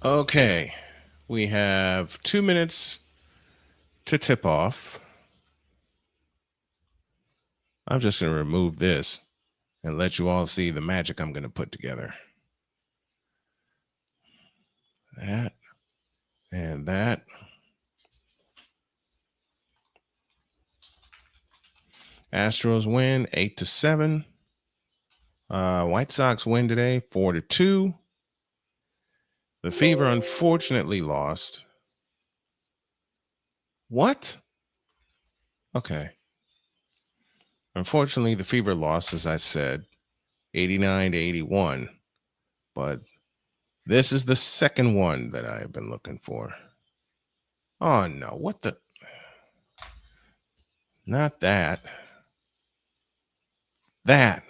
Okay. We have 2 minutes to tip off. I'm just going to remove this and let you all see the magic I'm going to put together. That and that. Astros win 8-7. White Sox win today 4-2. The Fever unfortunately lost. What? Okay. Unfortunately, the Fever lost, as I said, 89-81. But this is the second one that I have been looking for. Oh no, what the? Not that. That.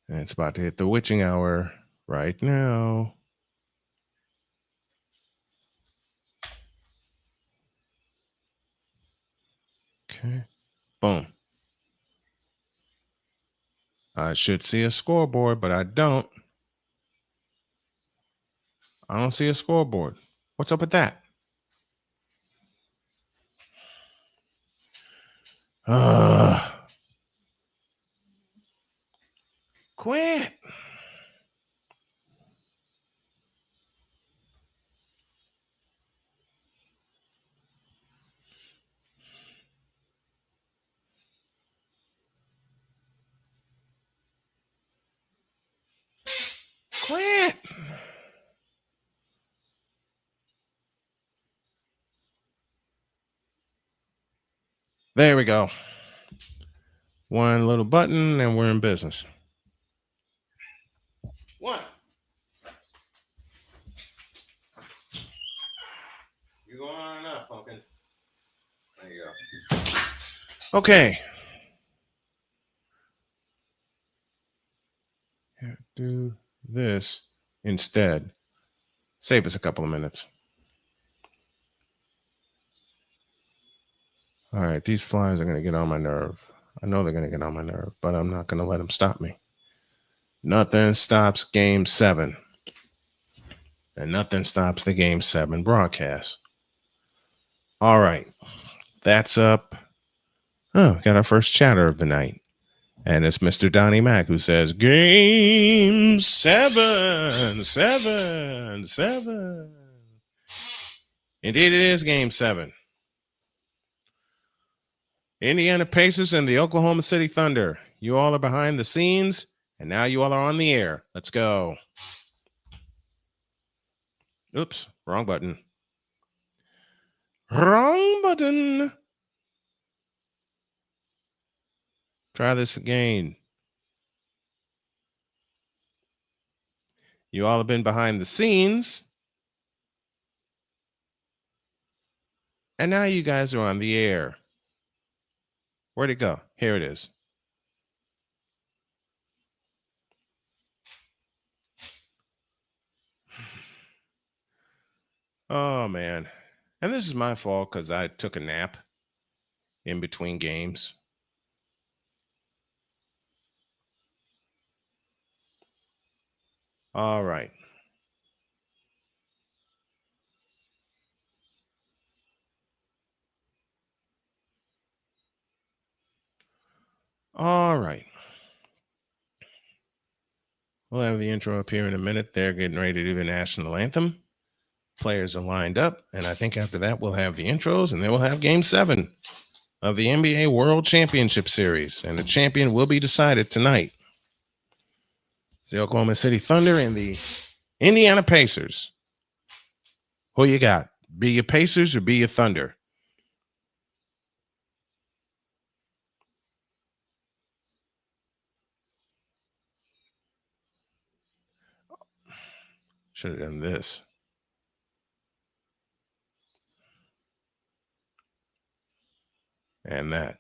And it's about to hit the witching hour right now. Okay. Boom. I should see a scoreboard, but I don't. I don't see a scoreboard. What's up with that? Quit. Quit. There we go. One little button and we're in business. What? You're going on and up, pumpkin. There you go. Okay. Do this instead. Save us a couple of minutes. All right, these flies are going to get on my nerve. I know they're going to get on my nerve, but I'm not going to let them stop me. Nothing stops Game 7. And nothing stops the Game 7 broadcast. All right, that's up. Oh, we got our first chatter of the night. And it's Mr. Donnie Mack who says, Game 7, 7, 7. Indeed, it is Game 7. Indiana Pacers and the Oklahoma City Thunder. You all are behind the scenes, and now you all are on the air. Let's go. Oops, wrong button. Wrong button. Try this again. You all have been behind the scenes, and now you guys are on the air. Where'd it go? Here it is. Oh, man. And this is my fault because I took a nap in between games. All right. All right. We'll have the intro up here in a minute. They're getting ready to do the national anthem. Players are lined up, and I think after that we'll have the intros, and then we'll have Game 7 of the NBA World Championship Series, and the champion will be decided tonight. It's the Oklahoma City Thunder and the Indiana Pacers. Who you got? Be your Pacers or be your Thunder? Should have done this. And that.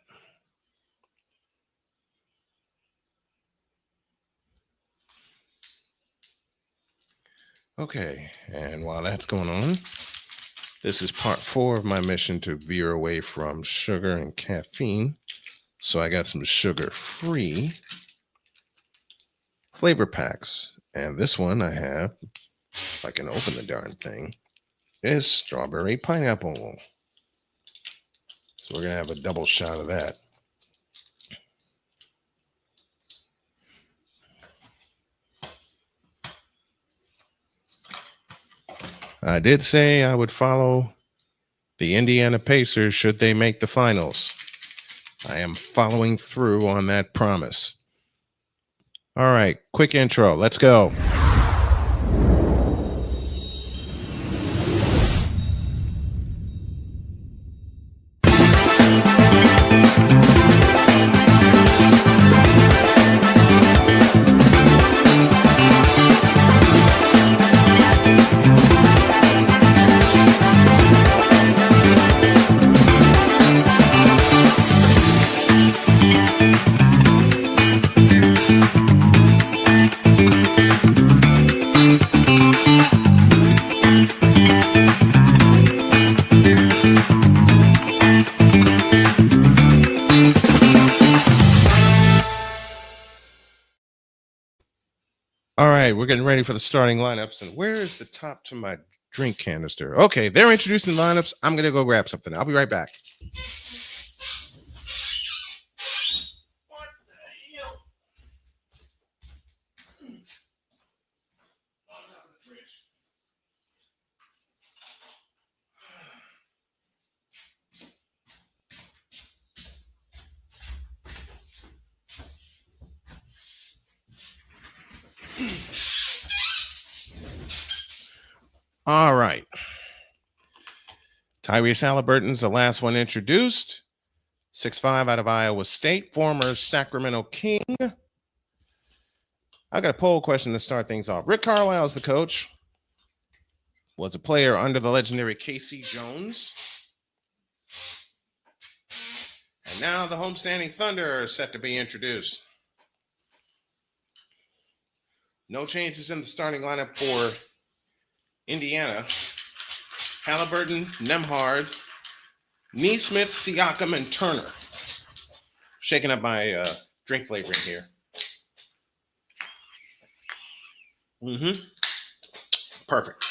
Okay, and while that's going on, this is part 4 of my mission to veer away from sugar and caffeine So I got some sugar-free flavor packs. And this one I have, if I can open the darn thing, is strawberry pineapple. So we're going to have a double shot of that. I did say I would follow the Indiana Pacers should they make the finals. I am following through on that promise. All right, quick intro. Let's go. All right, we're getting ready for the starting lineups. And where is the top to my drink canister? Okay, they're introducing lineups. I'm going to go grab something. I'll be right back. What the hell? All right. Tyrese Halliburton's the last one introduced. 6'5" out of Iowa State, former Sacramento King. I got a poll question to start things off. Rick Carlisle is the coach. Was a player under the legendary Casey Jones. And now the homestanding Thunder are set to be introduced. No changes in the starting lineup for Indiana. Halliburton, Nembhard, Neesmith, Siakam, and Turner. Shaking up my drink flavoring here. Perfect.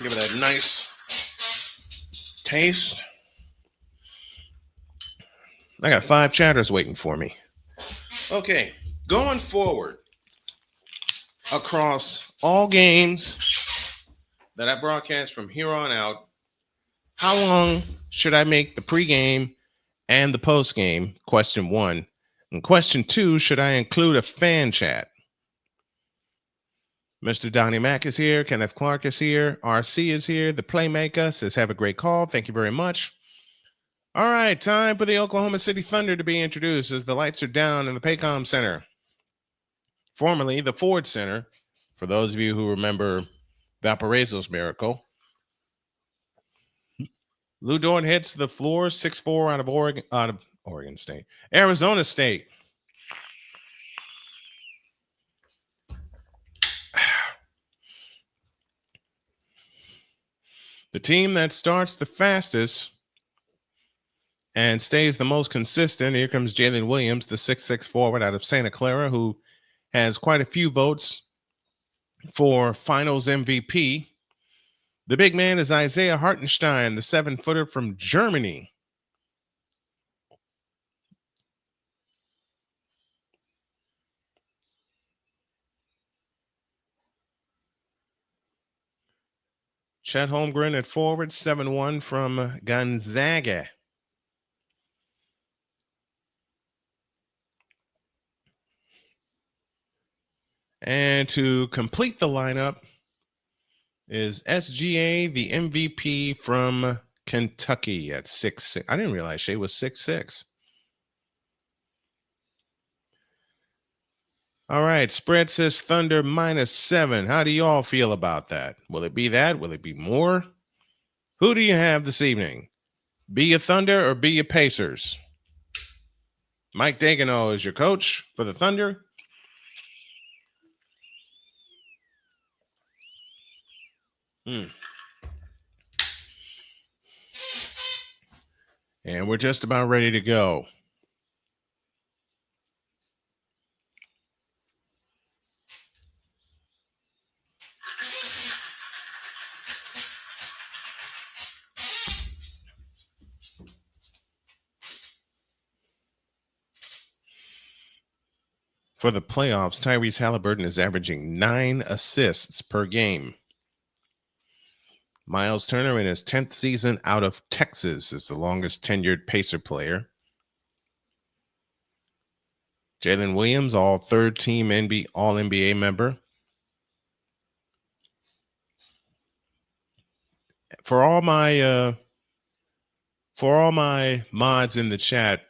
Give it a nice taste. I got 5 chatters waiting for me. Okay, going forward across all games that I broadcast from here on out, how long should I make the pregame and the postgame? Question 1. And question 2, should I include a fan chat? Mr. Donnie Mack is here. Kenneth Clark is here. RC is here. The Playmaker says, have a great call. Thank you very much. All right, time for the Oklahoma City Thunder to be introduced as the lights are down in the Paycom Center, formerly the Ford Center, for those of you who remember Valparaiso's miracle. Lou Dort hits the floor, 6'4" out of Oregon State. Arizona State. The team that starts the fastest and stays the most consistent. Here comes Jalen Williams, the 6'6" forward out of Santa Clara, who has quite a few votes for Finals MVP. The big man is Isaiah Hartenstein, the 7-footer from Germany. Chet Holmgren at forward, 7'1" from Gonzaga. And to complete the lineup is SGA, the MVP from Kentucky at 6'6". I didn't realize Shea was 6'6". All right, spread says Thunder -7. How do you all feel about that? Will it be that? Will it be more? Who do you have this evening? Be you Thunder or be you Pacers? Mike Dagano is your coach for the Thunder. And we're just about ready to go. For the playoffs, Tyrese Halliburton is averaging 9 assists per game. Miles Turner, in his 10th season out of Texas, is the longest tenured Pacer player. Jalen Williams, all third-team All-NBA member. For all my mods in the chat,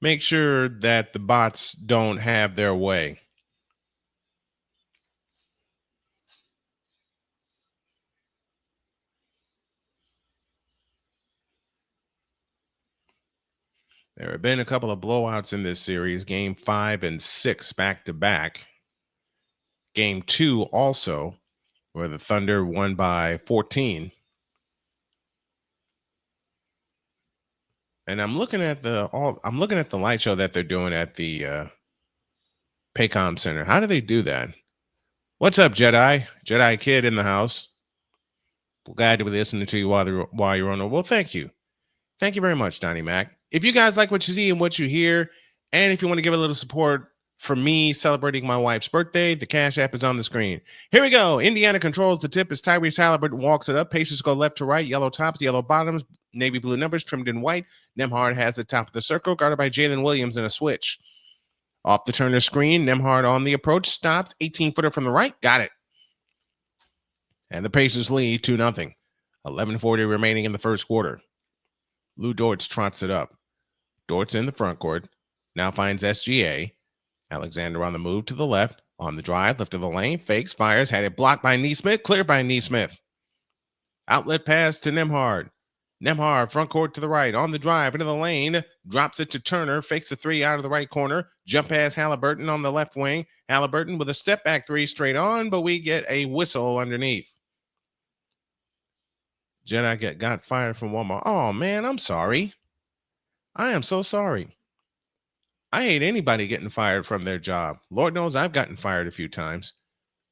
make sure that the bots don't have their way. There have been a couple of blowouts in this series, game 5 and 6 back-to-back. Game 2 also, where the Thunder won by 14. And I'm looking at the light show that they're doing at the Paycom Center. How do they do that? What's up, Jedi? Jedi Kid in the house. Glad to be listening to you while you're on. Well, thank you. Thank you very much, Donnie Mac. If you guys like what you see and what you hear, and if you want to give a little support for me celebrating my wife's birthday, the Cash App is on the screen. Here we go. Indiana controls the tip as Tyrese Halliburton walks it up. Pacers go left to right. Yellow tops, yellow bottoms, navy blue numbers trimmed in white. Nembhard has the top of the circle, guarded by Jalen Williams in a switch. Off the Turner screen, Nembhard on the approach, stops. 18-footer from the right. Got it. And the Pacers lead 2-0. 11:40 remaining in the first quarter. Lou Dortz trots it up. Dortz in the front court. Now finds SGA. Alexander on the move to the left. On the drive, left of the lane. Fakes, fires. Had it blocked by Nesmith. Cleared by Nesmith. Outlet pass to Nembhard. Nembhard, front court to the right. On the drive, into the lane. Drops it to Turner. Fakes the three out of the right corner. Jump pass Halliburton on the left wing. Halliburton with a step back three straight on, but we get a whistle underneath. Jedi got fired from Walmart. Oh, man, I'm sorry. I am so sorry. I hate anybody getting fired from their job. Lord knows I've gotten fired a few times.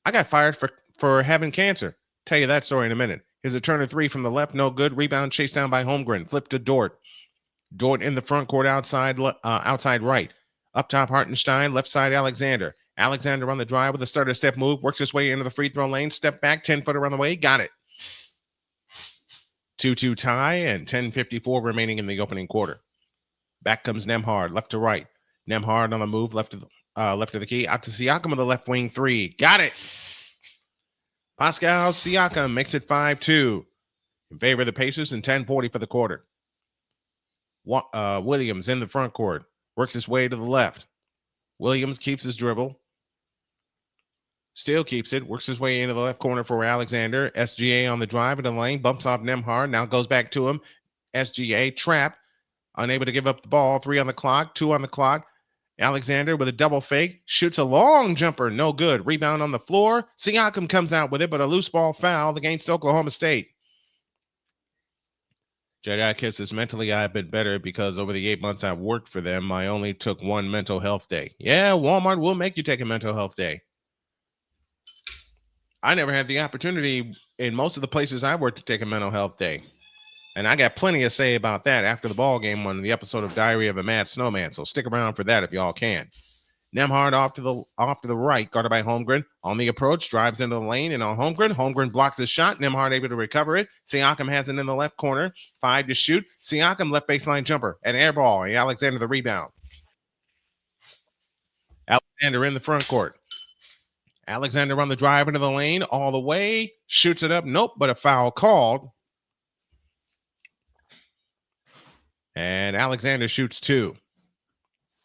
I got fired for having cancer. Tell you that story in a minute. Here's a Turner three from the left. No good. Rebound chased down by Holmgren. Flip to Dort. Dort in the front court outside right. Up top, Hartenstein. Left side, Alexander. Alexander on the drive with a starter step move. Works his way into the free throw lane. Step back. 10-footer on the way. Got it. 2-2 tie and 10:54 remaining in the opening quarter. Back comes Nembhard, left to right. Nembhard on the move, left of the key. Out to Siakam with the left wing three. Got it. Pascal Siakam makes it 5-2 in favor of the Pacers and 10:40 for the quarter. Williams in the front court. Works his way to the left. Williams keeps his dribble. Still keeps it. Works his way into the left corner for Alexander. SGA on the drive in the lane. Bumps off Nembhard. Now goes back to him. SGA trapped. Unable to give up the ball. 3 on the clock. 2 on the clock. Alexander with a double fake. Shoots a long jumper. No good. Rebound on the floor. Siakam comes out with it, but a loose ball foul against Oklahoma State. Jedi Kisses, mentally I've been better because over the 8 months I've worked for them, I only took one mental health day. Yeah, Walmart will make you take a mental health day. I never had the opportunity in most of the places I worked to take a mental health day. And I got plenty to say about that after the ball game on the episode of Diary of a Mad Snowman. So stick around for that if y'all can. Nembhard off to the right, guarded by Holmgren. On the approach, drives into the lane, and on Holmgren. Holmgren blocks his shot. Nembhard able to recover it. Siakam has it in the left corner. 5 to shoot. Siakam left baseline jumper. An air ball. And Alexander the rebound. Alexander in the front court. Alexander on the drive into the lane all the way. Shoots it up. Nope, but a foul called. And Alexander shoots 2.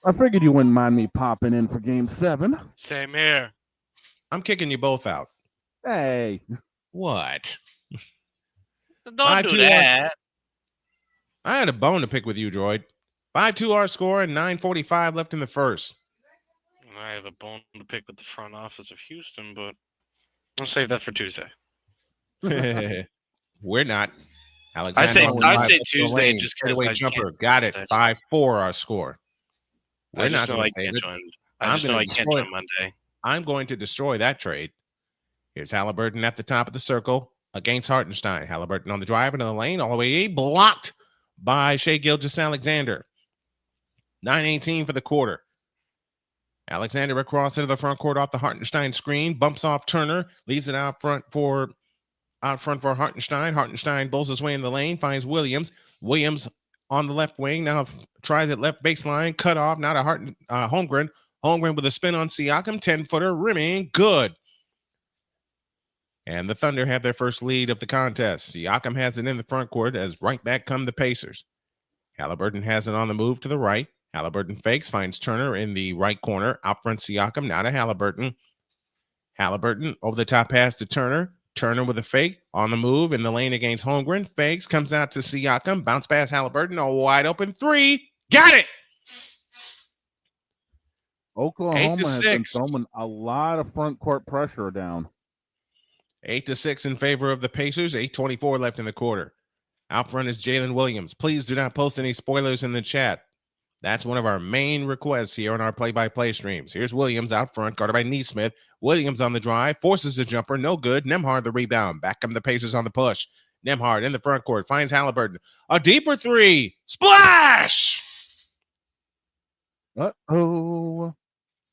I figured you wouldn't mind me popping in for game 7. Same here. I'm kicking you both out. Hey. What? Don't do that. I had a bone to pick with you, Droid. 5-2 our score and 9:45 left in the first. I have a bone to pick with the front office of Houston, but I'll save that for Tuesday. We're not. Alexander I say Tuesday just because I jumper. Got it. 5-4 our score. We're not going to say it. I just know I can't join Monday. I'm going to destroy that trade. Here's Halliburton at the top of the circle against Hartenstein. Halliburton on the drive into the lane all the way blocked by Shai Gilgeous-Alexander. 9:18 for the quarter. Alexander across into the front court off the Hartenstein screen, bumps off Turner, leaves it out front for Hartenstein. Hartenstein bowls his way in the lane, finds Williams. Williams on the left wing, now tries at left baseline, cut off, now to Holmgren. Holmgren with a spin on Siakam, 10-footer, rimming, good. And the Thunder have their first lead of the contest. Siakam has it in the front court as right back come the Pacers. Halliburton has it on the move to the right. Halliburton fakes, finds Turner in the right corner. Out front Siakam, now to Halliburton. Halliburton over the top pass to Turner. Turner with a fake on the move in the lane against Holmgren. Fakes, comes out to Siakam. Bounce pass Halliburton. A wide open three. Got it! Oklahoma has been throwing a lot of front court pressure down. 8-6 in favor of the Pacers. 8:24 left in the quarter. Out front is Jalen Williams. Please do not post any spoilers in the chat. That's one of our main requests here on our play-by-play streams. Here's Williams out front, guarded by Nesmith. Williams on the drive, forces a jumper, no good. Nembhard the rebound. Back come the Pacers on the push. Nembhard in the front court, finds Halliburton. A deeper three. Splash! Uh-oh.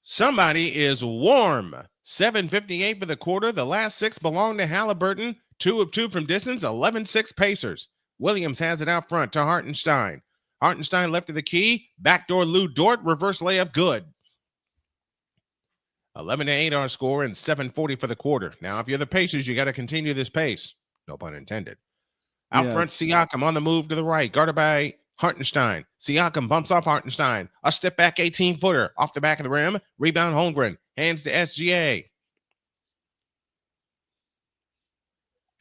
Somebody is warm. 7:58 for the quarter. The last 6 belong to Halliburton. 2 of 2 from distance, 11-6 Pacers. Williams has it out front to Hartenstein. Hartenstein left of the key. Backdoor Lou Dort. Reverse layup. Good. 11-8 our score and 7:40 for the quarter. Now, if you're the Pacers, you got to continue this pace. No pun intended. Out front, Siakam on the move to the right. Guarded by Hartenstein. Siakam bumps off Hartenstein. A step back 18-footer. Off the back of the rim. Rebound Holmgren. Hands to SGA.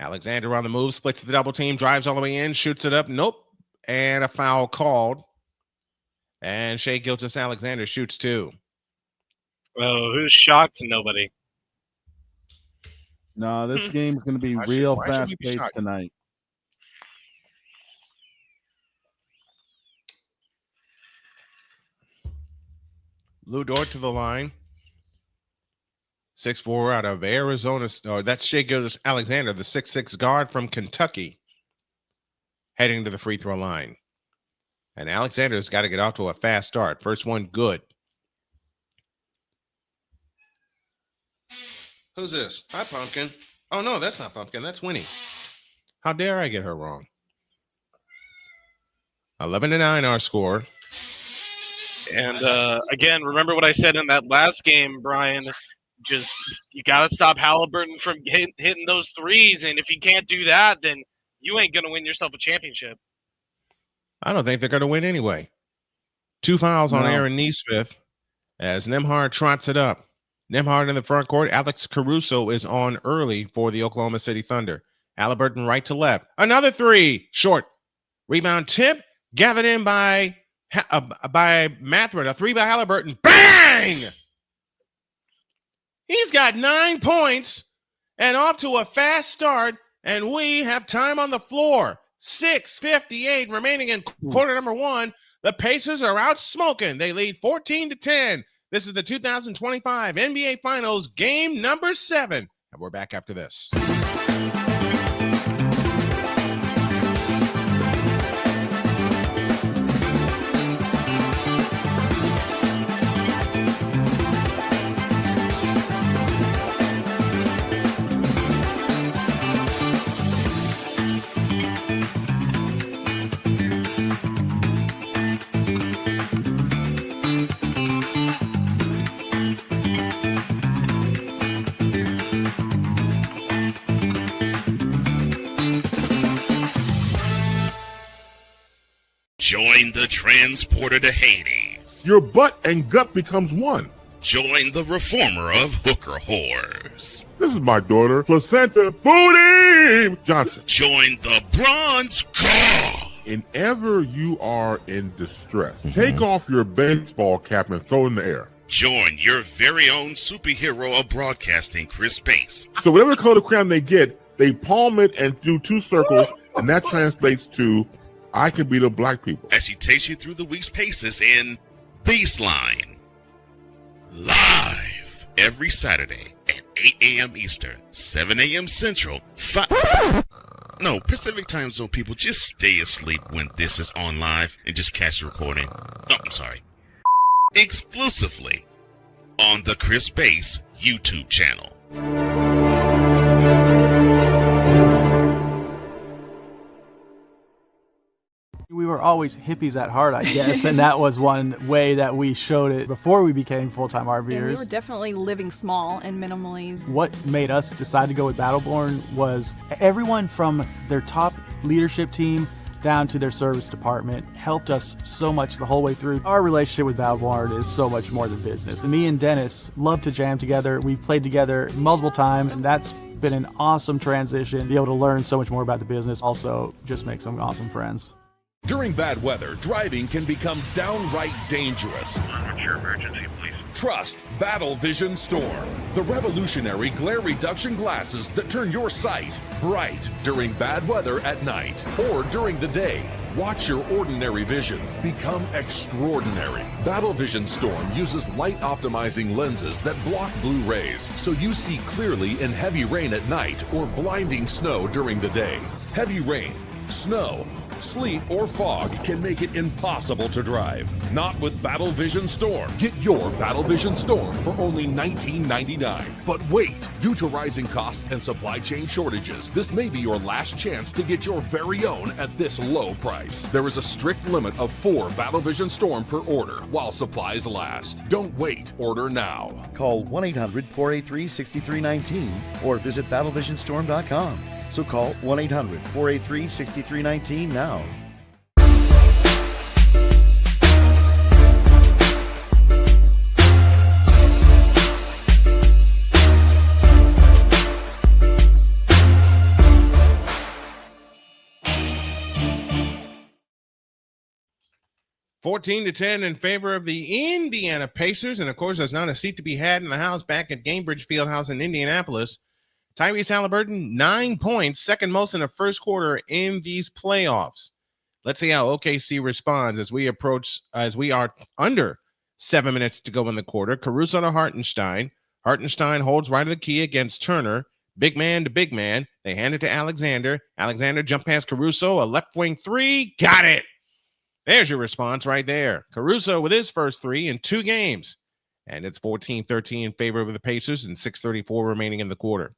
Alexander on the move. Splits the double team. Drives all the way in. Shoots it up. Nope. And a foul called. And Shai Gilgeous-Alexander shoots 2. Oh, who's shocked? Nobody. No, this game's going to be real fast-paced tonight. Lou Dort to the line. 6'4" out of Arizona. Oh, that's Shai Gilgeous-Alexander, the 6'6" guard from Kentucky, heading to the free throw line. And Alexander's got to get off to a fast start. First one, good. Who's this? Hi, Pumpkin. Oh, no, that's not Pumpkin. That's Winnie. How dare I get her wrong? 11-9 our score. And again, remember what I said in that last game, Brian. Just you got to stop Halliburton from hitting those threes. And if you can't do that, then you ain't going to win yourself a championship. I don't think they're going to win anyway. 2 fouls on Aaron Nesmith as Nembhard trots it up. Nembhard in the front court. Alex Caruso is on early for the Oklahoma City Thunder. Halliburton right to left. Another 3. Short. Rebound tip. Gathered in by Matherin. A 3 by Halliburton. Bang! He's got 9 points and off to a fast start. And we have time on the floor. 6:58 remaining in quarter number 1. The Pacers are out smoking. They lead 14-10. This is the 2025 NBA Finals, game number 7. And we're back after this. Join the transporter to Hades. Your butt and gut becomes one. Join the reformer of hooker whores. This is my daughter, Placenta Booty Johnson. Join the bronze car. Whenever you are in distress, take off your baseball cap and throw it in the air. Join your very own superhero of broadcasting, Chris Bass. So whatever color crayon they get, they palm it and do 2 circles, and that translates to I can beat up black people. As she takes you through the week's paces in Baseline. Live every Saturday at 8 a.m. Eastern, 7 a.m. Central, Pacific time zone people, just stay asleep when this is on live and just catch the recording. No, I'm sorry. exclusively on the Chris Base YouTube channel. We were always hippies at heart, I guess, and that was one way that we showed it before we became full-time RVers. Yeah, we were definitely living small and minimally. What made us decide to go with Battleborn was everyone from their top leadership team down to their service department helped us so much the whole way through. Our relationship with Battleborn is so much more than business. And me and Dennis love to jam together. We've played together multiple times, and that's been an awesome transition. Be able to learn so much more about the business, also just make some awesome friends. During bad weather, driving can become downright dangerous. What's your emergency, please? Trust Battle Vision Storm, the revolutionary glare reduction glasses that turn your sight bright during bad weather at night or during the day. Watch your ordinary vision become extraordinary. Battle Vision Storm uses light optimizing lenses that block blue rays so you see clearly in heavy rain at night or blinding snow during the day. Heavy rain, snow, sleet, or fog can make it impossible to drive. Not with Battle Vision Storm. Get your Battle Vision Storm for only $19.99. But wait, due to rising costs and supply chain shortages, this may be your last chance to get your very own at this low price. There is a strict limit of 4 Battle Vision Storm per order while supplies last. Don't wait, order now. Call 1-800-483-6319 or visit battlevisionstorm.com. So call 1-800-483-6319 now. $14 to 10 in favor of the Indiana Pacers. And of course, there's not a seat to be had in the house back at Gainbridge Fieldhouse in Indianapolis. Tyrese Halliburton, 9 points, second most in the first quarter in these playoffs. Let's see how OKC responds as we are under 7 minutes to go in the quarter. Caruso to Hartenstein. Hartenstein holds right of the key against Turner. Big man to big man. They hand it to Alexander. Alexander jump past Caruso, a left wing three. Got it. There's your response right there. Caruso with his first 3 in 2 games. And it's 14-13 in favor of the Pacers and 6:34 remaining in the quarter.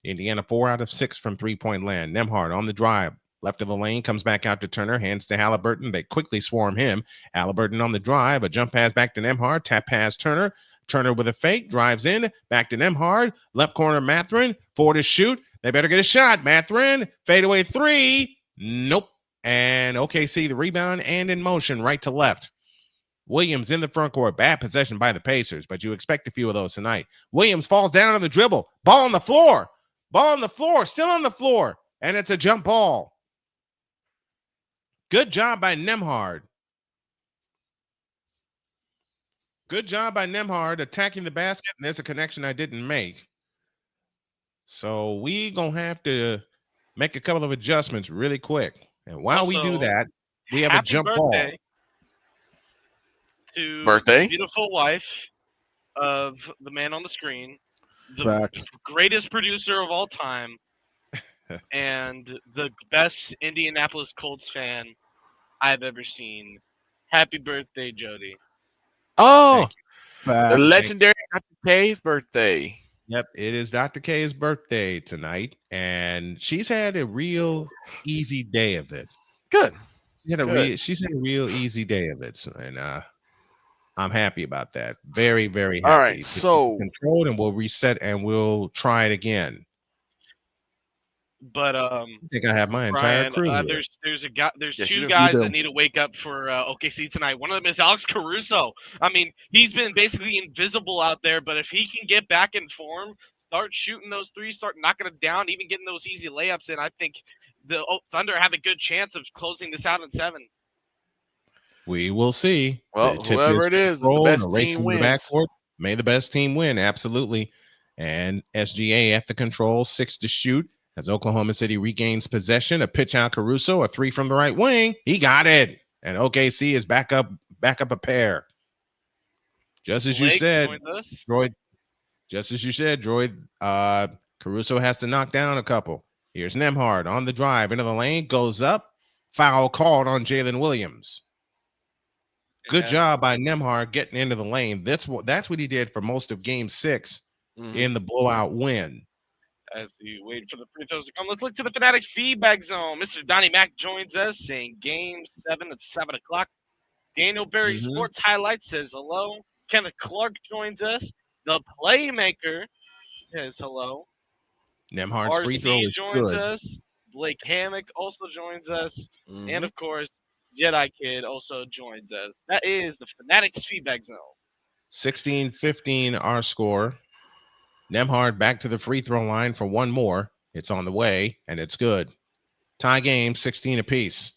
Indiana 4 out of 6 from three-point land. Nembhard on the drive. Left of the lane, comes back out to Turner, hands to Halliburton. They quickly swarm him. Halliburton on the drive. A jump pass back to Nembhard. Tap pass Turner. Turner with a fake. Drives in. Back to Nembhard. Left corner Mathurin. 4 to shoot. They better get a shot. Mathurin. Fadeaway 3. Nope. And OKC the rebound and in motion right to left. Williams in the front court. Bad possession by the Pacers, but you expect a few of those tonight. Williams falls down on the dribble. Ball on the floor. Ball on the floor. Still on the floor. And it's a jump ball. Good job by Nembhard. Good job by Nembhard attacking the basket. And there's a connection I didn't make. So we going to have to make a couple of adjustments really quick. And while we do that, we have a jump ball. To the beautiful wife of the man on the screen, the greatest producer of all time, and the best Indianapolis Colts fan I've ever seen. Happy birthday, Jodi. Oh, the legendary Dr. K's birthday. Yep, it is Dr. K's birthday tonight, and she's had a real easy day of it. Good. She's had a real easy day of it, and I'm happy about that. Very, very happy. All right, so controlled, and we'll reset, and we'll try it again. But I think I have my entire crew. There's two guys that need to wake up for OKC tonight. One of them is Alex Caruso. I mean, he's been basically invisible out there, but if he can get back in form, start shooting those threes, start knocking it down, even getting those easy layups in, I think the Thunder have a good chance of closing this out in 7. We will see. Well, whoever it is, the best team wins. May the best team win. Absolutely. And SGA at the control, 6 to shoot. As Oklahoma City regains possession, a pitch out Caruso, a 3 from the right wing. He got it. And OKC is back up a pair. Just as you said, Droid. Just as you said, Droid. Caruso has to knock down a couple. Here's Nembhard on the drive into the lane, goes up. Foul called on Jalen Williams. Good job by Nembhard getting into the lane. That's what he did for most of Game 6 in the blowout win. As we wait for the free throws to come, let's look to the Fanatics feedback zone. Mr. Donnie Mack joins us in Game 7 at 7 o'clock. Daniel Berry Sports Highlights says hello. Kenneth Clark joins us. The Playmaker says hello. Nembhard's free throw is joins good. us. Blake Hammock also joins us. And, of course, Jedi Kid also joins us. That is the Fanatics feedback zone. 16-15 our score. Nembhard back to the free throw line for one more. It's on the way, and it's good. Tie game, 16 apiece.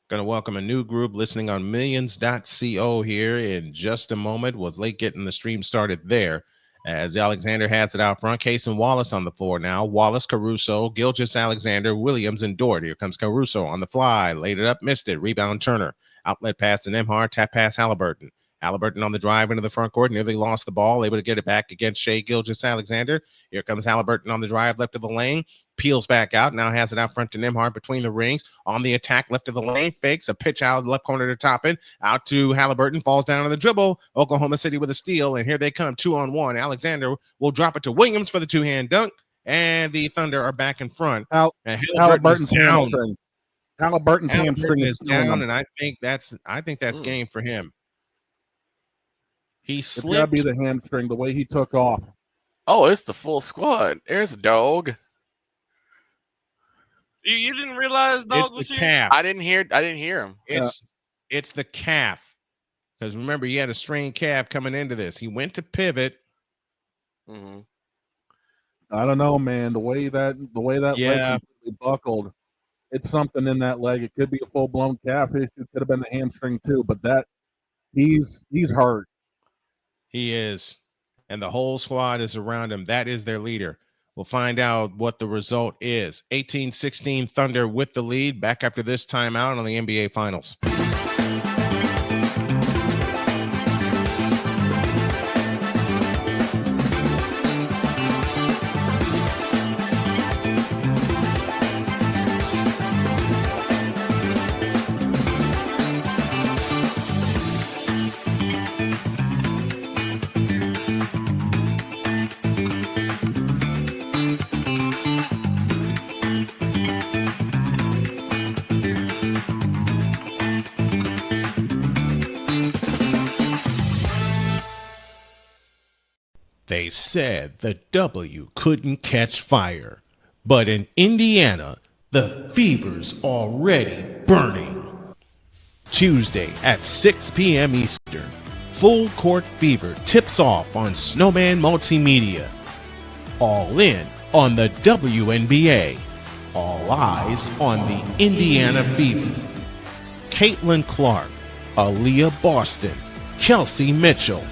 Going to welcome a new group listening on millions.co here in just a moment. Was late getting the stream started there. As Alexander has it out front. Case and Wallace on the floor now. Wallace, Caruso, Gilgeous, Alexander, Williams, and Dort. Here comes Caruso on the fly. Laid it up, missed it. Rebound Turner. Outlet pass to Nembhard. Tap pass Halliburton. Halliburton on the drive into the front court. Nearly lost the ball. Able to get it back against Shea Gilgeous-Alexander. Here comes Halliburton on the drive left of the lane. Peels back out. Now has it out front to Nembhard between the rings. On the attack left of the lane. Fakes a pitch out left corner to top it. Out to Halliburton. Falls down on the dribble. Oklahoma City with a steal. And here they come 2-on-1. Alexander will drop it to Williams for the two-hand dunk. And the Thunder are back in front. Halliburton's hamstring. Halliburton's hamstring is down. And I think that's game for him. He slipped. It's got to be the hamstring, the way he took off. Oh, it's the full squad. There's a dog. You didn't realize dog was the here? calf. I didn't hear him. It's the calf. Because remember, he had a strained calf coming into this. He went to pivot. I don't know, man. The way that leg completely buckled, it's something in that leg. It could be a full blown calf issue. It could have been the hamstring too. But he's hurt. He is. And the whole squad is around him. That is their leader. We'll find out what the result is. 18-16 Thunder with the lead. Back after this timeout on the NBA Finals. They said the W couldn't catch fire, but in Indiana, the fever's already burning. Tuesday at 6 p.m. Eastern, Full Court Fever tips off on Snowman Multimedia. All in on the WNBA. All eyes on the Indiana Fever. Caitlin Clark, Aaliyah Boston, Kelsey Mitchell.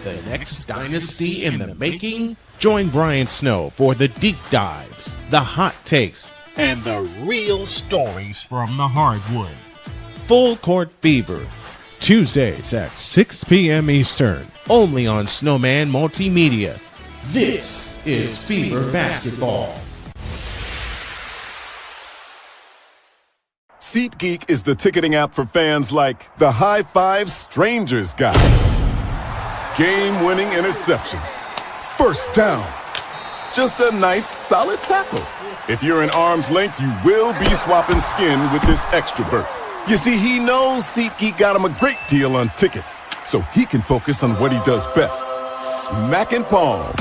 The next dynasty in the making? Join Brian Snow for the deep dives, the hot takes, and the real stories from the hardwood. Full Court Fever, Tuesdays at 6 p.m. Eastern, only on Snowman Multimedia. This is Fever Basketball. SeatGeek is the ticketing app for fans like the High Five Strangers guy. Game-winning interception. First down. Just a nice, solid tackle. If you're in arm's length, you will be swapping skin with this extrovert. You see, he knows SeatGeek got him a great deal on tickets, so he can focus on what he does best, smacking palms.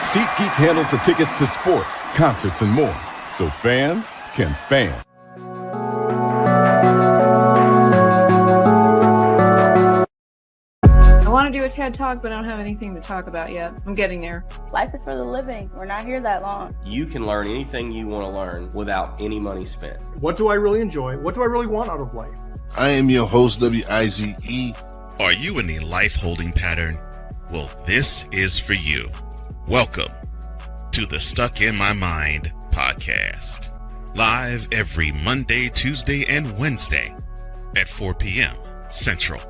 SeatGeek handles the tickets to sports, concerts, and more, so fans can fan. I want to do a TED Talk, but I don't have anything to talk about yet. I'm getting there. Life is for the living. We're not here that long. You can learn anything you want to learn without any money spent. What do I really enjoy? What do I really want out of life? I am your host, WIZE. Are you in a life holding pattern? Well, this is for you. Welcome to the Stuck in My Mind podcast. Live every Monday, Tuesday, and Wednesday at 4 p.m. Central.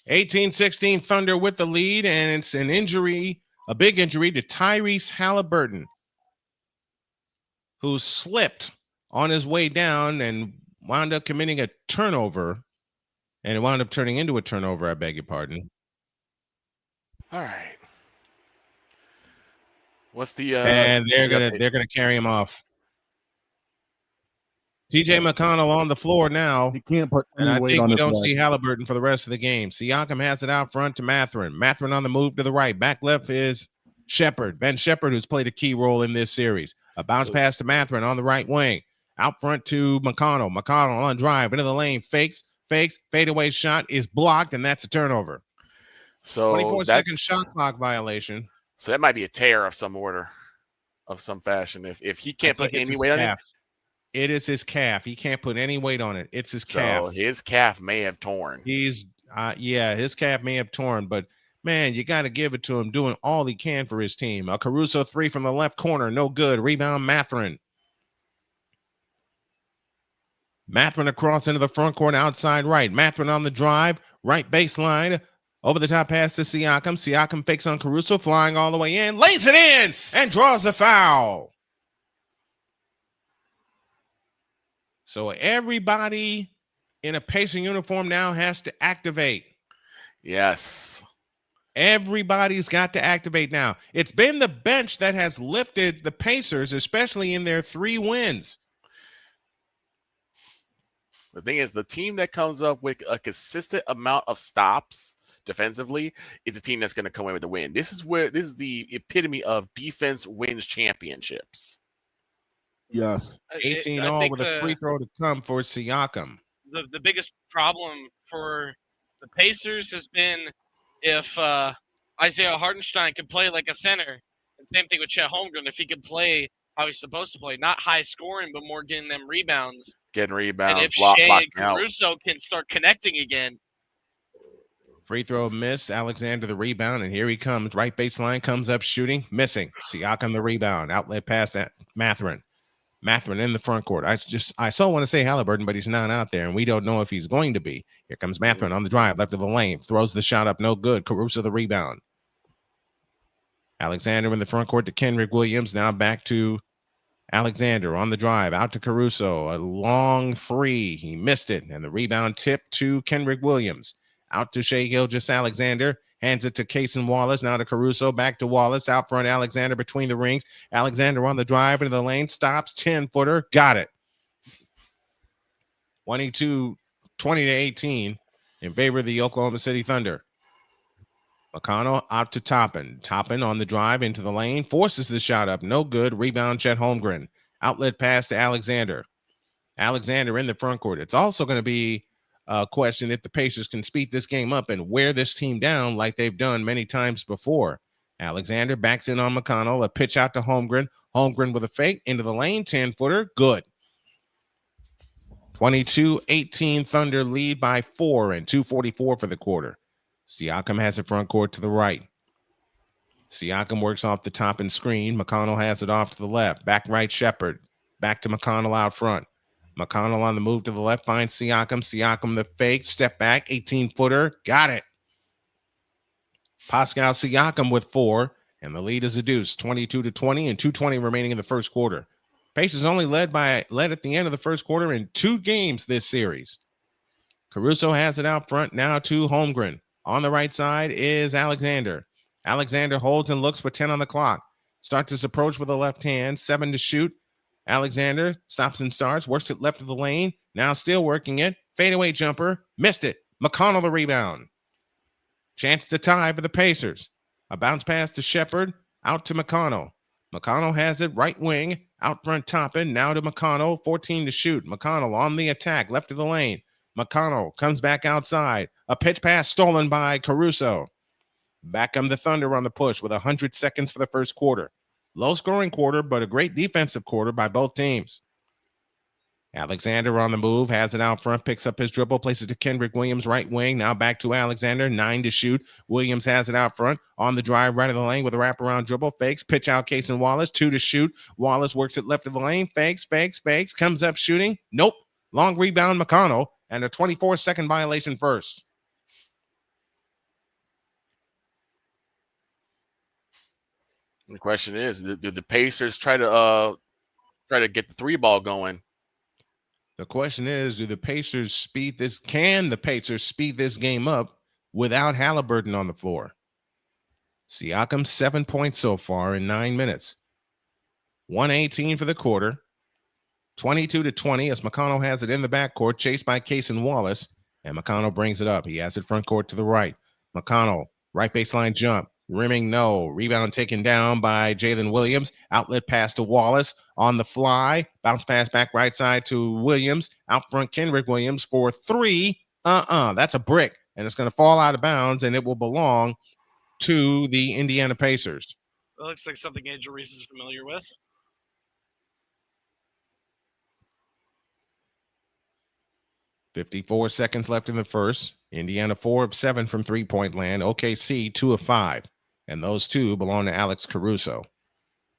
18-16 Thunder with the lead, and it's an injury, a big injury to Tyrese Halliburton, who slipped on his way down and wound up committing a turnover, and it wound up turning into a turnover, I beg your pardon. All right. What's the and they're gonna carry him off. TJ McConnell on the floor now. He can't put any and I weight think on we his don't leg. see Halliburton for the rest of the game. Siakam has it out front to Mathurin. Mathurin on the move to the right. Back left is Shepherd. Ben Shepherd, who's played a key role in this series. A bounce pass to Mathurin on the right wing. Out front to McConnell. McConnell on drive into the lane. Fakes. Fadeaway shot is blocked, and that's a turnover. So 24-second shot clock violation. So that might be a tear of some order, of some fashion. If he can't put any weight on it. It is his calf. He can't put any weight on it. It's his calf. So his calf may have torn. His calf may have torn, but man, you got to give it to him, doing all he can for his team. A Caruso three from the left corner, no good. Rebound, Mathurin. Mathurin across into the front court, outside right. Mathurin on the drive, right baseline. Over the top pass to Siakam. Siakam fakes on Caruso, flying all the way in, lays it in, and draws the foul. So everybody in a Pacing uniform now has to activate. Yes. Everybody's got to activate now. It's been the bench that has lifted the Pacers, especially in their 3 wins. The thing is, the team that comes up with a consistent amount of stops defensively is a team that's going to come away with the win. This is the epitome of defense wins championships. Yes. 18 all with a free throw to come for Siakam. The biggest problem for the Pacers has been if Isaiah Hartenstein could play like a center. And same thing with Chet Holmgren, if he could play how he's supposed to play. Not high scoring, but more getting them rebounds. Getting rebounds. And if Shea and Caruso can start connecting again. Free throw missed. Alexander the rebound, and here he comes. Right baseline, comes up shooting, missing. Siakam the rebound. Outlet pass at Mathurin. Mathurin in the front court. I so want to say Halliburton, but he's not out there, and we don't know if he's going to be. Here comes Mathurin on the drive, left of the lane. Throws the shot up, no good. Caruso the rebound. Alexander in the front court to Kenrich Williams. Now back to Alexander on the drive, out to Caruso. A long three. He missed it, and the rebound tip to Kenrich Williams. Out to Shea Gilgeous-Alexander. Hands it to Cason Wallace. Now to Caruso. Back to Wallace. Out front, Alexander between the rings. Alexander on the drive into the lane. Stops. 10-footer. Got it. 20-18 in favor of the Oklahoma City Thunder. McConnell out to Toppin. Toppin on the drive into the lane. Forces the shot up. No good. Rebound, Chet Holmgren. Outlet pass to Alexander. Alexander in the front court. It's also going to be question if the Pacers can speed this game up and wear this team down like they've done many times before. Alexander backs in on McConnell. A pitch out to Holmgren. Holmgren with a fake into the lane. 10-footer. Good. 22-18 Thunder lead by 4 and 2:44 for the quarter. Siakam has it front court to the right. Siakam works off the top and screen. McConnell has it off to the left. Back right, Shepherd. Back to McConnell out front. McConnell on the move to the left, finds Siakam. Siakam the fake, step back, 18-footer, got it. Pascal Siakam with 4, and the lead is a deuce, 22-20, and 2:20 remaining in the first quarter. Pacers only led at the end of the first quarter in 2 games this series. Caruso has it out front now to Holmgren. On the right side is Alexander. Alexander holds and looks with 10 on the clock. Starts his approach with the left hand, 7 to shoot. Alexander stops and starts, works it left of the lane. Now still working it. Fadeaway jumper. Missed it. McConnell the rebound. Chance to tie for the Pacers. A bounce pass to Shepherd. Out to McConnell. McConnell has it right wing. Out front Toppin. Now to McConnell. 14 to shoot. McConnell on the attack. Left of the lane. McConnell comes back outside. A pitch pass stolen by Caruso. Back come the Thunder on the push with 100 seconds for the first quarter. Low-scoring quarter, but a great defensive quarter by both teams. Alexander on the move, has it out front, picks up his dribble, places it to Kenrich Williams, right wing. Now back to Alexander, 9 to shoot. Williams has it out front, on the drive, right of the lane with a wraparound dribble, fakes, pitch out Cason Wallace, 2 to shoot. Wallace works it left of the lane, fakes, comes up shooting. Nope. Long rebound, McConnell, and a 24-second violation first. The question is, do the Pacers try to get the 3-ball going? The question is, can the Pacers speed this game up without Halliburton on the floor? Siakam 7 points so far in 9 minutes. 118 for the quarter. 22-20 as McConnell has it in the backcourt, chased by Cason Wallace, and McConnell brings it up. He has it front court to the right. McConnell, right baseline jump. Rimming, no. Rebound taken down by Jalen Williams. Outlet pass to Wallace on the fly. Bounce pass back right side to Williams. Out front, Kenrich Williams for 3. That's a brick, and it's going to fall out of bounds, and it will belong to the Indiana Pacers. That looks like something Angel Reese is familiar with. .54 seconds left in the first. Indiana 4 of 7 from three-point land. OKC 2 of 5. And those 2 belong to Alex Caruso.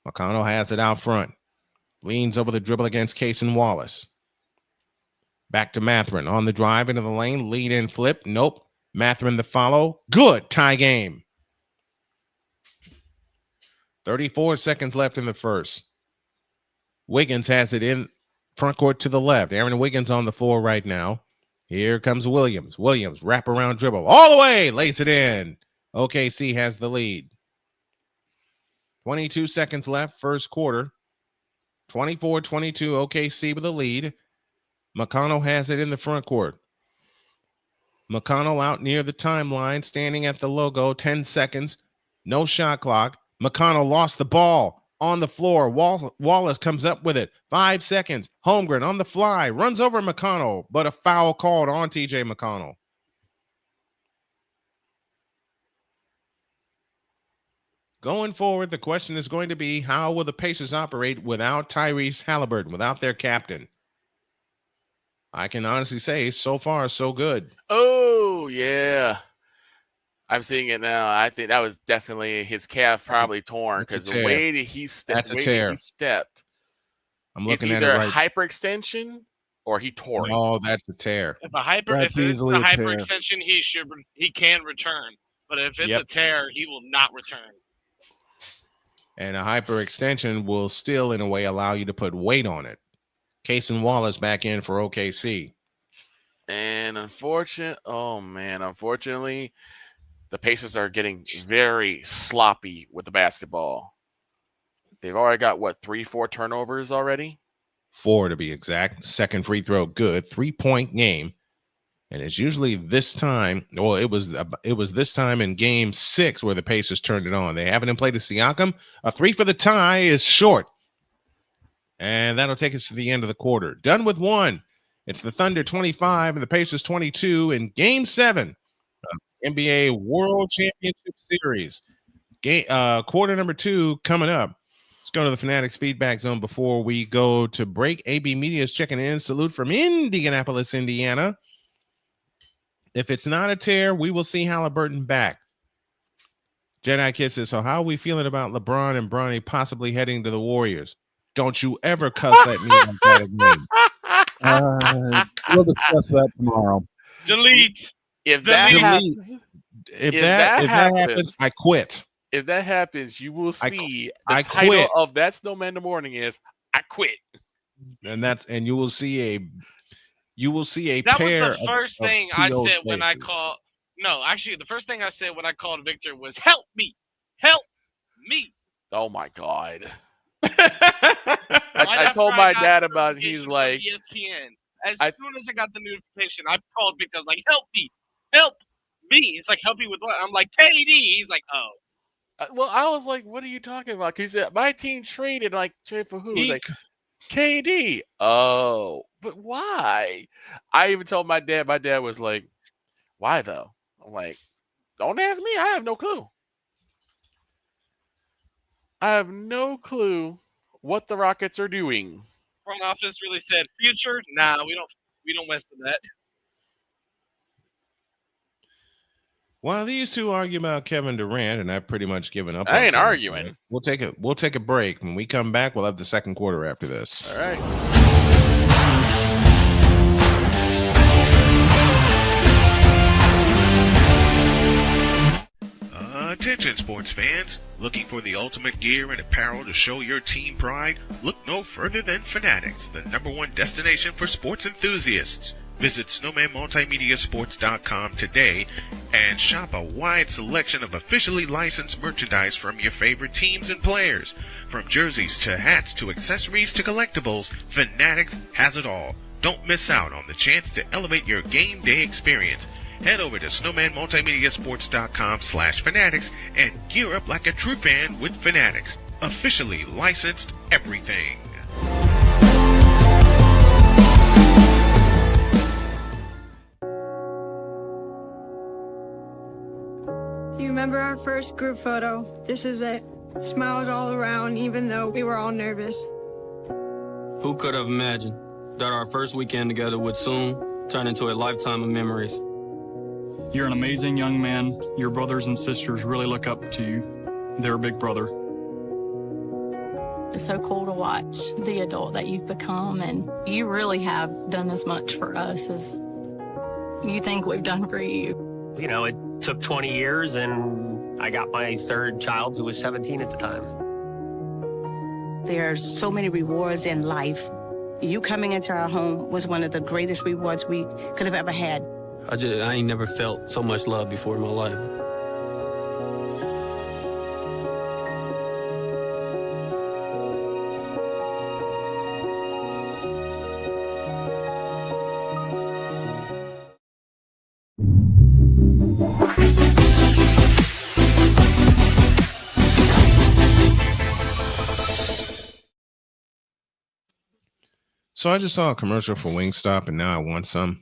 McConnell has it out front. Leans over the dribble against Cason Wallace. Back to Mathurin on the drive into the lane. Lead in flip. Nope. Mathurin the follow. Good. Tie game. 34 seconds left in the first. Wiggins has it in front court to the left. Aaron Wiggins on the floor right now. Here comes Williams. Williams, wraparound dribble. All the way. Lays it in. OKC has the lead. 22 seconds left, first quarter. 24-22, OKC with the lead. McConnell has it in the front court. McConnell out near the timeline, standing at the logo. 10 seconds. No shot clock. McConnell lost the ball. On the floor, Wallace comes up with it. 5 seconds. Holmgren on the fly, runs over McConnell, but a foul called on TJ McConnell. Going forward, the question is going to be, how will the Pacers operate without Tyrese Halliburton, without their captain? I can honestly say, so far, so good. Oh, yeah. I'm seeing it now. I think that was definitely his calf, probably torn, because the way that he stepped, I'm looking it's at it either right. hyperextension or he tore it. Oh, that's a tear. If it's a hyperextension, he can return. But if it's a tear, he will not return. And a hyperextension will still, in a way, allow you to put weight on it. Cason Wallace back in for OKC. And unfortunately, the Pacers are getting very sloppy with the basketball. They've already got, 3-4 turnovers already? 4 to be exact. Second free throw, good. 3-point game. And it's usually this time, well, it was this time in game 6 where the Pacers turned it on. They haven't played the Siakam. A 3 for the tie is short. And that'll take us to the end of the quarter. Done with 1. It's the Thunder 25 and the Pacers 22 in game 7. NBA World Championship Series. Quarter number 2 coming up. Let's go to the Fanatics feedback zone before we go to break. AB Media is checking in. Salute from Indianapolis, Indiana. If it's not a tear, we will see Halliburton back. Jedi Kisses. So how are we feeling about LeBron and Bronny possibly heading to the Warriors? Don't you ever cuss at me like that again. We'll discuss that tomorrow. Delete. If that happens, I quit. If that happens, you will see the title of that Snowman in the Morning is "I Quit," and you will see a that pair. Was the first thing I said when I called. No, actually, the first thing I said when I called Victor was "Help me, help me." Oh my God! I told my dad about it. He's like, ESPN. As soon as I got the notification, I called because help me. Help me. He's like, help me with what? I'm like, KD. He's like, oh. Well, I was like, what are you talking about? Because he said, my team traded for who? He's like, KD. Oh, but why? I even told my dad. My dad was like, why though? I'm like, don't ask me. I have no clue. I have no clue what the Rockets are doing. Front office really said, future? Nah, we don't mess with that. While these two argue about Kevin Durant, and I've pretty much given up. I ain't arguing. We'll take a break. When we come back, we'll have the second quarter after this. All right. Attention sports fans, looking for the ultimate gear and apparel to show your team pride? Look no further than Fanatics, the #1 destination for sports enthusiasts. Visit snowmanmultimediasports.com today and shop a wide selection of officially licensed merchandise from your favorite teams and players. From jerseys to hats to accessories to collectibles, Fanatics has it all. Don't miss out on the chance to elevate your game day experience. Head over to snowmanmultimediasports.com/fanatics and gear up like a true fan with Fanatics. Officially licensed everything. Do you remember our first group photo? This is it. Smiles all around, even though we were all nervous. Who could have imagined that our first weekend together would soon turn into a lifetime of memories? You're an amazing young man. Your brothers and sisters really look up to you. They're a big brother. It's so cool to watch the adult that you've become, and you really have done as much for us as you think we've done for you. You know, it took 20 years, and I got my third child who was 17 at the time. There are so many rewards in life. You coming into our home was one of the greatest rewards we could have ever had. I ain't never felt so much love before in my life. So I just saw a commercial for Wingstop, and now I want some.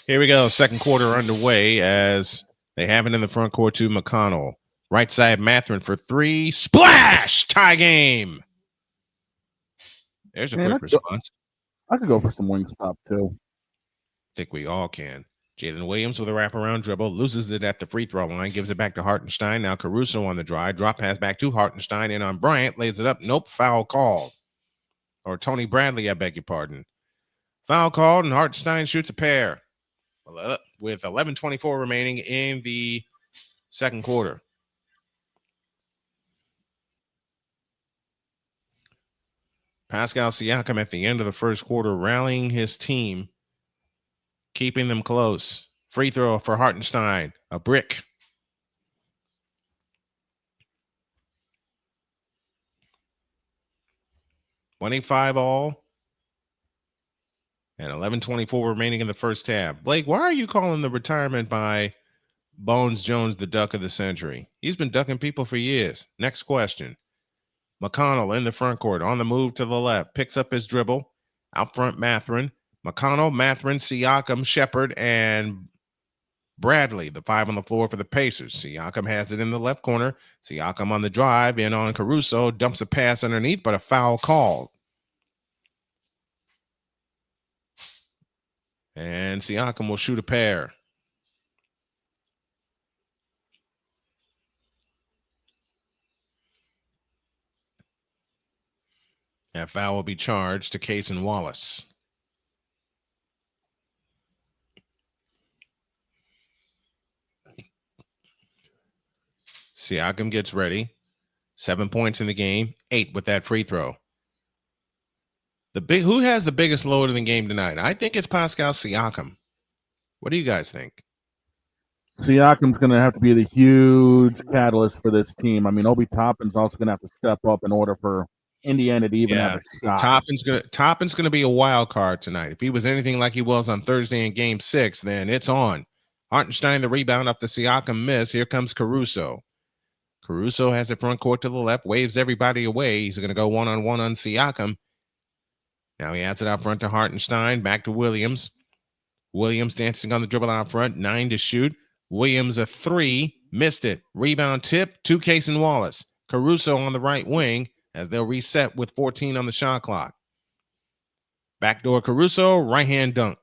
Here we go. Second quarter underway as they have it in the front court to McConnell. Right side, Mathurin for three. Splash! Tie game. There's a quick response. I could go for some Wingstop, too. I think we all can. Jalen Williams with a wraparound dribble. Loses it at the free throw line. Gives it back to Hartenstein. Now Caruso on the drive. Drop pass back to Hartenstein. And on Bryant. Lays it up. Nope. Foul called. Or Tony Bradley, I beg your pardon. Foul called, and Hartenstein shoots a pair with 11:24 remaining in the second quarter. Pascal Siakam at the end of the first quarter rallying his team, keeping them close. Free throw for Hartenstein, a brick. $25 all. And 11:24 remaining in the first half. Blake, why are you calling the retirement by Bones Jones the duck of the century? He's been ducking people for years. Next question. McConnell in the front court on the move to the left. Picks up his dribble. Out front, Mathurin. McConnell, Mathurin, Siakam, Shepard, and Bradley. The five on the floor for the Pacers. Siakam has it in the left corner. Siakam on the drive. In on Caruso. Dumps a pass underneath, but a foul called. And Siakam will shoot a pair. That foul will be charged to Cason Wallace. Siakam gets ready. 7 points in the game. 8 with that free throw. Who has the biggest load in the game tonight? I think it's Pascal Siakam. What do you guys think? Siakam's going to have to be the huge catalyst for this team. I mean, Obi Toppin's also going to have to step up in order for Indiana to even have a shot. Toppin's going to be a wild card tonight. If he was anything like he was on Thursday in Game 6, then it's on. Hartenstein the rebound off the Siakam miss. Here comes Caruso. Caruso has the front court to the left, waves everybody away. He's going to go one-on-one on Siakam. Now he has it out front to Hartenstein, back to Williams. Williams dancing on the dribble out front, 9 to shoot. Williams a 3, missed it. Rebound tip to Cason Wallace. Caruso on the right wing as they'll reset with 14 on the shot clock. Backdoor Caruso, right-hand dunk.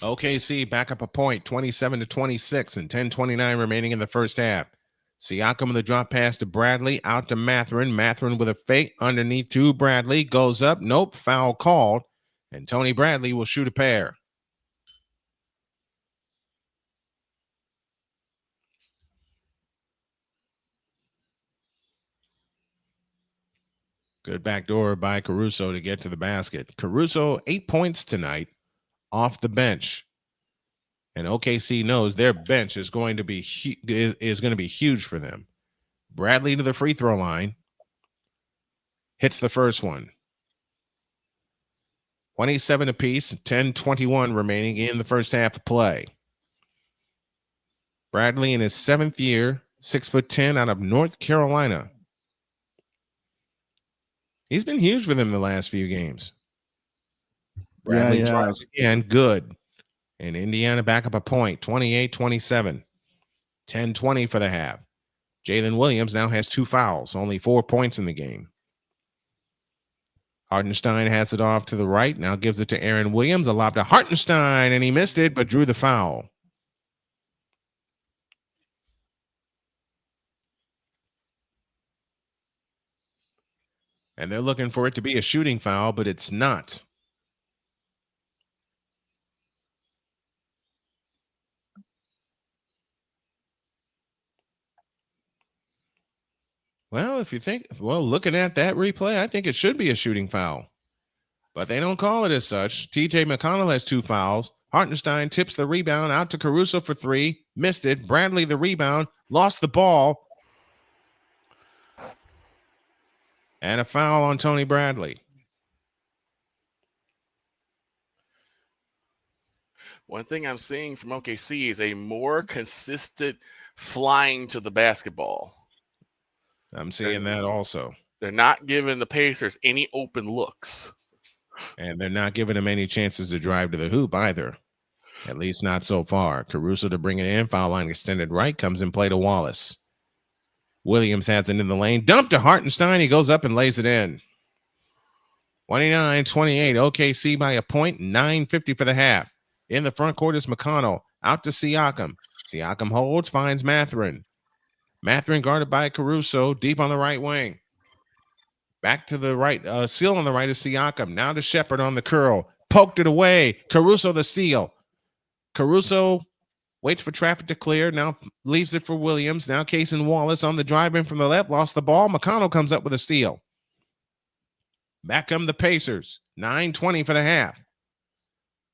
OKC back up a point, 27-26 and 10:29 remaining in the first half. Siakam with a drop pass to Bradley, out to Mathurin. Mathurin with a fake underneath to Bradley. Goes up. Nope. Foul called. And Tony Bradley will shoot a pair. Good backdoor by Caruso to get to the basket. Caruso, 8 points tonight off the bench. And OKC knows their bench is going to be huge for them. Bradley to the free throw line. Hits the first one. 27 apiece, 10-21 remaining in the first half of play. Bradley in his 7th year, 6'10" out of North Carolina. He's been huge for them the last few games. Bradley tries again, good. And Indiana back up a point, 28-27. 10-20 for the half. Jalen Williams now has 2 fouls, only 4 points in the game. Hartenstein has it off to the right, now gives it to Aaron Williams. A lob to Hartenstein, and he missed it, but drew the foul. And they're looking for it to be a shooting foul, but it's not. Well, looking at that replay, I think it should be a shooting foul. But they don't call it as such. TJ McConnell has 2 fouls. Hartenstein tips the rebound out to Caruso for 3. Missed it. Bradley the rebound. Lost the ball. And a foul on Tony Bradley. One thing I'm seeing from OKC is a more consistent flying to the basketball. I'm seeing that also. They're not giving the Pacers any open looks. And they're not giving them any chances to drive to the hoop either. At least not so far. Caruso to bring it in. Foul line extended right. Comes in play to Wallace. Williams has it in the lane. Dump to Hartenstein. He goes up and lays it in. 29-28. OKC by a point. 9:50 for the half. In the front court is McConnell. Out to Siakam. Siakam holds. Finds Mathurin. Mathurin guarded by Caruso. Deep on the right wing. Back to the right. Seal on the right is Siakam. Now to Shepard on the curl. Poked it away. Caruso the steal. Caruso waits for traffic to clear. Now leaves it for Williams. Now Case and Wallace on the drive in from the left. Lost the ball. McConnell comes up with a steal. Back come the Pacers. 9:20 for the half.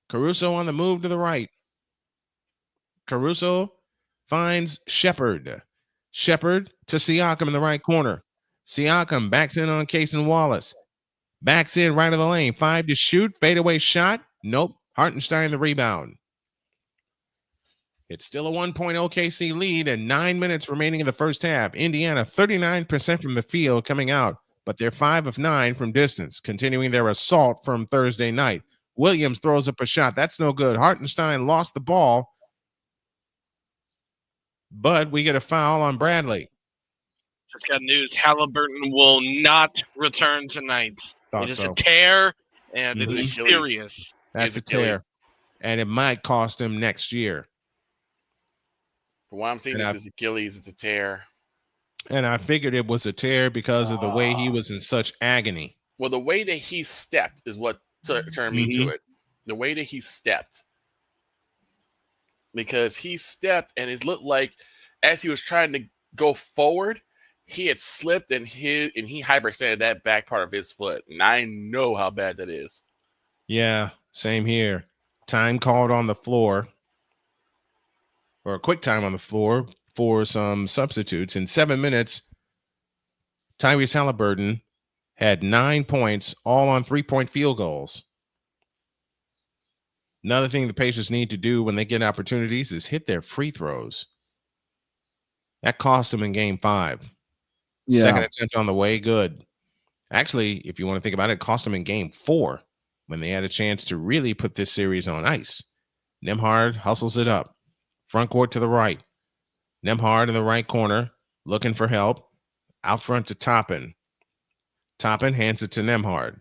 Caruso on the move to the right. Caruso finds Shepard. Shepard to Siakam in the right corner. Siakam backs in on Case and Wallace. Backs in right of the lane. 5 to shoot. Fadeaway shot. Nope. Hartenstein the rebound. It's still a 1-point OKC lead and 9 minutes remaining in the first half. Indiana 39% from the field coming out, but they're 5 of 9 from distance, continuing their assault from Thursday night. Williams throws up a shot. That's no good. Hartenstein lost the ball, but we get a foul on Bradley. Just got news. Halliburton will not return tonight. It is a tear, and it is serious. That's a tear, and it might cost him next year. From what I'm seeing, this is Achilles. It's a tear. And I figured it was a tear because of the way he was in such agony. Well, the way that he stepped is what turned me to it. The way that he stepped. Because he stepped and it looked like as he was trying to go forward, he had slipped and he hyperextended that back part of his foot. And I know how bad that is. Yeah, same here. Time called on the floor. Or a quick time on the floor for some substitutes. In 7 minutes, Tyrese Halliburton had 9 points, all on 3-point field goals. Another thing the Pacers need to do when they get opportunities is hit their free throws. That cost them in game 5. Yeah. Second attempt on the way, good. Actually, if you want to think about it, it cost them in game 4 when they had a chance to really put this series on ice. Nembhard hustles it up. Front court to the right. Nembhard in the right corner, looking for help. Out front to Toppin. Toppin hands it to Nembhard.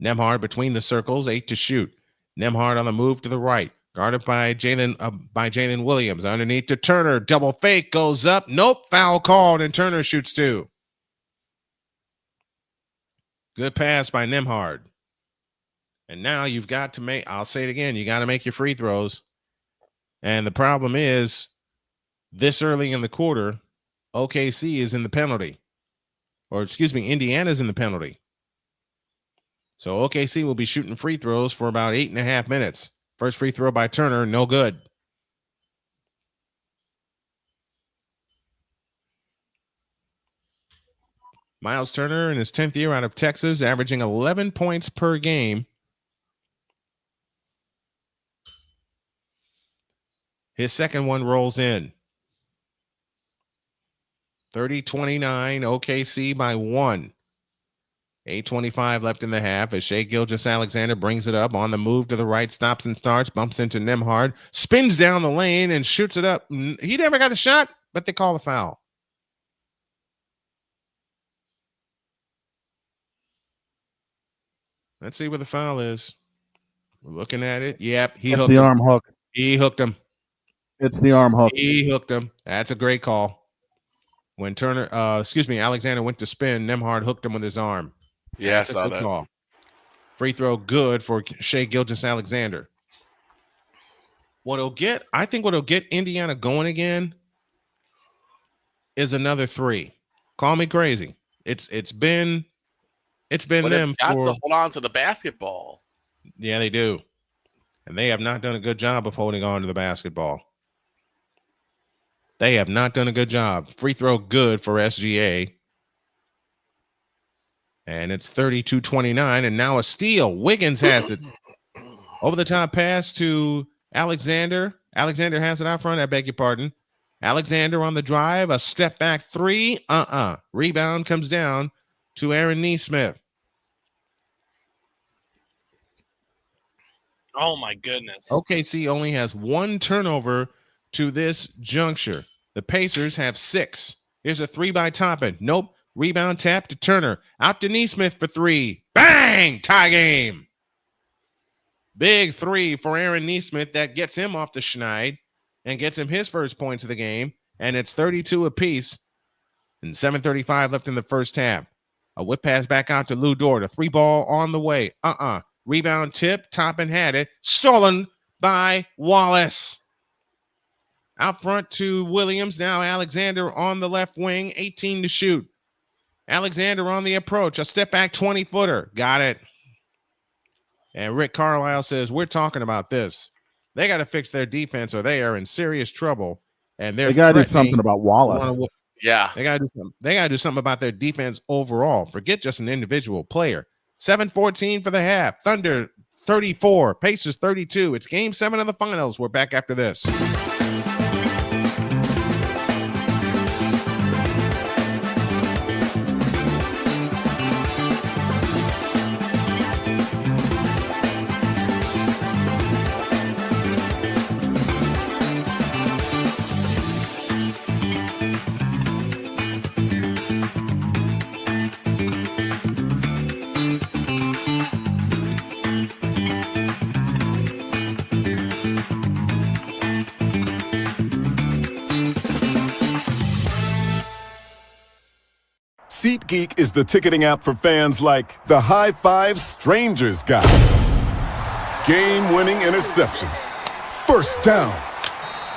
Nembhard between the circles, 8 to shoot. Nembhard on the move to the right, guarded by Jalen Williams. Underneath to Turner, double fake, goes up. Nope, foul called, and Turner shoots 2. Good pass by Nembhard. And now you've got to make, I'll say it again, you got to make your free throws. And the problem is, this early in the quarter, OKC is in the penalty. Or, excuse me, Indiana's in the penalty. So OKC will be shooting free throws for about 8.5 minutes. First free throw by Turner, no good. Miles Turner in his 10th year out of Texas, averaging 11 points per game. His second one rolls in. 30-29, OKC by 1. 8:25 left in the half as Shai Gilgeous-Alexander brings it up on the move to the right, stops and starts, bumps into Nembhard, spins down the lane and shoots it up. He never got a shot, but they call the foul. Let's see where the foul is. We're looking at it. Yep, It's the arm hook. He hooked him. It's the arm hook. He hooked him. That's a great call. When Alexander went to spin, Nembhard hooked him with his arm. Yeah, I saw that. Call. Free throw good for Shai Gilgeous-Alexander. I think what'll get Indiana going again is another three. Call me crazy. It's been them got for to hold on to the basketball. Yeah, they do. And they have not done a good job of holding on to the basketball. They have not done a good job. Free throw good for SGA. And it's 32-29, and now a steal. Wiggins has it. Over the top pass to Alexander. Alexander has it out front. I beg your pardon. Alexander on the drive. A step back three. Rebound comes down to Aaron Nesmith. Oh, my goodness. OKC only has one turnover to this juncture. The Pacers have 6. Here's a three by Toppin. Nope. Rebound tap to Turner. Out to Nesmith for 3. Bang! Tie game. Big 3 for Aaron Nesmith. That gets him off the schneid and gets him his first points of the game. And it's 32 apiece. And 7:35 left in the first half. A whip pass back out to Lou Dort. A 3-ball on the way. Rebound tip. Toppin had it. Stolen by Wallace. Out front to Williams. Now Alexander on the left wing. 18 to shoot. Alexander on the approach. A step back 20-footer. Got it. And Rick Carlisle says, we're talking about this. They got to fix their defense or they are in serious trouble. And they got to do something about Wallace. Yeah. They got to do something. They got to do something about their defense overall. Forget just an individual player. 7:14 for the half. Thunder 34. Pacers 32. It's game 7 of the finals. We're back after this. SeatGeek is the ticketing app for fans like the High Five Strangers guy. Game-winning interception. First down.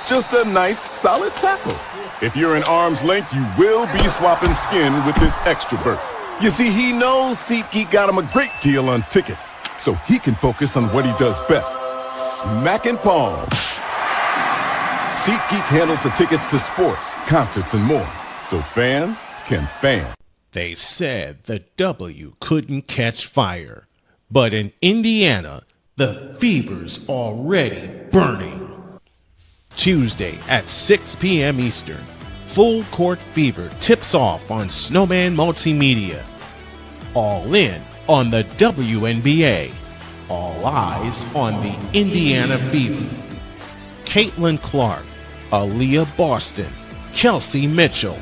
Just a nice, solid tackle. If you're in arm's length, you will be swapping skin with this extrovert. You see, he knows SeatGeek got him a great deal on tickets, so he can focus on what he does best, smacking palms. SeatGeek handles the tickets to sports, concerts, and more, so fans can fan. They said the W couldn't catch fire, but in Indiana, the fever's already burning. Tuesday at 6 p.m. Eastern, Full Court Fever tips off on Snowman Multimedia. All in on the WNBA. All eyes on the Indiana Fever. Caitlin Clark, Aaliyah Boston, Kelsey Mitchell.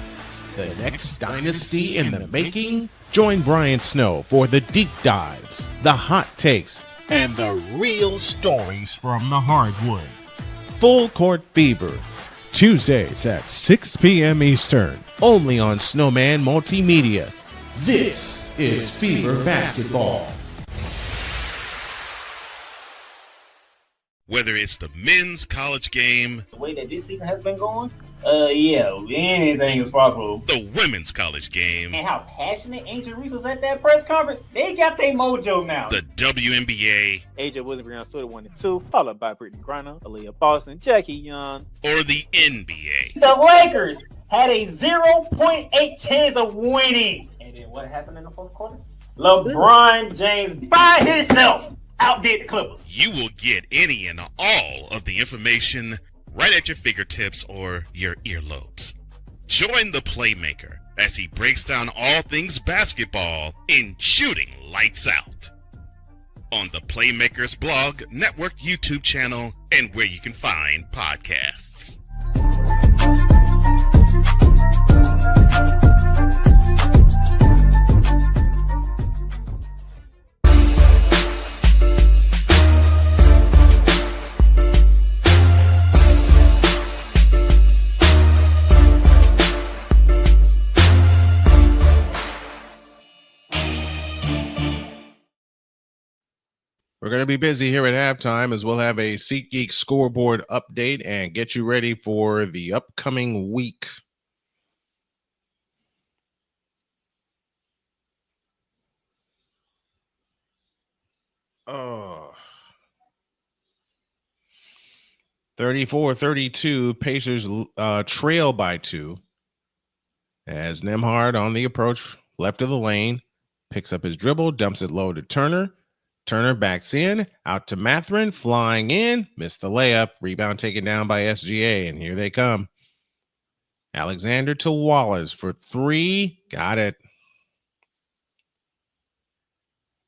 The next dynasty in the making? Join Brian Snow for the deep dives, the hot takes, and the real stories from the hardwood. Full Court Fever, Tuesdays at 6 p.m. Eastern, only on Snowman Multimedia. This is Fever Basketball. Whether it's the men's college game, the way that this season has been going, Yeah, anything is possible. The women's college game. And how passionate Angel Reese was at that press conference. They got their mojo now. The WNBA. AJ Wilson on Twitter 1 and 2, followed by Brittany Griner, Aaliyah Boston, Jackie Young. Or the NBA. The Lakers had a 0.8 chance of winning. And then what happened in the fourth quarter? LeBron James by himself outdid the Clippers. You will get any and all of the information right at your fingertips or your earlobes. Join the Playmaker as he breaks down all things basketball in Shooting Lights Out on the Playmakers blog, network, YouTube channel, and where you can find podcasts. We're going to be busy here at halftime as we'll have a SeatGeek scoreboard update and get you ready for the upcoming week. Oh. 34-32, Pacers trail by 2 as Nembhard on the approach left of the lane, picks up his dribble, dumps it low to Turner. Turner backs in, out to Mathurin, flying in, missed the layup, rebound taken down by SGA, and here they come. Alexander to Wallace for 3, got it.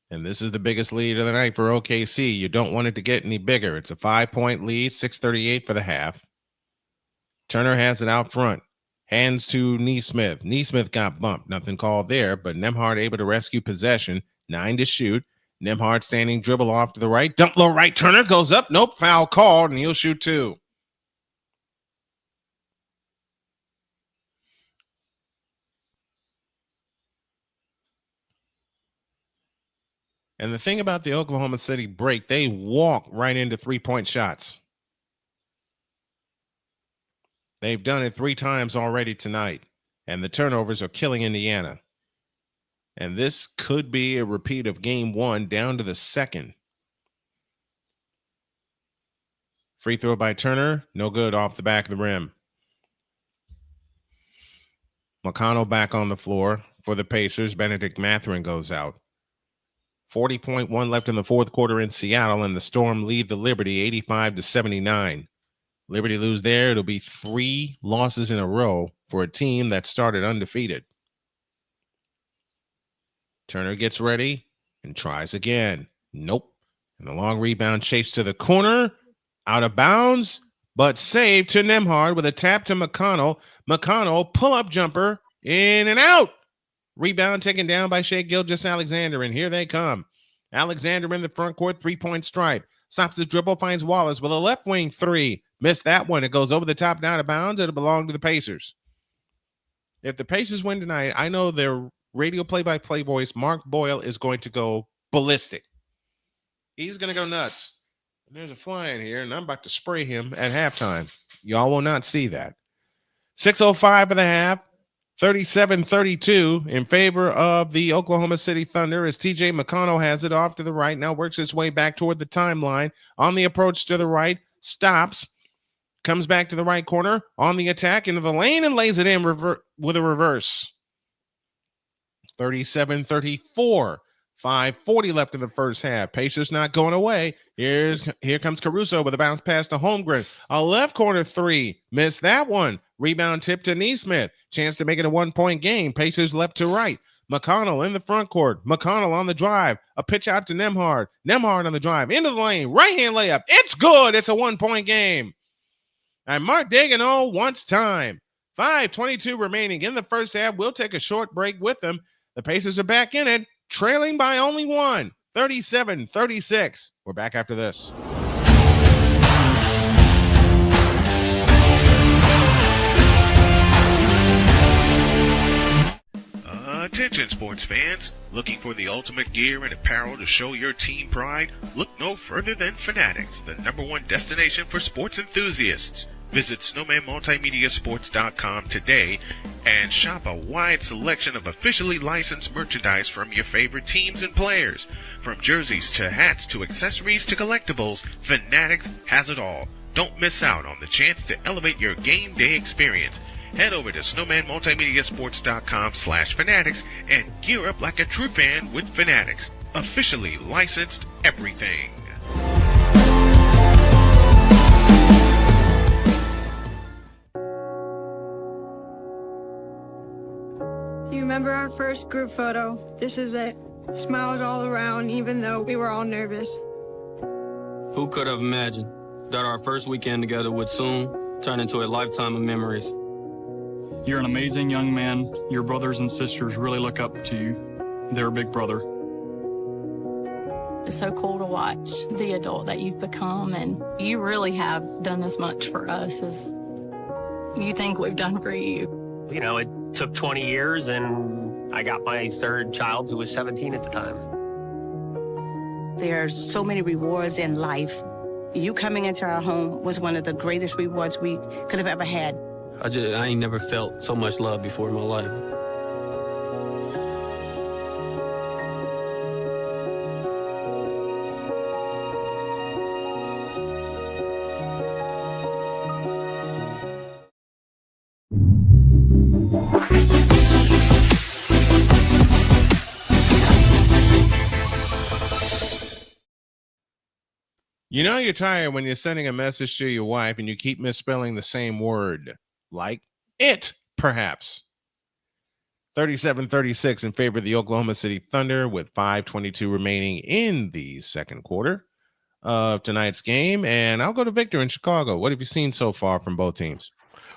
And this is the biggest lead of the night for OKC. You don't want it to get any bigger. It's a 5-point lead, 6:38 for the half. Turner has it out front. Hands to Nesmith. Nesmith got bumped. Nothing called there, but Nembhard able to rescue possession. 9 to shoot. Nembhard standing dribble off to the right. Dump low right. Turner goes up. Nope. Foul called, and he'll shoot 2. And the thing about the Oklahoma City break, they walk right into 3-point shots. They've done it 3 times already tonight, and the turnovers are killing Indiana. And this could be a repeat of game 1 down to the second. Free throw by Turner, no good off the back of the rim. McConnell back on the floor for the Pacers. Benedict Mathurin goes out. 40.1 left in the fourth quarter in Seattle, and the Storm lead the Liberty 85-79. Liberty lose there. It'll be 3 losses in a row for a team that started undefeated. Turner gets ready and tries again. Nope. And the long rebound chase to the corner. Out of bounds, but saved to Nembhard with a tap to McConnell. McConnell, pull-up jumper, in and out. Rebound taken down by Shai Gilgeous-Alexander, and here they come. Alexander in the front court, 3-point stripe. Stops the dribble, finds Wallace with a left wing 3. Missed that one. It goes over the top and out of bounds. It'll belong to the Pacers. If the Pacers win tonight, I know their radio play-by-play voice, Mark Boyle, is going to go ballistic. He's going to go nuts. There's a fly in here, and I'm about to spray him at halftime. Y'all will not see that. 6:05 for the half. 37-32 in favor of the Oklahoma City Thunder as TJ McConnell has it off to the right. Now works its way back toward the timeline. On the approach to the right. Stops. Comes back to the right corner. On the attack into the lane and lays it in with a reverse. 37-34. 5:40 left in the first half. Pacers not going away. Here comes Caruso with a bounce pass to Holmgren. A left corner 3. Missed that one. Rebound tip to Nesmith. Chance to make it a 1-point game. Pacers left to right. McConnell in the front court. McConnell on the drive. A pitch out to Nembhard. Nembhard on the drive. Into the lane. Right-hand layup. It's good. It's a 1-point game. And Mark Daigneault wants time. 5:22 remaining in the first half. We'll take a short break with them. The Pacers are back in it. Trailing by only 1, 37-36. We're back after this. Attention sports fans, looking for the ultimate gear and apparel to show your team pride? Look no further than Fanatics, the #1 destination for sports enthusiasts. Visit snowmanmultimediasports.com today and shop a wide selection of officially licensed merchandise from your favorite teams and players. From jerseys to hats to accessories to collectibles, Fanatics has it all. Don't miss out on the chance to elevate your game day experience. Head over to snowmanmultimediasports.com/fanatics and gear up like a true fan with Fanatics. Officially licensed everything. Do you remember our first group photo? This is it. Smiles all around, even though we were all nervous. Who could have imagined that our first weekend together would soon turn into a lifetime of memories? You're an amazing young man. Your brothers and sisters really look up to you. They're a big brother. It's so cool to watch the adult that you've become, and you really have done as much for us as you think we've done for you. You know, it took 20 years, and I got my third child who was 17 at the time. There are so many rewards in life. You coming into our home was one of the greatest rewards we could have ever had. I ain't never felt so much love before in my life. You know you're tired when you're sending a message to your wife and you keep misspelling the same word, like it, perhaps. 37-36 in favor of the Oklahoma City Thunder with 5:22 remaining in the second quarter of tonight's game. And I'll go to Victor in Chicago. What have you seen so far from both teams?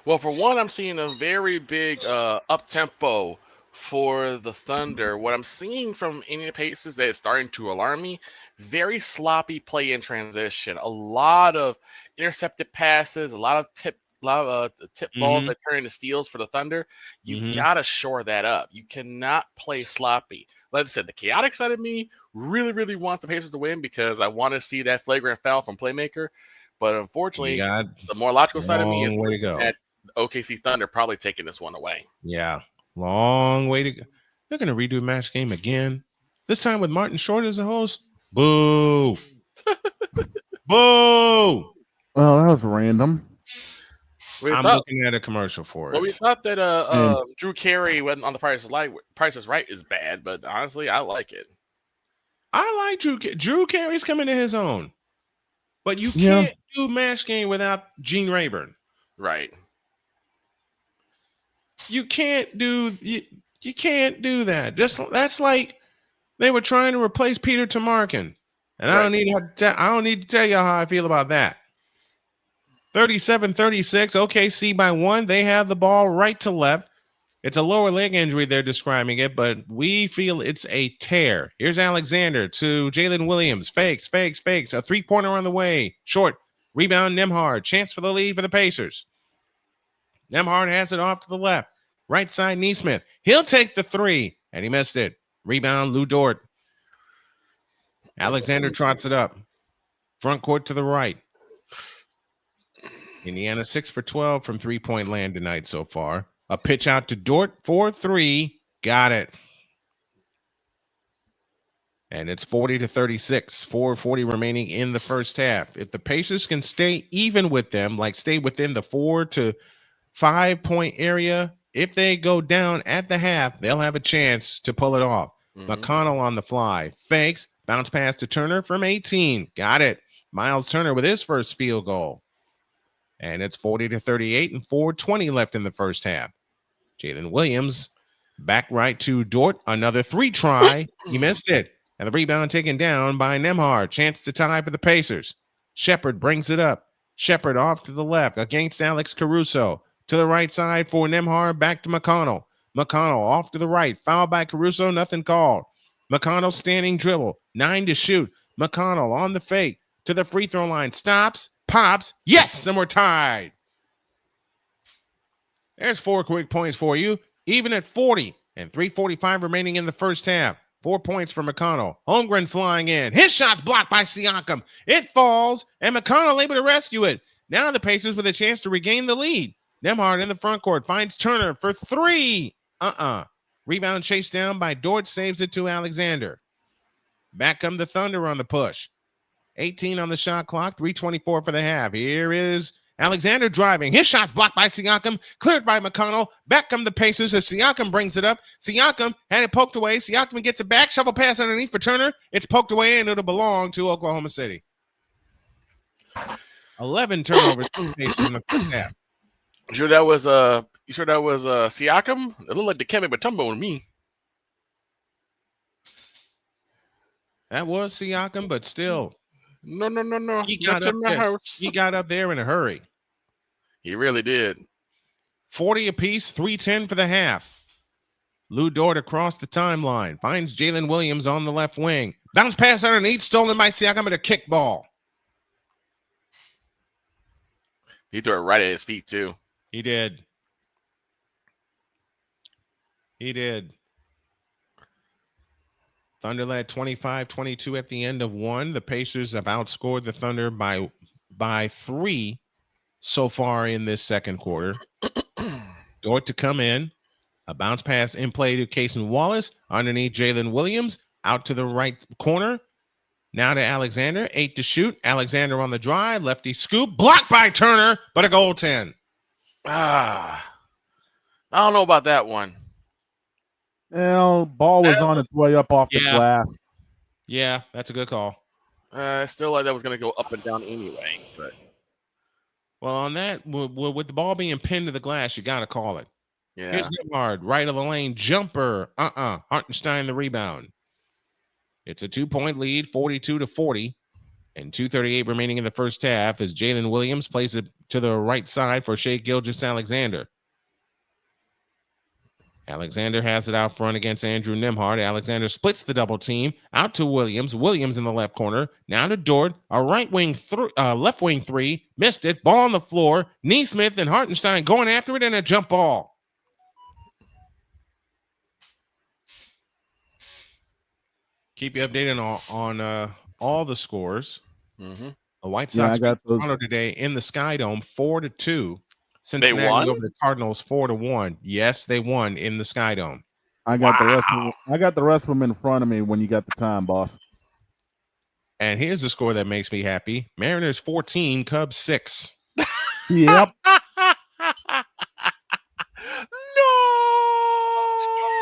Well, for one, I'm seeing a very big up-tempo for the Thunder. What I'm seeing from Indiana Pacers that is starting to alarm me, very sloppy play in transition. A lot of intercepted passes, a lot of tip balls that turn into steals for the Thunder. You gotta shore that up. You cannot play sloppy. Like I said, the chaotic side of me really, really wants the Pacers to win because I want to see that flagrant foul from Playmaker. But unfortunately, the more logical side of me is that OKC Thunder probably taking this one away. Yeah. Long way to go. They're going to redo match game again. This time with Martin Short as the host. Boo. Boo. Well, that was random. I'm looking at a commercial for it. Well, we thought that Drew Carey went on the Price is Right is bad, but honestly, I like it. I like Drew Carey's coming to his own. But you can't do match game without Gene Rayburn. Right. You can't do that. That's like they were trying to replace Peter Tomarkin. And I don't need to tell you how I feel about that. 37-36, OKC by 1. They have the ball right to left. It's a lower leg injury, they're describing it, but we feel it's a tear. Here's Alexander to Jalen Williams. Fakes. A three-pointer on the way. Short. Rebound, Nembhard. Chance for the lead for the Pacers. Nembhard has it off to the left. Right side, Nesmith. He'll take the three, and he missed it. Rebound, Lou Dort. Alexander trots it up. Front court to the right. Indiana 6 for 12 from three-point land tonight so far. A pitch out to Dort for 3. Got it. And it's 40-36. 4:40 remaining in the first half. If the Pacers can stay even with them, like stay within the 4 to 5 point area, if they go down at the half, they'll have a chance to pull it off. McConnell on the fly. Fakes. Bounce pass to Turner from 18. Got it. Miles Turner with his first field goal. And it's 40-38 and 4:20 left in the first half. Jalen Williams back right to Dort. Another 3 try. He missed it. And the rebound taken down by Nembhard. Chance to tie for the Pacers. Shepard brings it up. Shepard off to the left against Alex Caruso. To the right side for Nembhard. Back to McConnell. McConnell off to the right. Foul by Caruso. Nothing called. McConnell standing dribble. 9 to shoot. McConnell on the fake. To the free throw line. Stops. Pops. Yes. And we're tied. There's 4 quick points for you. Even at 40 and 3:45 remaining in the first half. 4 points for McConnell. Holmgren flying in. His shot's blocked by Siakam. It falls, and McConnell able to rescue it. Now the Pacers with a chance to regain the lead. Nembhard in the front court finds Turner for three. Rebound chased down by Dort, saves it to Alexander. Back come the Thunder on the push. 18 on the shot clock, 3:24 for the half. Here is Alexander driving. His shot's blocked by Siakam, cleared by McConnell. Back come the Pacers as Siakam brings it up. Siakam had it poked away. Siakam gets it back. Shovel pass underneath for Turner. It's poked away, and it'll belong to Oklahoma City. 11 turnovers for the Pacers in the first half. You sure that was Siakam? It looked like Dikembe Mutombo to me. That was Siakam, but still. No. He got up there in a hurry. He really did. 40 apiece, 3:10 for the half. Lou Dort across the timeline. Finds Jalen Williams on the left wing. Bounce pass underneath, stolen by Siakam at a kick ball. He threw it right at his feet, too. He did. Thunder led 25-22 at the end of one. The Pacers have outscored the Thunder by 3 so far in this second quarter. Dort to come in. A bounce pass in play to Cason Wallace. Underneath Jalen Williams. Out to the right corner. Now to Alexander. 8 to shoot. Alexander on the drive. Lefty scoop. Blocked by Turner, but a goaltend. I don't know about that one. Well, ball was on its way up off the glass. Yeah, that's a good call. Still like that was going to go up and down anyway. But well, on that, with the ball being pinned to the glass, you got to call it. Yeah. Here's Nembhard, right of the lane, jumper. Hartenstein the rebound. It's a 2-point lead, 42-40, and 2:38 remaining in the first half as Jalen Williams plays it to the right side for Shai Gilgeous-Alexander. Alexander has it out front against Andrew Nembhard. Alexander splits the double team out to Williams. Williams in the left corner. Now to Dort. A left wing three. Missed it. Ball on the floor. Neesmith and Hartenstein going after it and a jump ball. Keep you updated on all the scores. Mm-hmm. The White Sox beat Toronto today in the Sky Dome 4-2. Cincinnati over the Cardinals 4-1. Yes, they won in the Sky Dome. I got the rest of them in front of me when you got the time, boss. And here's the score that makes me happy: Mariners 14, Cubs 6. Yep. No,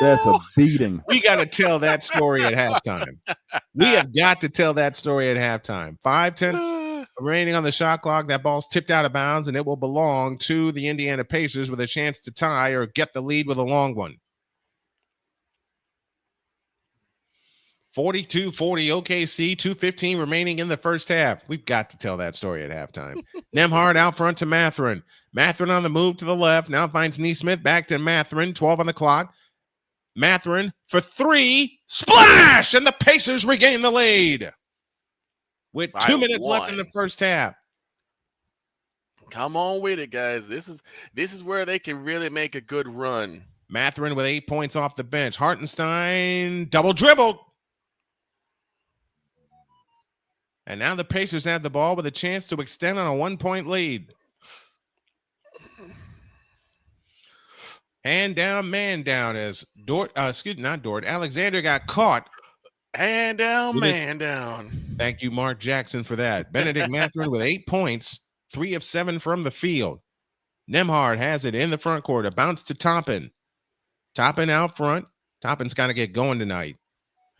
that's a beating. We got to tell that story at halftime. We have got to tell that story at halftime. 5/10 remaining on the shot clock. That ball's tipped out of bounds, and it will belong to the Indiana Pacers with a chance to tie or get the lead with a long one. 42-40 OKC, 2:15 remaining in the first half. We've got to tell that story at halftime. Nembhard out front to Mathurin. Mathurin on the move to the left. Now finds Neesmith. Back to Mathurin. 12 on the clock. Mathurin for 3. Splash! And the Pacers regain the lead with 2 minutes left in the first half. Come on with it, guys. This is where they can really make a good run. Mathurin with 8 points off the bench. Hartenstein double dribbled. And now the Pacers have the ball with a chance to extend on a 1-point lead. Hand down, man down as Alexander got caught. Hand down, man down. Thank you, Mark Jackson, for that. Benedict Mathurin with 8 points, 3 of 7 from the field. Nembhard has it in the front court. A bounce to Toppin. Toppin out front. Toppin's got to get going tonight.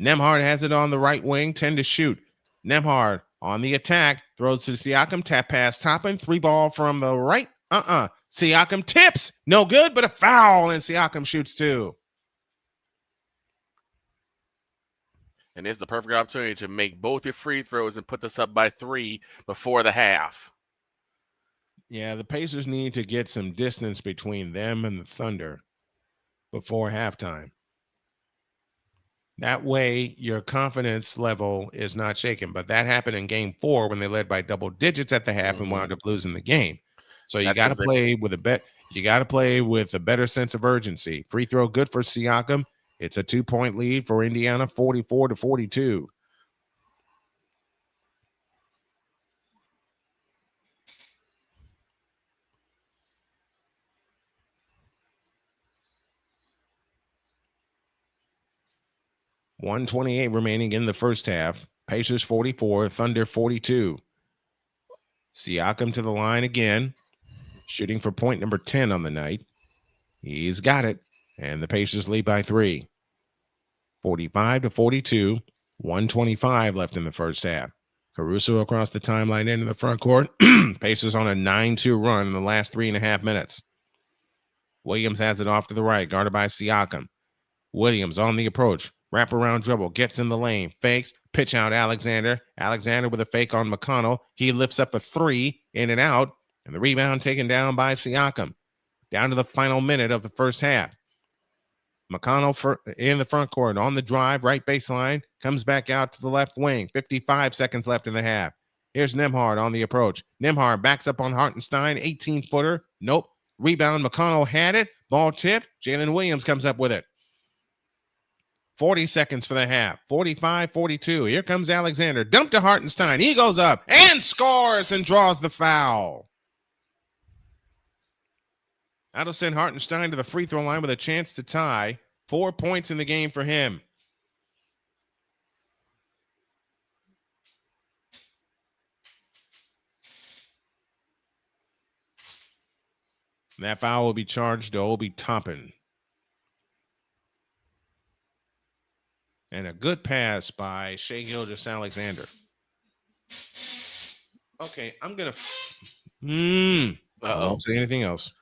Nembhard has it on the right wing, 10 to shoot. Nembhard on the attack, throws to Siakam, tap pass Toppin, 3 ball from the right. Siakam tips, no good, but a foul, and Siakam shoots 2. And it's the perfect opportunity to make both your free throws and put this up by 3 before the half. Yeah, the Pacers need to get some distance between them and the Thunder before halftime. That way, your confidence level is not shaken. But that happened in Game 4 when they led by double digits at the half and wound up losing the game. So you got to play with a bet. You got to play with a better sense of urgency. Free throw good for Siakam. It's a 2-point lead for Indiana, 44-42. 1:28 remaining in the first half. Pacers 44, Thunder 42. Siakam to the line again, shooting for point number 10 on the night. He's got it, and the Pacers lead by 3. 45-42, 1:25 left in the first half. Caruso across the timeline into the front court. Pacers on a 9-2 run in the last 3.5 minutes. Williams has it off to the right, guarded by Siakam. Williams on the approach. Wraparound dribble, gets in the lane, fakes, pitch out Alexander. Alexander with a fake on McConnell. He lifts up a 3, in and out, and the rebound taken down by Siakam. Down to the final minute of the first half. McConnell in the front court on the drive, right baseline, comes back out to the left wing. 55 seconds left in the half. Here's Nembhard on the approach. Nembhard backs up on Hartenstein, 18-footer. Nope. Rebound, McConnell had it. Ball tipped. Jalen Williams comes up with it. 40 seconds for the half. 45-42. Here comes Alexander. Dump to Hartenstein. He goes up and scores and draws the foul. That'll send Hartenstein to the free throw line with a chance to tie. 4 points in the game for him. That foul will be charged to Obi Toppin. And a good pass by Shai Gilgeous-Alexander. Okay, I'm going to... I won't say anything else.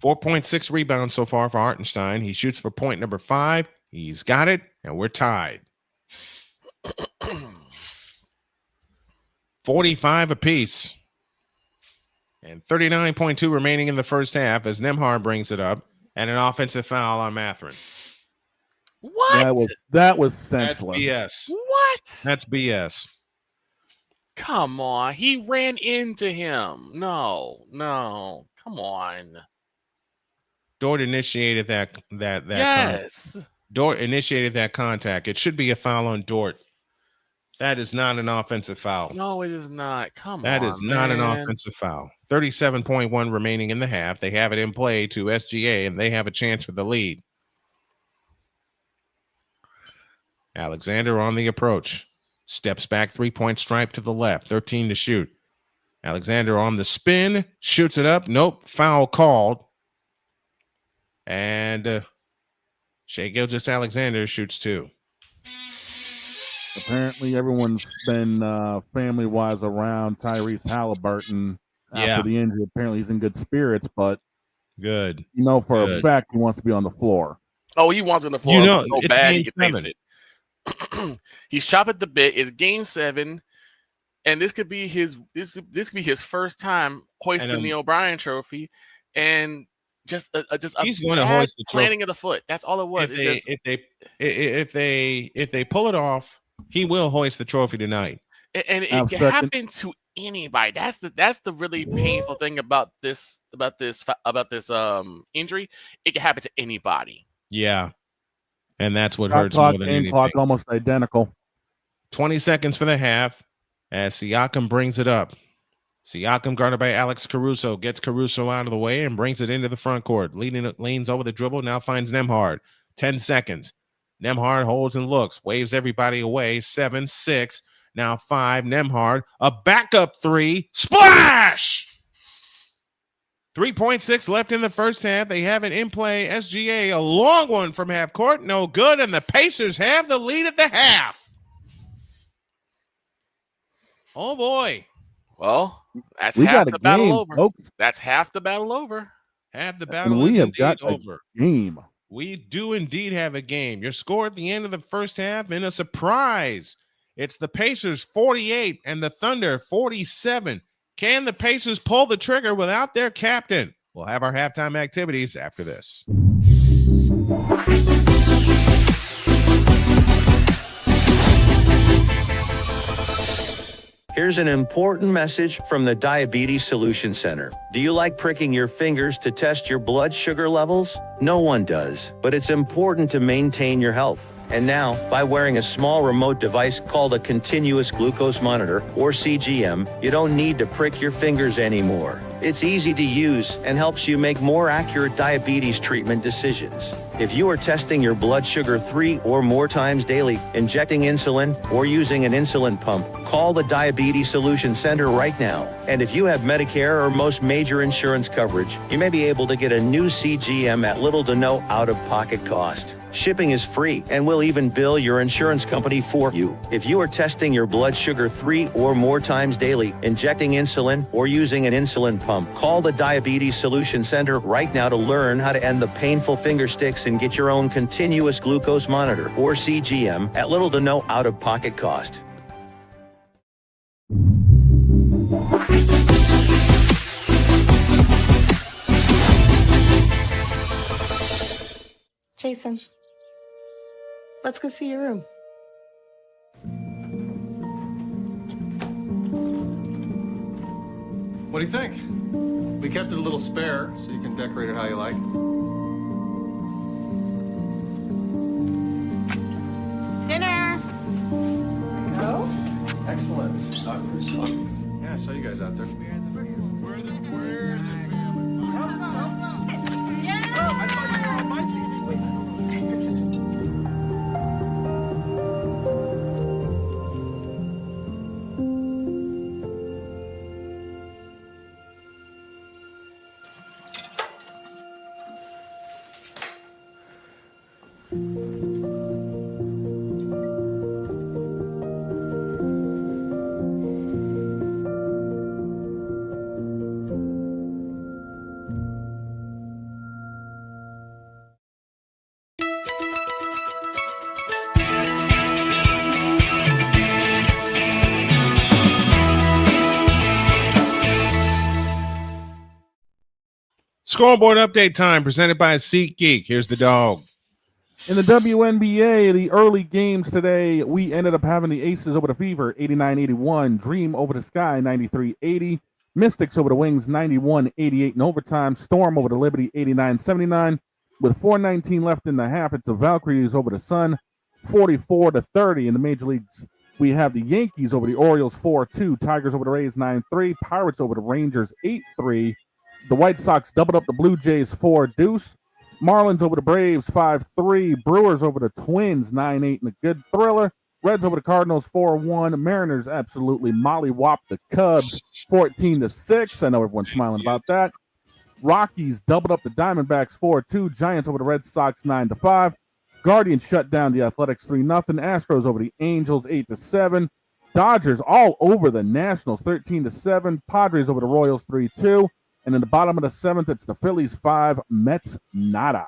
4.6 rebounds so far for Hartenstein. He shoots for point number 5. He's got it, and we're tied. 45 apiece. And 39.2 remaining in the first half as Nembhard brings it up. And an offensive foul on Mathurin. What? That was senseless. That's BS. What? That's BS. Come on. He ran into him. No. Come on. Dort initiated that yes. Dort initiated that contact. It should be a foul on Dort. That is not an offensive foul. No, it is not. Come on. That is not an offensive foul. 37.1 remaining in the half. They have it in play to SGA, and they have a chance for the lead. Alexander on the approach. Steps back, 3-point stripe to the left. 13 to shoot. Alexander on the spin. Shoots it up. Nope. Foul called. And Shai Gilgeous-Alexander shoots 2. Apparently, everyone's been family-wise around Tyrese Halliburton after the injury. Apparently, he's in good spirits, but good. You know for a fact he wants to be on the floor. Oh, he wants on the floor. You know, so it's bad game he can 7. taste it. He's chopped at the bit. It's game 7, and this could be his first time hoisting the O'Brien Trophy, and just he's going to hoist the trophy. planting of the foot. That's all it was. If they pull it off, he will hoist the trophy tonight. And it can happen to anybody. That's the really painful thing about this injury. It can happen to anybody. Yeah, and that's what Shot hurts clock, more than game anything. clock almost identical. 20 seconds for the half as Siakam brings it up. Siakam, guarded by Alex Caruso, gets Caruso out of the way and brings it into the front court. Leans over the dribble, now finds Nembhard. 10 seconds. Nembhard holds and looks, waves everybody away. 7, 6, now 5. Nembhard, a backup 3. Splash! 3.6 left in the first half. They have it in play. SGA, a long one from half court. No good, and the Pacers have the lead at the half. Oh, boy. Well, that's half the battle over. Folks. That's half the battle over. Half the battle we is have got over. A game. We do indeed have a game. Your score at the end of the first half and a surprise. It's the Pacers 48 and the Thunder 47. Can the Pacers pull the trigger without their captain? We'll have our halftime activities after this. Here's an important message from the Diabetes Solution Center. Do you like pricking your fingers to test your blood sugar levels? No one does, but it's important to maintain your health. And now, by wearing a small remote device called a continuous glucose monitor, or CGM, you don't need to prick your fingers anymore. It's easy to use and helps you make more accurate diabetes treatment decisions. If you are testing your blood sugar 3 or more times daily, injecting insulin, or using an insulin pump, call the Diabetes Solution Center right now. And if you have Medicare or most major insurance coverage, you may be able to get a new CGM at little to no out-of-pocket cost. Shipping is free, and we'll even bill your insurance company for you. If you are testing your blood sugar 3 or more times daily, injecting insulin, or using an insulin pump, call the Diabetes Solution Center right now to learn how to end the painful finger sticks and get your own continuous glucose monitor, or CGM, at little to no out-of-pocket cost. Jason, let's go see your room. What do you think? We kept it a little spare, so you can decorate it how you like. Dinner! Go? Excellent. Soccer is fun. Yeah, I saw you guys out there. Scoreboard update time presented by SeatGeek. Here's the dog. In the WNBA, the early games today, we ended up having the Aces over the Fever, 89-81. Dream over the Sky, 93-80. Mystics over the Wings, 91-88 in overtime. Storm over the Liberty, 89-79. With 4:19 left in the half, it's the Valkyries over the Sun, 44-30. In the major leagues, we have the Yankees over the Orioles, 4-2. Tigers over the Rays, 9-3. Pirates over the Rangers, 8-3. The White Sox doubled up the Blue Jays, 4-2. Marlins over the Braves, 5-3. Brewers over the Twins, 9-8 in a good thriller. Reds over the Cardinals, 4-1. Mariners absolutely mollywhopped the Cubs, 14-6. I know everyone's smiling about that. Rockies doubled up the Diamondbacks, 4-2. Giants over the Red Sox, 9-5. Guardians shut down the Athletics, 3-0. Astros over the Angels, 8-7. Dodgers all over the Nationals, 13-7. Padres over the Royals, 3-2. And in the bottom of the seventh, it's the Phillies 5, Mets nada.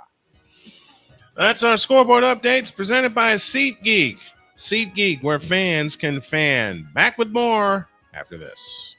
That's our scoreboard updates presented by SeatGeek. SeatGeek, where fans can fan. Back with more after this.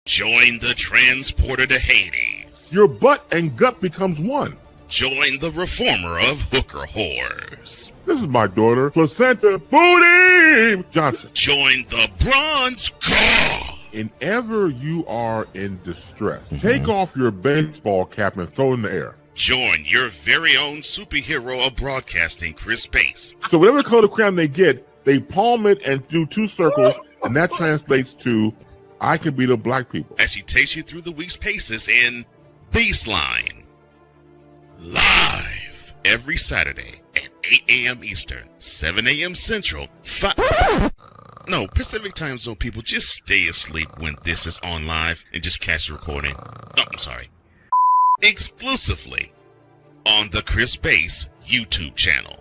Join the transporter to Hades. Your butt and gut becomes one. Join the reformer of hooker whores. This is my daughter, Placenta Booty Johnson. Join the bronze car. Whenever you are in distress, take off your baseball cap and throw it in the air. Join your very own superhero of broadcasting, Chris Bass. So whatever color crayon they get, they palm it and do 2 circles, and that translates to, I can beat up black people. As she takes you through the week's paces in Baseline. Live every Saturday at 8 a.m. Eastern, 7 a.m. Central, Pacific time zone people, just stay asleep when this is on live and just catch the recording. Oh, I'm sorry. Exclusively on the Chris Bass YouTube channel.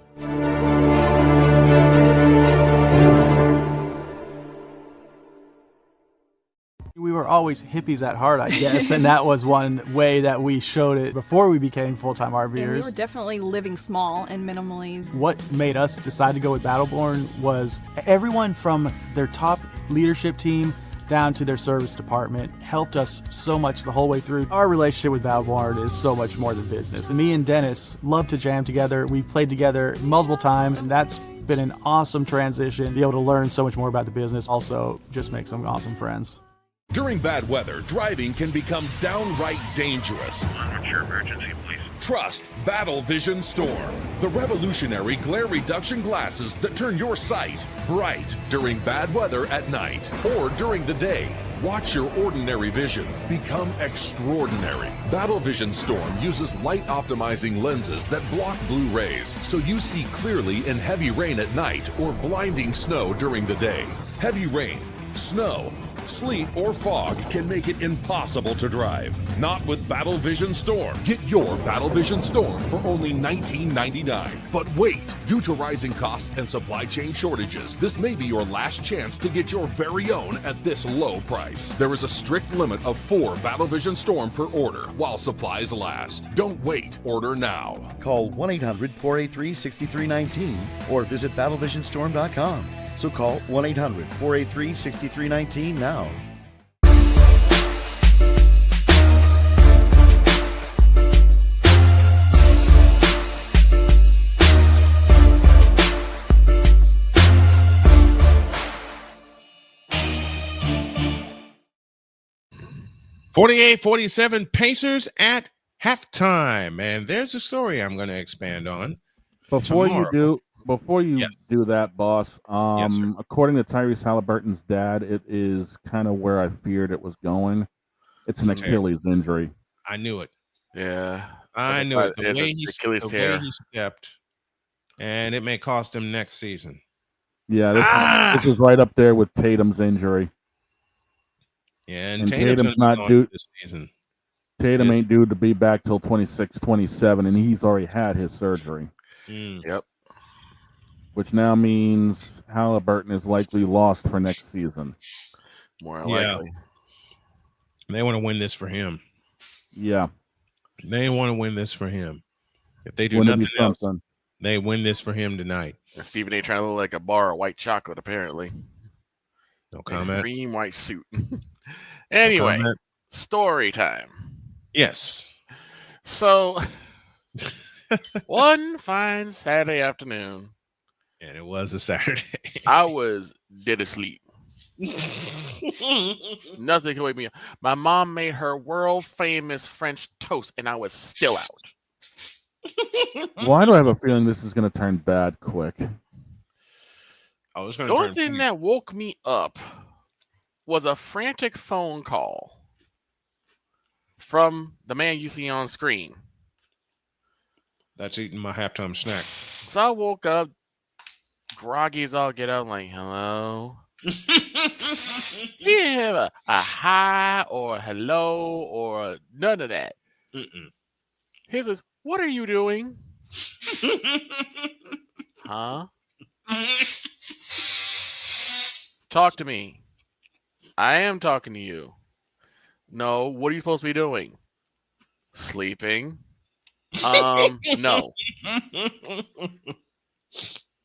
We were always hippies at heart, I guess, and that was one way that we showed it before we became full-time RVers. And we were definitely living small and minimally. What made us decide to go with Battleborn was everyone from their top leadership team down to their service department, helped us so much the whole way through. Our relationship with Battleborn is so much more than business. And me and Dennis love to jam together. We've played together multiple times, and that's been an awesome transition. Be able to learn so much more about the business, also just make some awesome friends. During bad weather, driving can become downright dangerous. What's your emergency, please? Trust Battle Vision Storm, the revolutionary glare reduction glasses that turn your sight bright during bad weather at night or during the day. Watch your ordinary vision become extraordinary. Battle Vision Storm uses light optimizing lenses that block blue rays so you see clearly in heavy rain at night or blinding snow during the day. Heavy rain, snow, sleet, or fog can make it impossible to drive. Not with Battle Vision Storm. Get your Battle Vision Storm for only $19.99. But wait, due to rising costs and supply chain shortages, this may be your last chance to get your very own at this low price. There is a strict limit of 4 Battle Vision Storm per order while supplies last. Don't wait, order now. Call 1-800-483-6319 or visit battlevisionstorm.com. So call 1-800-483-6319 now. .48-47 Pacers at halftime. And there's a story I'm going to expand on. Before tomorrow. you do that, boss, according to Tyrese Halliburton's dad, it is kind of where I feared it was going. It's an Achilles injury. I knew it. Yeah. I knew it. The way he tear. stepped, and it may cost him next season. Yeah, this is right up there with Tatum's injury. Yeah, and Tatum's not due this season. Tatum ain't due to be back till 26, 27, and he's already had his surgery. Yep. Which now means Halliburton is likely lost for next season. More likely. They want to win this for him. Yeah. They want to win this for him. If they do nothing else, they win this for him tonight. And Stephen A. trying to look like a bar of white chocolate, apparently. No comment. Extreme white suit. Anyway, story time. Yes. So, one fine Saturday afternoon. And it was a Saturday. I was dead asleep. Nothing could wake me up. My mom made her world famous French toast, and I was still out. Why do I have a feeling this is going to turn bad quick? The only thing that woke me up was a frantic phone call from the man you see on screen. That's eating my halftime snack. So I woke up, groggy as all get out, like, hello? You have a hi or a hello or none of that. He says, what are you doing? Huh? Talk to me. I am talking to you. No, what are you supposed to be doing? Sleeping. No.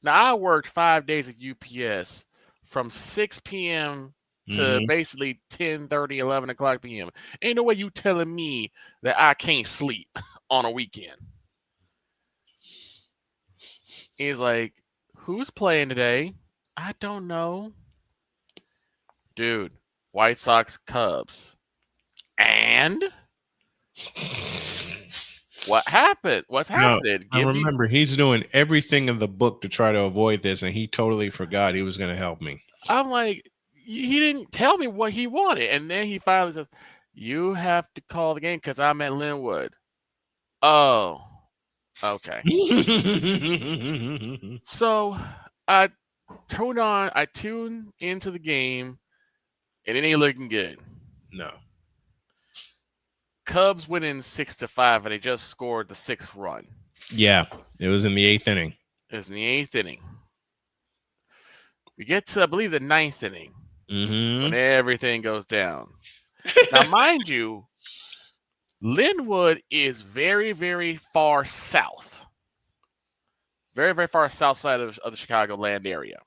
Now, I worked 5 days at UPS from 6 p.m. to basically 10:30, 11 o'clock p.m. Ain't no way you telling me that I can't sleep on a weekend. He's like, who's playing today? I don't know. Dude, White Sox, Cubs. And? What happened? What's happening? I remember he's doing everything in the book to try to avoid this, and he totally forgot he was going to help me. I'm like, he didn't tell me what he wanted. And then he finally says, you have to call the game because I'm at Linwood. Oh, okay. So I tune into the game, and it ain't looking good. No. Cubs winning 6-5, and they just scored the 6th run. Yeah, it was in the 8th inning. It was in the 8th inning. We get to, I believe, the 9th inning when everything goes down. Now, mind you, Linwood is very, very far south. Very, very far south side of the Chicagoland area.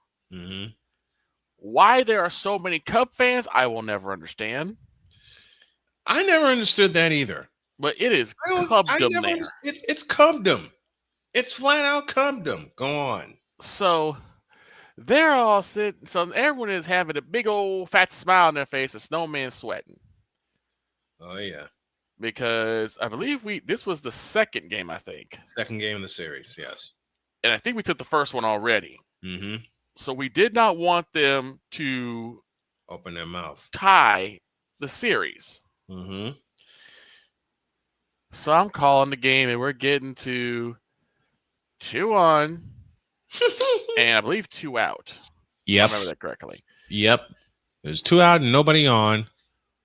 Why there are so many Cub fans, I will never understand. I never understood that either. But it is Cubdom there. It's Cubdom. It's flat out Cubdom. Go on. So they're all sitting. So everyone is having a big old fat smile on their face. A Snowman sweating. Oh yeah. Because I believe this was the second game, I think. Second game of the series, yes. And I think we took the first one already. Mm-hmm. So we did not want them to open their mouth, tie the series. Mm-hmm. So I'm calling the game, and we're getting to 2 on, and I believe 2 out. Yep. I remember that correctly. Yep. There's 2 out and nobody on.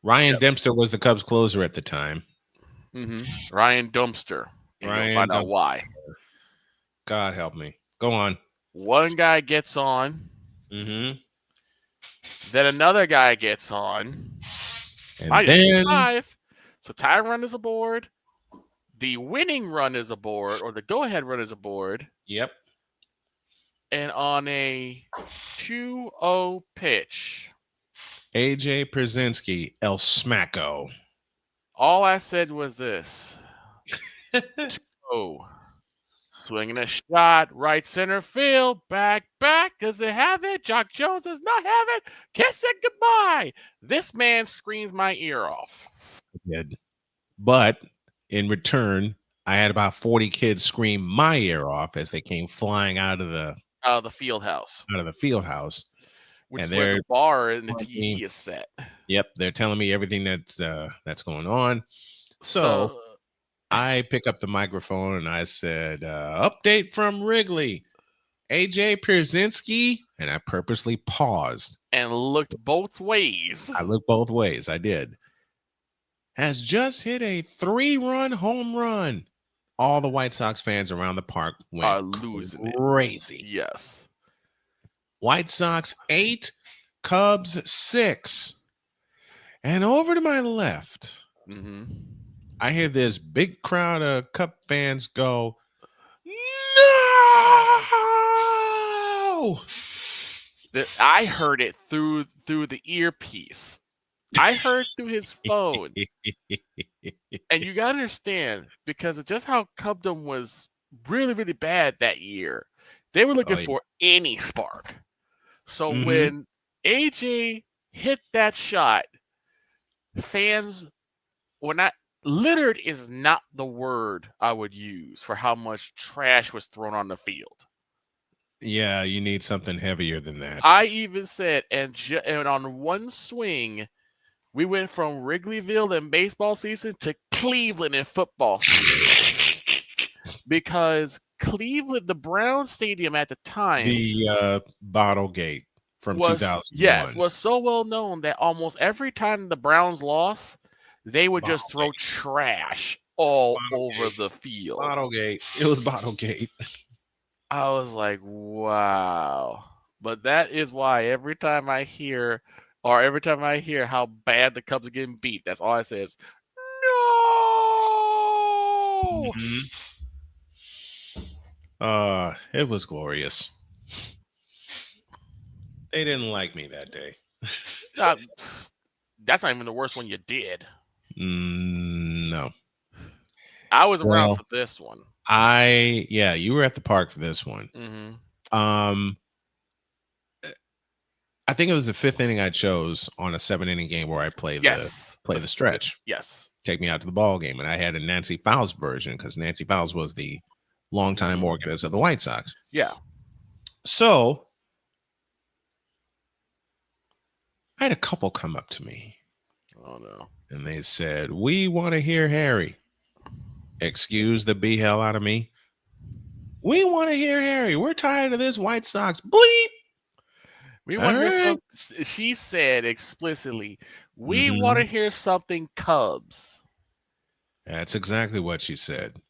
Ryan Dempster was the Cubs closer at the time. Mm-hmm. Ryan Dempster. And you'll find out why. God help me. Go on. One guy gets on. Mm-hmm. Then another guy gets on. And then 5. So tie run is aboard. The winning run is aboard, or the go-ahead run is aboard. Yep. And on a 2-0 pitch, AJ Pierzynski, El Smacko. all I said was this. Swinging a shot, right center field, back. Does it have it? Jock Jones does not have it. Kiss it goodbye. This man screams my ear off. I did. But in return, I had about 40 kids scream my ear off as they came flying out of the field house. And Which is where the bar and the TV is set. Yep, they're telling me everything that's going on. So I pick up the microphone and I said, update from Wrigley. AJ Pierzynski, and I purposely paused. And looked both ways. I looked both ways. I did. Has just hit a 3-run home run. All the White Sox fans around the park went losing crazy. It. Yes. White Sox 8, Cubs 6. And over to my left, I hear this big crowd of Cub fans go, no! I heard it through the earpiece. I heard through his phone. And you got to understand, because of just how Cubdom was really, really bad that year, they were looking for any spark. So when AJ hit that shot, fans were not littered is not the word I would use for how much trash was thrown on the field. Yeah, you need something heavier than that. I even said, and on one swing, we went from Wrigleyville in baseball season to Cleveland in football season. Because Cleveland, the Brown Stadium at the time, the Bottle Gate from 2001. Yes, was so well known that almost every time the Browns lost, they would just throw trash all over the field. Bottlegate. It was Bottlegate. I was like, wow. But that is why every time I hear how bad the Cubs are getting beat, that's all I say is, no! It was glorious. They didn't like me that day. That's not even the worst one you did. No. I was around for this one. You were at the park for this one. I think it was the 5th inning I chose on a 7-inning game where I played the stretch. Yes. Take me out to the ball game. And I had a Nancy Fowles version because Nancy Fowles was the longtime organist of the White Sox. Yeah. So I had a couple come up to me. Oh, no. And they said, we want to hear Harry. Excuse the b-hell out of me. We want to hear Harry. We're tired of this White Sox. Bleep. We want to hear something. She said explicitly, we want to hear something Cubs. That's exactly what she said.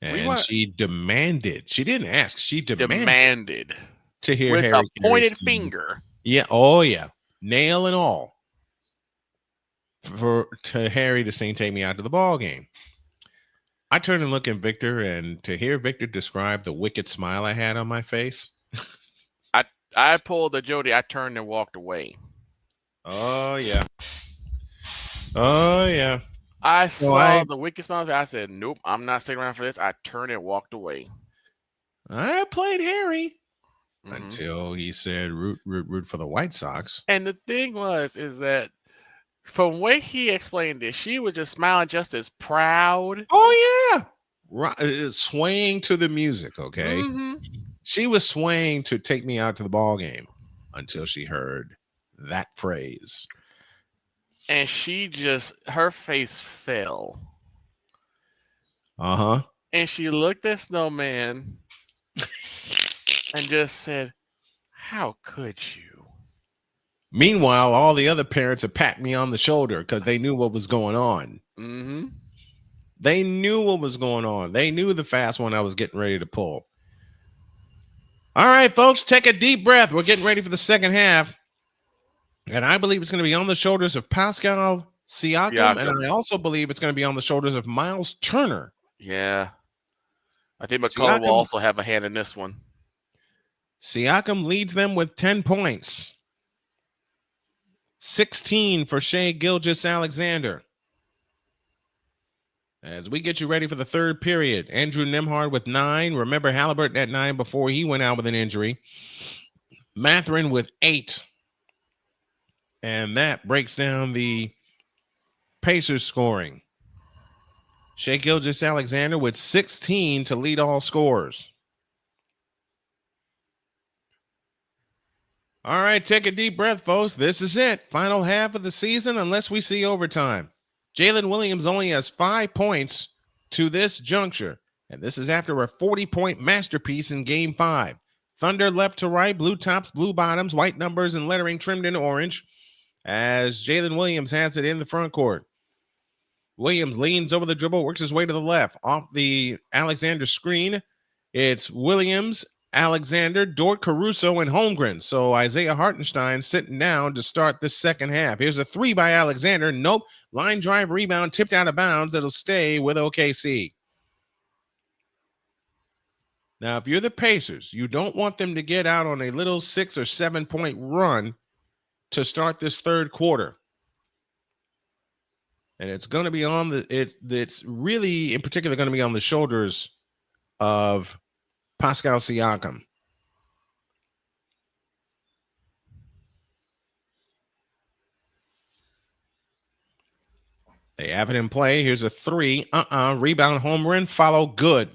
And she demanded. She didn't ask. She demanded to hear with Harry a pointed finger. Yeah. Oh, yeah. Nail and all. To Harry to sing "Take Me Out to the Ball Game." I turn and look at Victor, and to hear Victor describe the wicked smile I had on my face, I pulled the Jodi. I turned and walked away. Oh, yeah. Oh, yeah. I saw the wicked smiles. I said, nope, I'm not sticking around for this. I turned and walked away. I played Harry until he said root for the White Sox. And the thing is that from the way he explained it, she was just smiling just as proud. Oh, yeah. Swaying to the music, okay? Mm-hmm. She was swaying to take me out to the ball game until she heard that phrase. And her face fell. Uh-huh. And she looked at Snowman and just said, how could you? Meanwhile, all the other parents are patting me on the shoulder because they knew what was going on. Mm-hmm. They knew what was going on. They knew the fast one I was getting ready to pull. All right, folks, take a deep breath. We're getting ready for the second half. And I believe it's going to be on the shoulders of Pascal Siakam. And I also believe it's going to be on the shoulders of Miles Turner. Yeah. I think McCullough will also have a hand in this one. Siakam leads them with 10 points. 16 for Shai Gilgeous-Alexander. As we get you ready for the third period, Andrew Nembhard with 9. Remember Halliburton at 9 before he went out with an injury. Mathurin with 8. And that breaks down the Pacers scoring. Shai Gilgeous-Alexander with 16 to lead all scorers. All right, take a deep breath, folks. This is it. Final half of the season, unless we see overtime. Jalen Williams only has 5 points to this juncture, and this is after a 40-point masterpiece in Game 5. Thunder left to right, blue tops, blue bottoms, white numbers, and lettering trimmed in orange as Jalen Williams has it in the front court. Williams leans over the dribble, works his way to the left. Off the Alexander screen, it's Williams, Alexander, Dort, Caruso, and Holmgren. So Isaiah Hartenstein sitting down to start the second half. Here's a 3 by Alexander. Nope. Line drive rebound, tipped out of bounds. It'll stay with OKC. Now, if you're the Pacers, you don't want them to get out on a little 6 or 7 point run to start this third quarter. And it's going to be on it's really in particular going to be on the shoulders of Pascal Siakam. They have it in play. Here's a 3. Rebound, home run, follow good.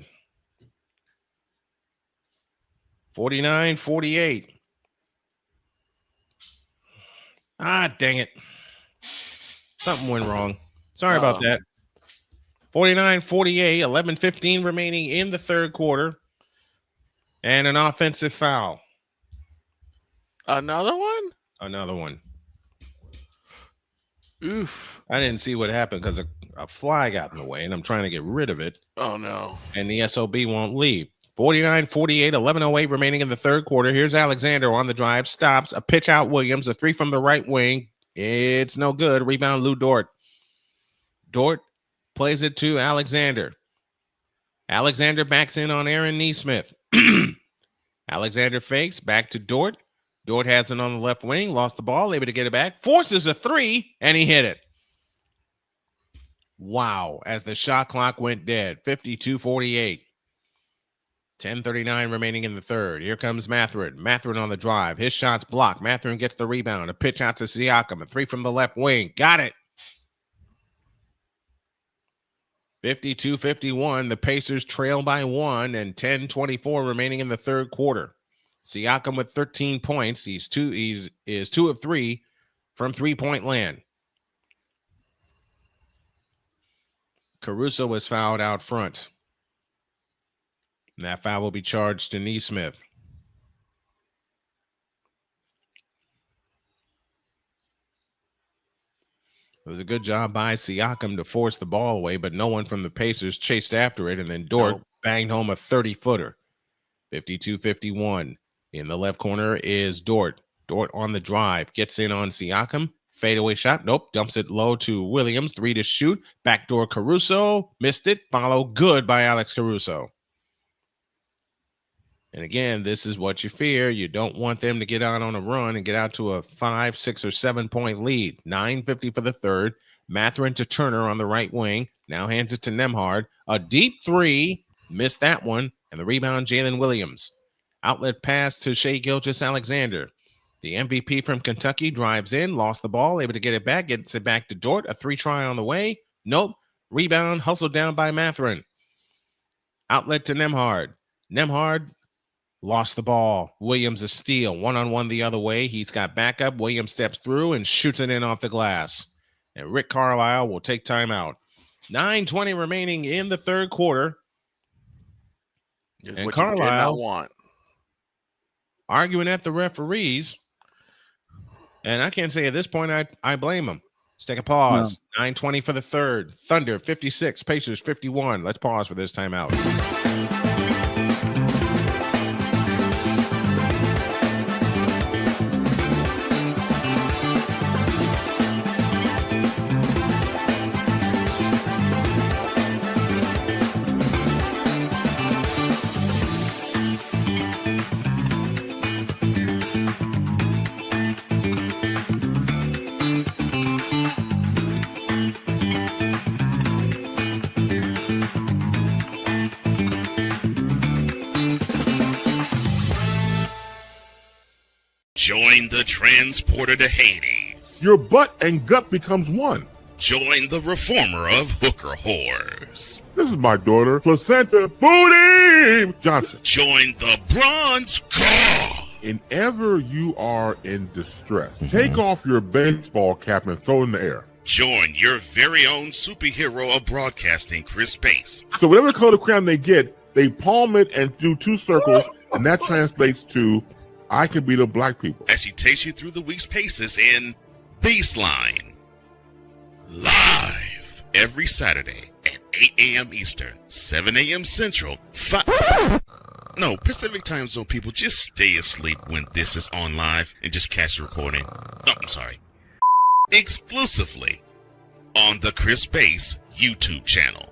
49-48. Dang it. Something went wrong. Sorry about that. 49-48, 11:15 remaining in the third quarter. And an offensive foul. Another one? Another one. Oof. I didn't see what happened because a fly got in the way, and I'm trying to get rid of it. Oh, no. And the SOB won't leave. 49-48, 11:08 remaining in the third quarter. Here's Alexander on the drive. Stops. A pitch out Williams. A 3 from the right wing. It's no good. Rebound Lou Dort. Dort plays it to Alexander. Alexander backs in on Aaron Nesmith. Alexander fakes. Back to Dort. Dort has it on the left wing. Lost the ball. Able to get it back. Forces a 3, and he hit it. Wow. As the shot clock went dead. 52-48. 10:39 remaining in the third. Here comes Mathurin. Mathurin on the drive. His shot's blocked. Mathurin gets the rebound. A pitch out to Siakam. A 3 from the left wing. Got it. 52-51. The Pacers trail by 1 and 10:24 remaining in the third quarter. Siakam with 13 points. He's 2 of 3 from 3-point land. Caruso was fouled out front. And that foul will be charged to Nesmith. It was a good job by Siakam to force the ball away, but no one from the Pacers chased after it, and then Dort banged home a 30-footer. 52-51. In the left corner is Dort. Dort on the drive. Gets in on Siakam. Fadeaway shot. Nope. Dumps it low to Williams. 3 to shoot. Backdoor Caruso. Missed it. Follow good by Alex Caruso. And again, this is what you fear. You don't want them to get out on a run and get out to a 5, 6, or 7 point lead. 9:50 for the third. Mathurin to Turner on the right wing. Now hands it to Nembhard. A deep three. Missed that one. And the rebound, Jalen Williams. Outlet pass to Shai Gilgeous-Alexander. The MVP from Kentucky drives in, lost the ball, able to get it back, gets it back to Dort. A 3-try on the way. Nope. Rebound, hustled down by Mathurin. Outlet to Nembhard. Nembhard lost the ball. Williams a steal. One-on-one the other way. He's got backup. Williams steps through and shoots it in off the glass. And Rick Carlisle will take timeout. 9:20 remaining in the third quarter. Just and what you did not Carlisle want. arguing at the referees. And I can't say at this point I blame him. Let's take a pause. 9:20 for the third. Thunder 56, Pacers 51. Let's pause for this timeout. Join the transporter to Hades. Your butt and gut becomes one. Join the reformer of hooker whores. This is my daughter, Placenta Booty Johnson. Join the bronze car. Whenever you are in distress, take off your baseball cap and throw it in the air. Join your very own superhero of broadcasting, Chris Bass. So whatever color crayon they get, they palm it and do 2 circles, and that translates to I can be the black people. As she takes you through the week's paces in Baseline. Live every Saturday at 8 a.m. Eastern, 7 a.m. Central, Pacific Time Zone people, just stay asleep when this is on live and just catch the recording. Oh, I'm sorry. Exclusively on the Chris Bass YouTube channel.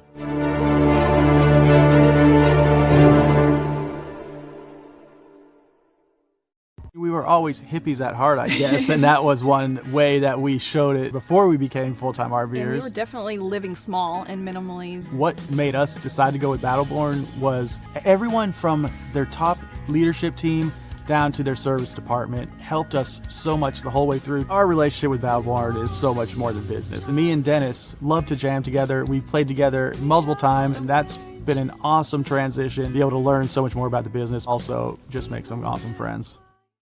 We were always hippies at heart, I guess, and that was one way that we showed it before we became full-time RVers. Yeah, we were definitely living small and minimally. What made us decide to go with Battleborn was everyone from their top leadership team down to their service department helped us so much the whole way through. Our relationship with Battleborn is so much more than business. And me and Dennis love to jam together. We've played together multiple times, and that's been an awesome transition. Be able to learn so much more about the business, also just make some awesome friends.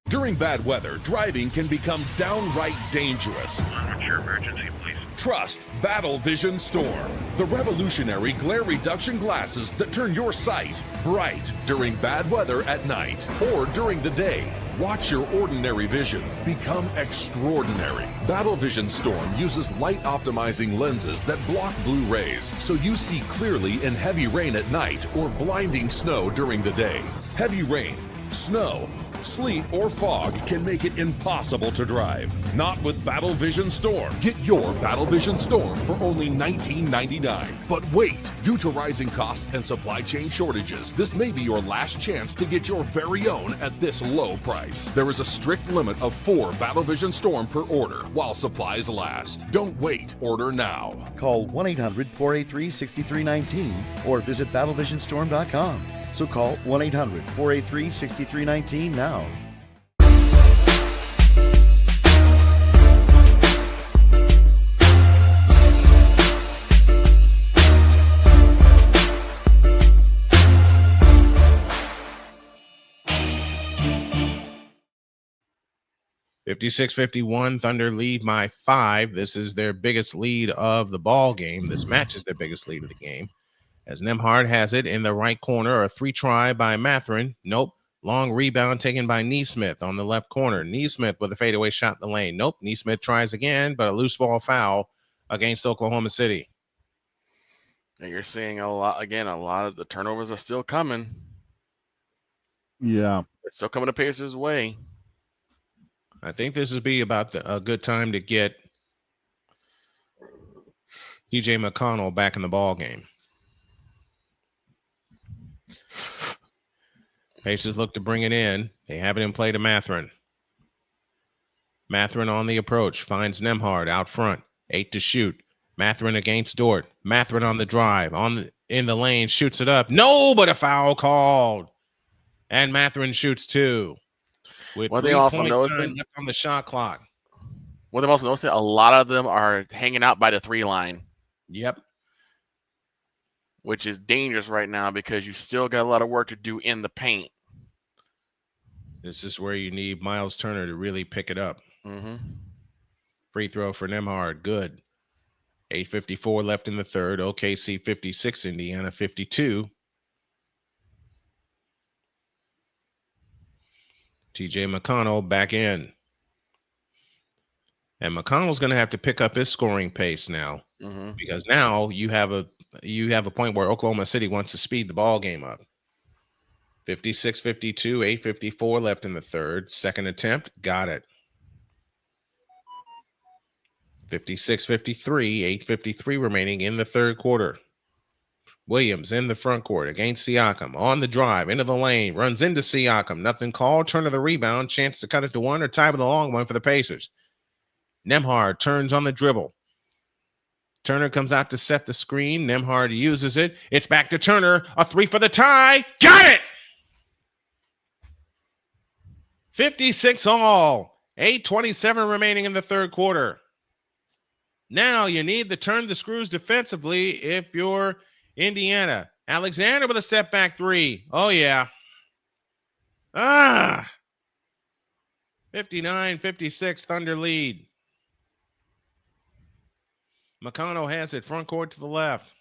During bad weather, driving can become downright dangerous. What's your emergency, please? Trust Battle Vision Storm, the revolutionary glare reduction glasses that turn your sight bright during bad weather at night or during the day. Watch your ordinary vision become extraordinary. Battle Vision Storm uses light optimizing lenses that block blue rays so you see clearly in heavy rain at night or blinding snow during the day. Heavy rain, snow, sleet, or fog can make it impossible to drive. Not with Battle Vision Storm. Get your Battle Vision Storm for only $19.99. But wait, due to rising costs and supply chain shortages, this may be your last chance to get your very own at this low price. There is a strict limit of 4 Battle Vision Storm per order while supplies last. Don't wait, order now. Call 1-800-483-6319 or visit battlevisionstorm.com. So call 1-800-483-6319 now. (56-51), Thunder lead by 5. This is their biggest lead of the ball game. This match is their biggest lead of the game. As Nembhard has it in the right corner, a 3-try by Mathurin. Nope. Long rebound taken by Neesmith on the left corner. Neesmith with a fadeaway shot in the lane. Nope. Neesmith tries again, but a loose ball foul against Oklahoma City. And you're seeing a lot of the turnovers are still coming. Yeah. It's still coming to Pacers' way. I think this would be about a good time to get TJ McConnell back in the ball game. Pacers look to bring it in. They have it in play to Mathurin. Mathurin on the approach. Finds Nembhard out front. 8 to shoot. Mathurin against Dort. Mathurin on the drive. In the lane. Shoots it up. No, but a foul called. And Mathurin shoots 2. With What they also 3.9 noticed left on the shot clock. What they've also noticed, a lot of them are hanging out by the 3 line. Yep. Which is dangerous right now because you still got a lot of work to do in the paint. This is where you need Miles Turner to really pick it up. Free throw for Nembhard. Good. 8:54 left in the third. OKC 56, Indiana 52. TJ McConnell back in. And McConnell's going to have to pick up his scoring pace now because now you have a point where Oklahoma City wants to speed the ball game up. 56-52, 8:54 left in the third. Second attempt, got it. 56-53, 8:53 remaining in the third quarter. Williams in the front court against Siakam. On the drive, into the lane, runs into Siakam. Nothing called. Turn of the rebound. Chance to cut it to one or tie with a long one for the Pacers. Nembhard turns on the dribble. Turner comes out to set the screen. Nembhard uses it. It's back to Turner. A 3 for the tie. Got it! 56 all. 8:27 remaining in the third quarter. Now you need to turn the screws defensively if you're Indiana. Alexander with a step back 3. Oh, yeah. 59-56 Thunder lead. McConnell has it front court to the left.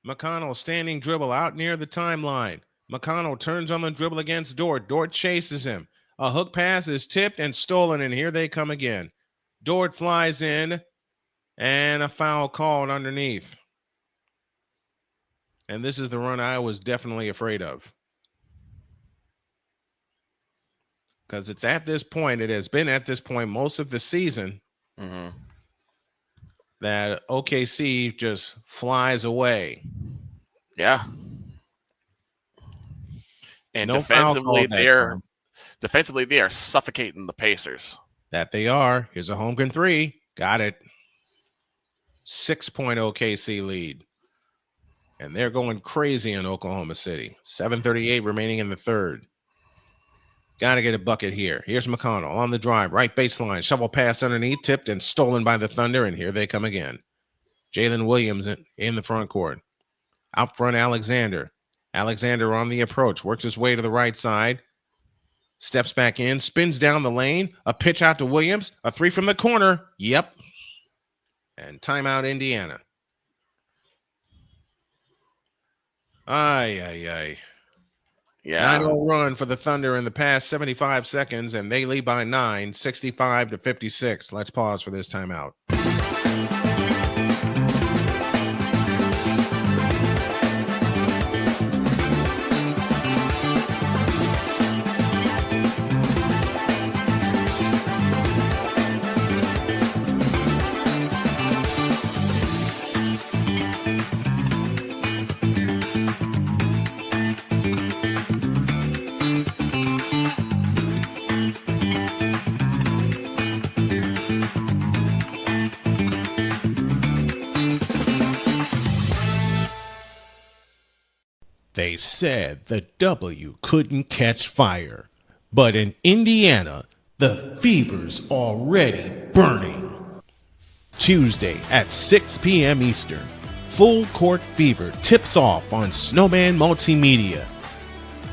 McConnell standing dribble out near the timeline. McConnell turns on the dribble against Dort. Dort chases him. A hook pass is tipped and stolen, and here they come again. Dort flies in, and a foul called underneath. And this is the run I was definitely afraid of. Because it's at this point, it has been at this point most of the season that OKC just flies away. Yeah. And No defensively, foul they are suffocating the Pacers. That they are. Here's a Holmgren 3. Got it. 6-point OKC lead. And they're going crazy in Oklahoma City. 7:38 remaining in the third. Got to get a bucket here. Here's McConnell on the drive. Right baseline. Shovel pass underneath. Tipped and stolen by the Thunder. And here they come again. Jalen Williams in the front court. Out front, Alexander. Alexander on the approach. Works his way to the right side. Steps back in. Spins down the lane. A pitch out to Williams. A 3 from the corner. Yep. And timeout, Indiana. Yeah. 9-0 run for the Thunder in the past 75 seconds, and they lead by 9, 65-56. Let's pause for this timeout. They said the W couldn't catch fire, but in Indiana, the fever's already burning. Tuesday at 6 p.m. Eastern, Full Court Fever tips off on Snowman Multimedia.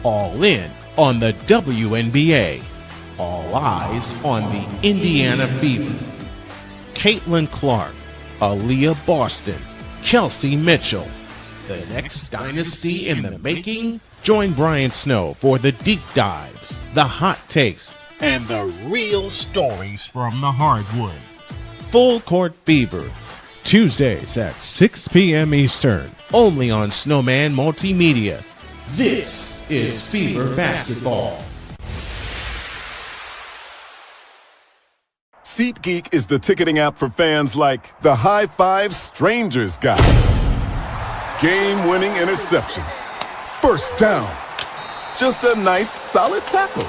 All in on the WNBA. All eyes on the Indiana Fever. Caitlin Clark, Aaliyah Boston, Kelsey Mitchell. The next dynasty in the making? Join Brian Snow for the deep dives, the hot takes, and the real stories from the hardwood. Full Court Fever, Tuesdays at 6 p.m. Eastern, only on Snowman Multimedia. This is Fever Basketball. SeatGeek is the ticketing app for fans like the High Five Strangers guy. Game-winning interception. First down. Just a nice, solid tackle.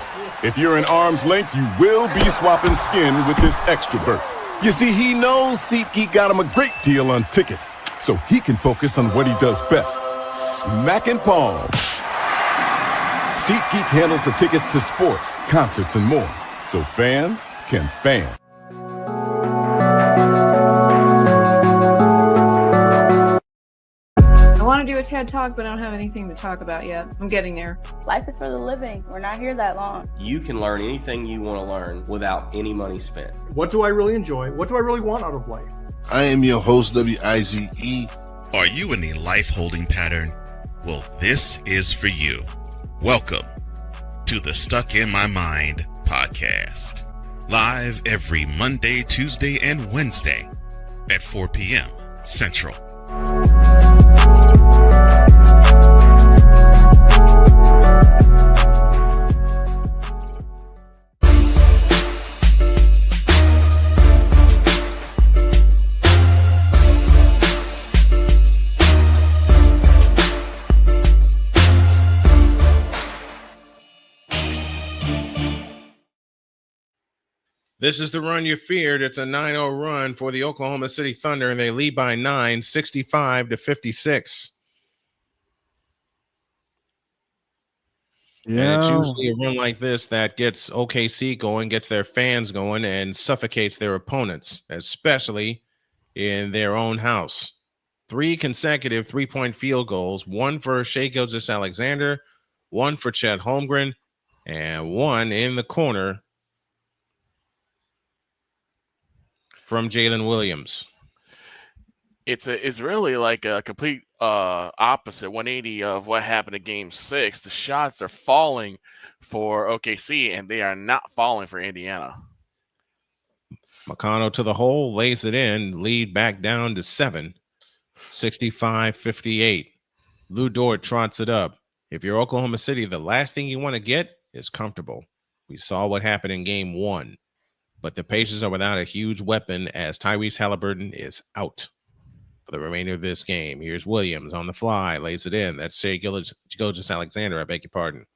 If you're in arm's length, you will be swapping skin with this extrovert. You see, he knows SeatGeek got him a great deal on tickets, so he can focus on what he does best, smacking palms. SeatGeek handles the tickets to sports, concerts, and more, so fans can fan. I want to do a TED Talk, but I don't have anything to talk about yet. I'm getting there. Life is for the living. We're not here that long. You can learn anything you want to learn without any money spent. What do I really enjoy? What do I really want out of life? I am your host, WIZE. Are you in a life holding pattern? Well, this is for you. Welcome to the Stuck in My Mind podcast. Live every Monday, Tuesday, and Wednesday at 4 p.m. Central. This is the run you feared. It's a 9-0 run for the Oklahoma City Thunder, and they lead by 9, 65-56. Yeah. And it's usually a run like this that gets OKC going, gets their fans going, and suffocates their opponents, especially in their own house. 3 consecutive three-point field goals, 1 for Shai Gilgeous-Alexander, 1 for Chet Holmgren, and 1 in the corner from Jalen Williams. It's really like a complete opposite 180 of what happened in Game 6. The shots are falling for OKC, and they are not falling for Indiana. McConnell to the hole, lays it in, lead back down to 7, 65-58. Lou Dort trots it up. If you're Oklahoma City, the last thing you want to get is comfortable. We saw what happened in Game 1. But the Pacers are without a huge weapon as Tyrese Halliburton is out for the remainder of this game. Here's Williams on the fly, lays it in. That's Shai Gilgeous-Alexander, I beg your pardon.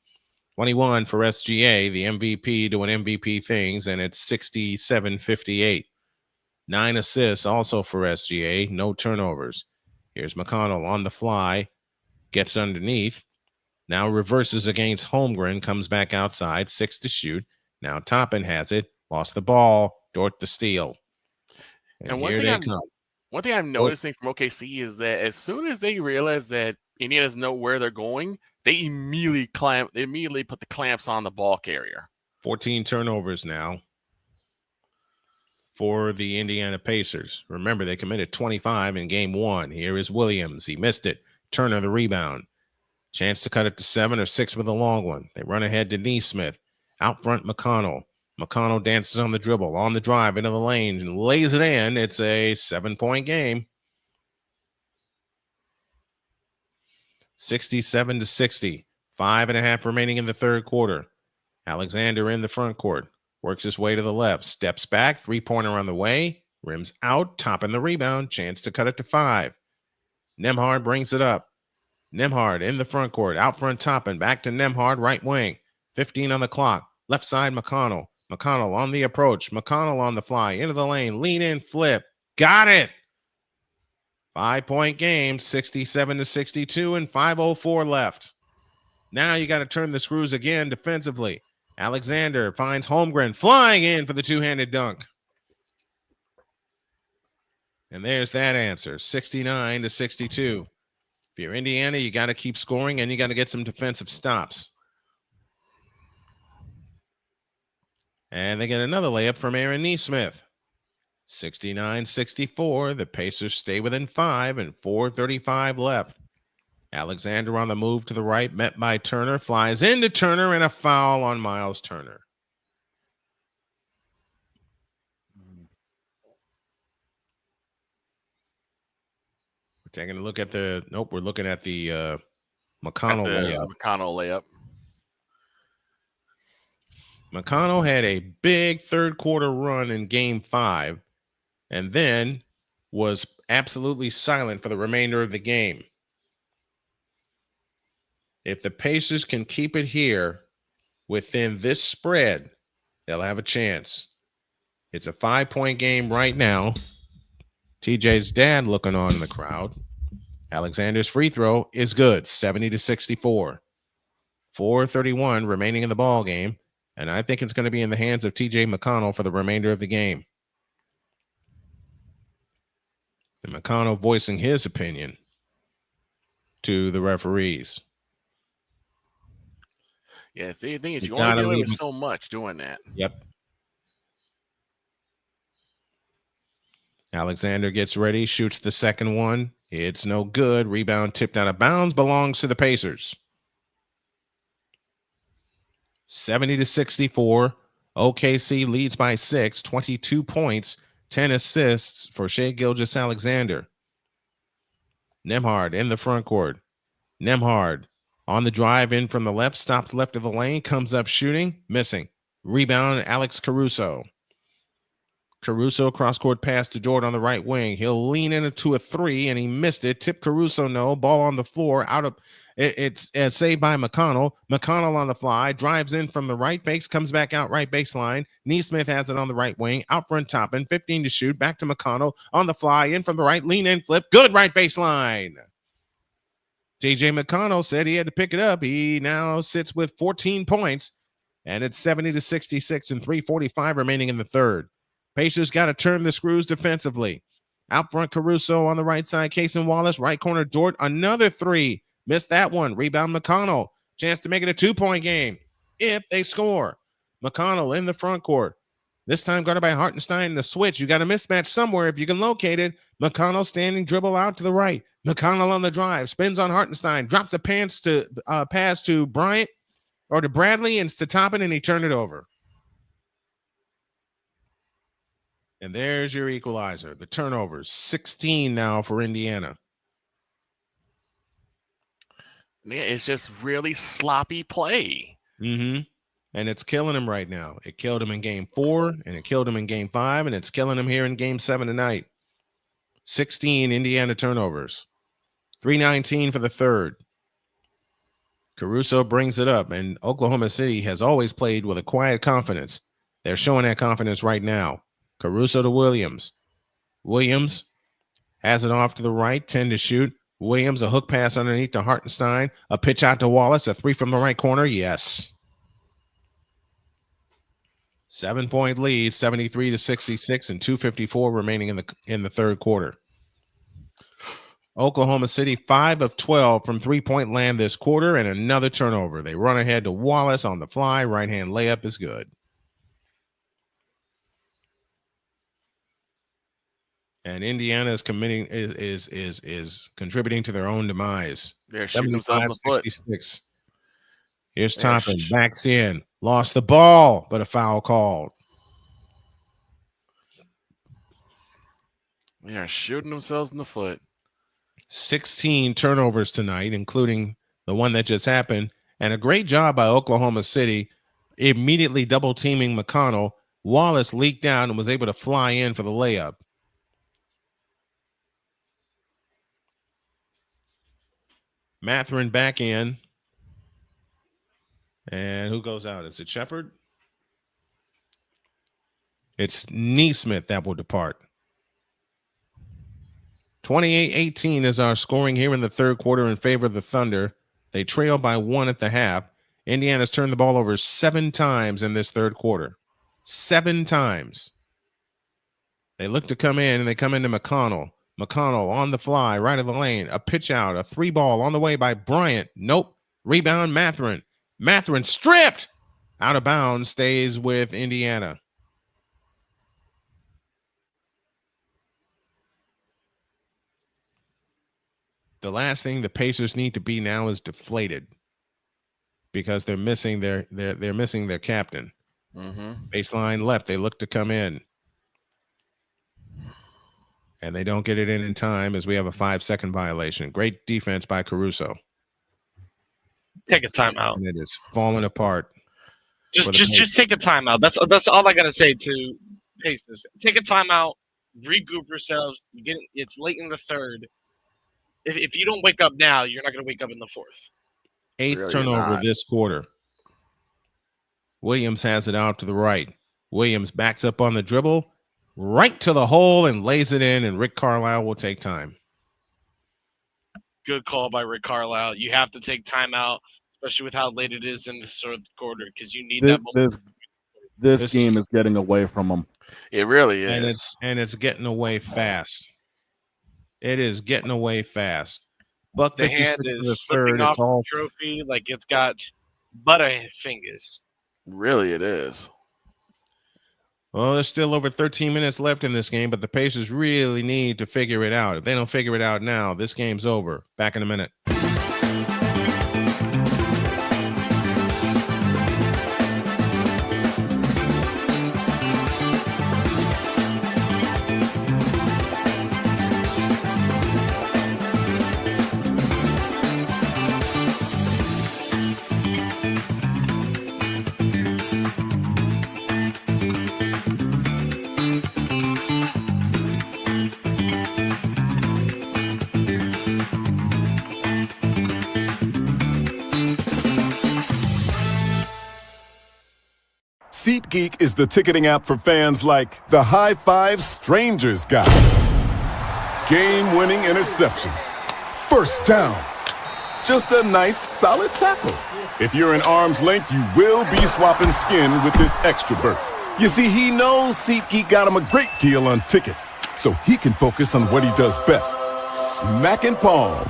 21 for SGA, the MVP doing MVP things, and it's 67-58. 9 assists also for SGA, no turnovers. Here's McConnell on the fly, gets underneath. Now reverses against Holmgren, comes back outside, 6 to shoot. Now Toppin has it. Lost the ball, Dort the steal. And one here thing they come. One thing I'm noticing from OKC is that as soon as they realize that Indiana doesn't know where they're going, they immediately put the clamps on the ball carrier. 14 turnovers now for the Indiana Pacers. Remember, they committed 25 in Game 1. Here is Williams. He missed it. Turner the rebound. Chance to cut it to 7 or 6 with a long one. They run ahead to Nesmith. Out front, McConnell. McConnell dances on the dribble, on the drive, into the lane, and lays it in. It's a 7-point game. 67-60. 5.5 remaining in the third quarter. Alexander in the front court. Works his way to the left. Steps back. 3-pointer on the way. Rims out. Topping the rebound. Chance to cut it to 5. Nembhard brings it up. Nembhard in the front court. Out front Toppin. Back to Nembhard. Right wing. 15 on the clock. Left side McConnell. McConnell on the approach. McConnell on the fly. Into the lane. Lean in. Flip. Got it. 5-point game. 67-62 and 5:04 left. Now you got to turn the screws again defensively. Alexander finds Holmgren flying in for the two-handed dunk. And there's that answer. 69-62. If you're Indiana, you got to keep scoring and you got to get some defensive stops. And they get another layup from Aaron Nesmith. 69-64. The Pacers stay within 5 and 4:35 left. Alexander on the move to the right, met by Turner, flies into Turner, and a foul on Miles Turner. We're taking a look at the, nope, we're looking at the McConnell layup. McConnell layup. McConnell had a big third quarter run in Game 5 and then was absolutely silent for the remainder of the game. If the Pacers can keep it here within this spread, they'll have a chance. It's a 5-point game right now. TJ's dad looking on in the crowd. Alexander's free throw is good, 70-64. 4:31 remaining in the ball game, and I think it's going to be in the hands of TJ McConnell for the remainder of the game. And McConnell voicing his opinion to the referees. Yeah, the thing is, you gotta only get away leave with so much doing that. Yep. Alexander gets ready, shoots the second one. It's no good. Rebound tipped out of bounds, belongs to the Pacers. 70-64. OKC leads by 6, 22 points, 10 assists for Shai Gilgeous-Alexander. Nembhard in the front court. Nembhard on the drive in from the left, stops left of the lane, comes up shooting, missing. Rebound, Alex Caruso. Caruso cross-court pass to Jordan on the right wing. He'll lean into a three, and he missed it. Tip Caruso, no. Ball on the floor. It's saved by McConnell. McConnell on the fly. Drives in from the right base. Comes back out right baseline. Neesmith has it on the right wing. Out front Toppin. 15 to shoot. Back to McConnell. On the fly. In from the right. Lean in. Flip. Good right baseline. J.J. McConnell said he had to pick it up. He now sits with 14 points. And it's 70-66 and 3:45 remaining in the third. Pacers got to turn the screws defensively. Out front, Caruso on the right side. Cason Wallace, right corner, Dort. Another three. Missed that one. Rebound, McConnell. Chance to make it a 2-point game if they score. McConnell in the front court. This time guarded by Hartenstein in the switch. You got a mismatch somewhere if you can locate it. McConnell standing, dribble out to the right. McConnell on the drive. Spins on Hartenstein. Drops a pass to Bryant or to Bradley and to Toppin, and he turned it over. And there's your equalizer. The turnovers, 16 now for Indiana. Yeah, it's just really sloppy play. Mm-hmm. And it's killing him right now. It killed him in game 4, and it killed him in game 5, and it's killing him here in game 7 tonight. 16 Indiana turnovers. 3:19 for the third. Caruso brings it up, and Oklahoma City has always played with a quiet confidence. They're showing that confidence right now. Caruso to Williams. Williams has it off to the right, 10 to shoot. Williams, a hook pass underneath to Hartenstein. A pitch out to Wallace, a three from the right corner. Yes. 7-point lead, 73-66, and 2:54 remaining in the third quarter. Oklahoma City 5 of 12 from 3-point land this quarter, and another turnover. They run ahead to Wallace on the fly. Right-hand layup is good. And Indiana is contributing to their own demise. They're shooting themselves in the foot. 66. Here's Toppin, backs in, lost the ball, but a foul called. They are shooting themselves in the foot. 16 turnovers tonight, including the one that just happened, and a great job by Oklahoma City immediately double teaming McConnell. Wallace leaked down and was able to fly in for the layup. Mathurin back in. And who goes out? Is it Shepard? It's Neesmith that will depart. 28-18 is our scoring here in the third quarter in favor of the Thunder. They trail by 1 at the half. Indiana's turned the ball over 7 times in this third quarter. 7 times. They look to come in, and they come into McConnell. McConnell on the fly, right of the lane. A pitch out, a 3-ball on the way by Bryant. Nope. Rebound, Mathurin. Mathurin stripped. Out of bounds, stays with Indiana. The last thing the Pacers need to be now is deflated because they're missing their captain. Mm-hmm. Baseline left. They look to come in. And they don't get it in time as we have a 5-second violation. Great defense by Caruso. Take a timeout. And it is falling apart. Just take a timeout. That's all I gotta say to Pacers. Take a timeout, regroup yourselves. It's late in the third. If you don't wake up now, you're not gonna wake up in the fourth. Eighth Really turnover not. this quarter. Williams has it out to the right. Williams backs up on the dribble, right to the hole, and lays it in, and Rick Carlisle will take time. Good call by Rick Carlisle. You have to take time out, especially with how late it is in the third quarter, because you need that moment. This game is getting away from them. It really is. And it's getting away fast. It is getting away fast. Buck The 56 hand for the is third. slipping off It's all the trophy like it's got butter fingers. Really, it is. Well, there's still over 13 minutes left in this game, but the Pacers really need to figure it out. If they don't figure it out now, this game's over. Back in a minute. SeatGeek is the ticketing app for fans like the high five strangers got. Game-winning interception. First down. Just a nice, solid tackle. If you're in arm's length, you will be swapping skin with this extrovert. You see, he knows SeatGeek got him a great deal on tickets, so he can focus on what he does best, smacking palms.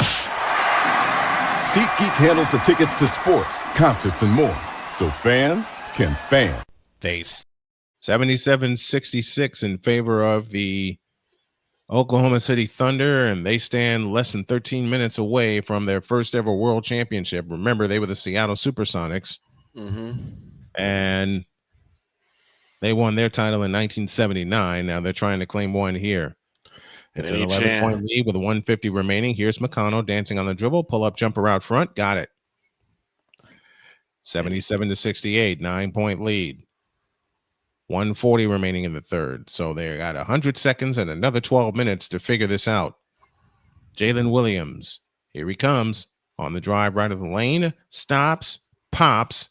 SeatGeek handles the tickets to sports, concerts, and more, so fans can fan. Face 77-66 in favor of the Oklahoma City Thunder, and they stand less than 13 minutes away from their first ever world championship. Remember, they were the Seattle Supersonics, and they won their title in 1979. Now they're trying to claim one here. It's an 11-point lead with 150 remaining. Here's McConnell dancing on the dribble, pull-up jumper out front, got it. 77-68, 9-point lead. 140 remaining in the third. So they got 100 seconds and another 12 minutes to figure this out. Jalen Williams, here he comes on the drive right of the lane, stops, pops,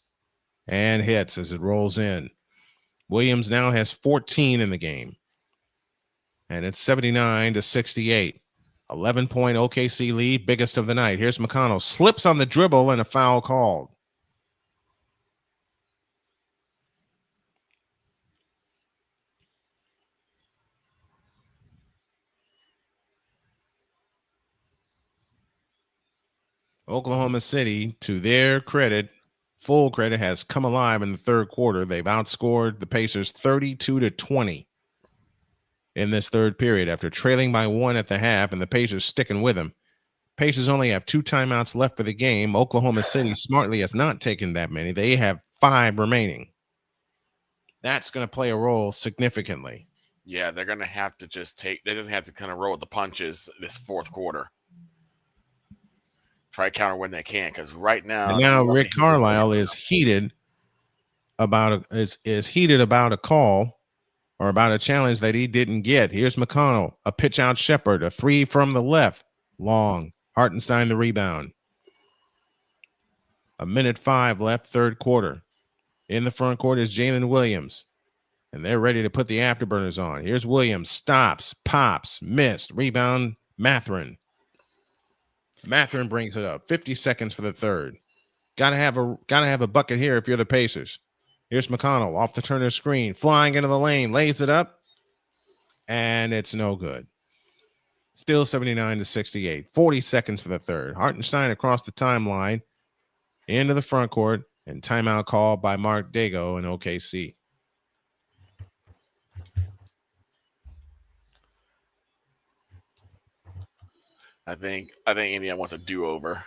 and hits as it rolls in. Williams now has 14 in the game. And it's 79-68. 11-point OKC lead, biggest of the night. Here's McConnell, slips on the dribble and a foul called. Oklahoma City, to their credit, full credit, has come alive in the third quarter. They've outscored the Pacers 32-20 in this third period after trailing by 1 at the half, and the Pacers sticking with them. Pacers only have 2 timeouts left for the game. Oklahoma City smartly has not taken that many. They have 5 remaining. That's going to play a role significantly. Yeah, they're going to have to they just have to kind of roll with the punches this fourth quarter. Try to counter when they can, because right now. And now Rick Carlisle is heated about a call or about a challenge that he didn't get. Here's McConnell, a pitch out Shepherd, a 3 from the left, long. Hartenstein the rebound. 1:05 left, third quarter. In the front court is Jalen Williams, and they're ready to put the afterburners on. Here's Williams, stops, pops, missed, rebound, Mathurin. Mathurin brings it up. 50 seconds for the third. Gotta have a bucket here if you're the Pacers. Here's McConnell off the Turner screen, flying into the lane, lays it up, and it's no good. Still 79-68. 40 seconds for the third. Hartenstein across the timeline into the front court, and timeout called by Mark Dago in OKC. I think Indiana wants a do-over.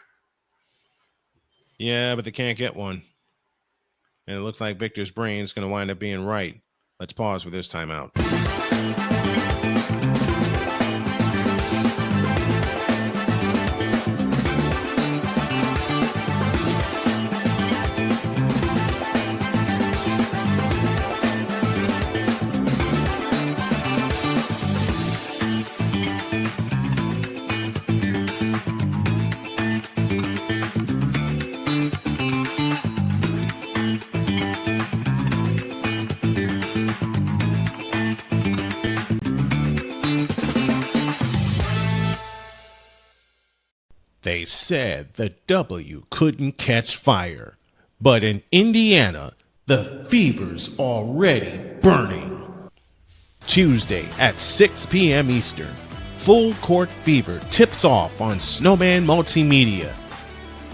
Yeah, but they can't get one. And it looks like Victor's brain is going to wind up being right. Let's pause for this timeout. They said the W couldn't catch fire, but in Indiana, the fever's already burning. Tuesday at 6 p.m. Eastern, Full Court Fever tips off on Snowman Multimedia.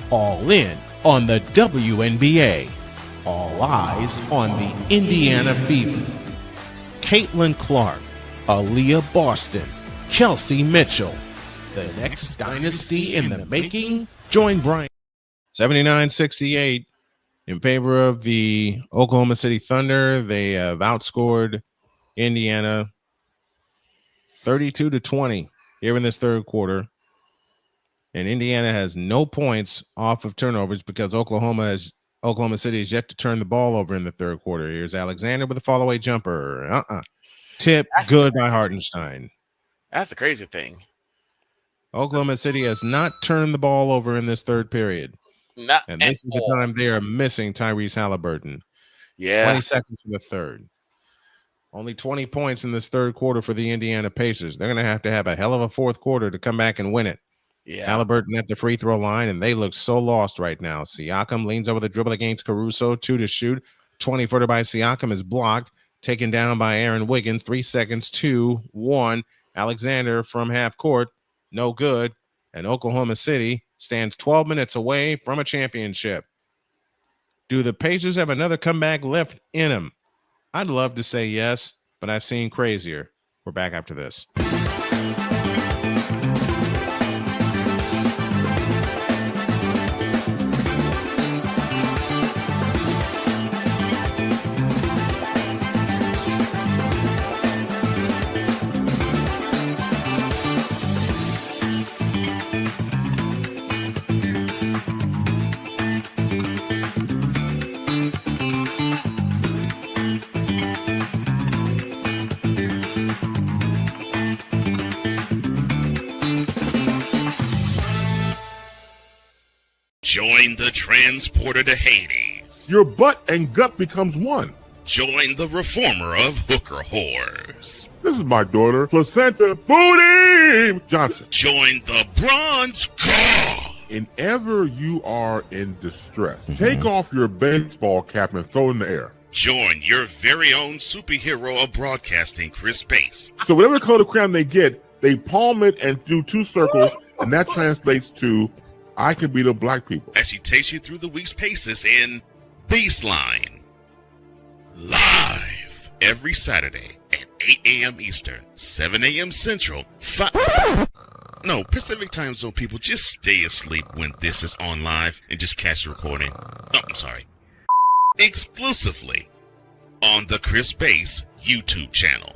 All in on the WNBA. All eyes on the Indiana Fever. Caitlin Clark, Aaliyah Boston, Kelsey Mitchell. The next dynasty in the making. Join Brian. 79-68 in favor of the Oklahoma City Thunder. They have outscored Indiana 32-20 here in this third quarter. And Indiana has no points off of turnovers because Oklahoma City is yet to turn the ball over in the third quarter. Here's Alexander with a fall-away jumper. Tip good by Hartenstein. That's the crazy thing. Oklahoma City has not turned the ball over in this third period. And this is the time they are missing Tyrese Halliburton. Yeah. 20 seconds in the third. Only 20 points in this third quarter for the Indiana Pacers. They're going to have a hell of a fourth quarter to come back and win it. Yeah. Halliburton at the free throw line, and they look so lost right now. Siakam leans over the dribble against Caruso. 2 to shoot. 20-footer by Siakam is blocked. Taken down by Aaron Wiggins. 3 seconds. 2, 1. Alexander from half court. No good. And Oklahoma City stands 12 minutes away from a championship. Do the Pacers have another comeback left in them? I'd love to say yes, but I've seen crazier. We're back after this. Join the transporter to Hades. Your butt and gut becomes one. Join the reformer of hooker whores. This is my daughter, Placenta Booty Johnson. Join the bronze car. Whenever you are in distress, take off your baseball cap and throw it in the air. Join your very own superhero of broadcasting, Chris Bass. So whatever color crayon they get, they palm it and do 2 circles, and that translates to I can beat up black people. As she takes you through the week's paces in Baseline. Live every Saturday at 8 a.m. Eastern, 7 a.m. Central, Pacific time zone people, just stay asleep when this is on live and just catch the recording. Oh, I'm sorry. Exclusively on the Chris Bass YouTube channel.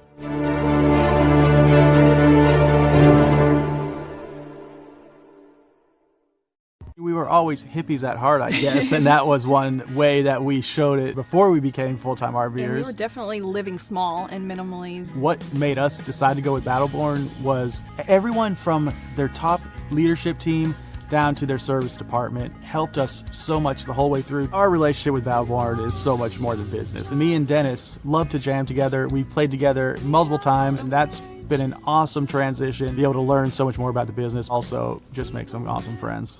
We were always hippies at heart, I guess, and that was one way that we showed it before we became full-time RVers. And we were definitely living small and minimally. What made us decide to go with Battleborn was everyone from their top leadership team down to their service department helped us so much the whole way through. Our relationship with Battleborn is so much more than business. And me and Dennis love to jam together. We've played together multiple times, and that's been an awesome transition. To be able to learn so much more about the business also just make some awesome friends.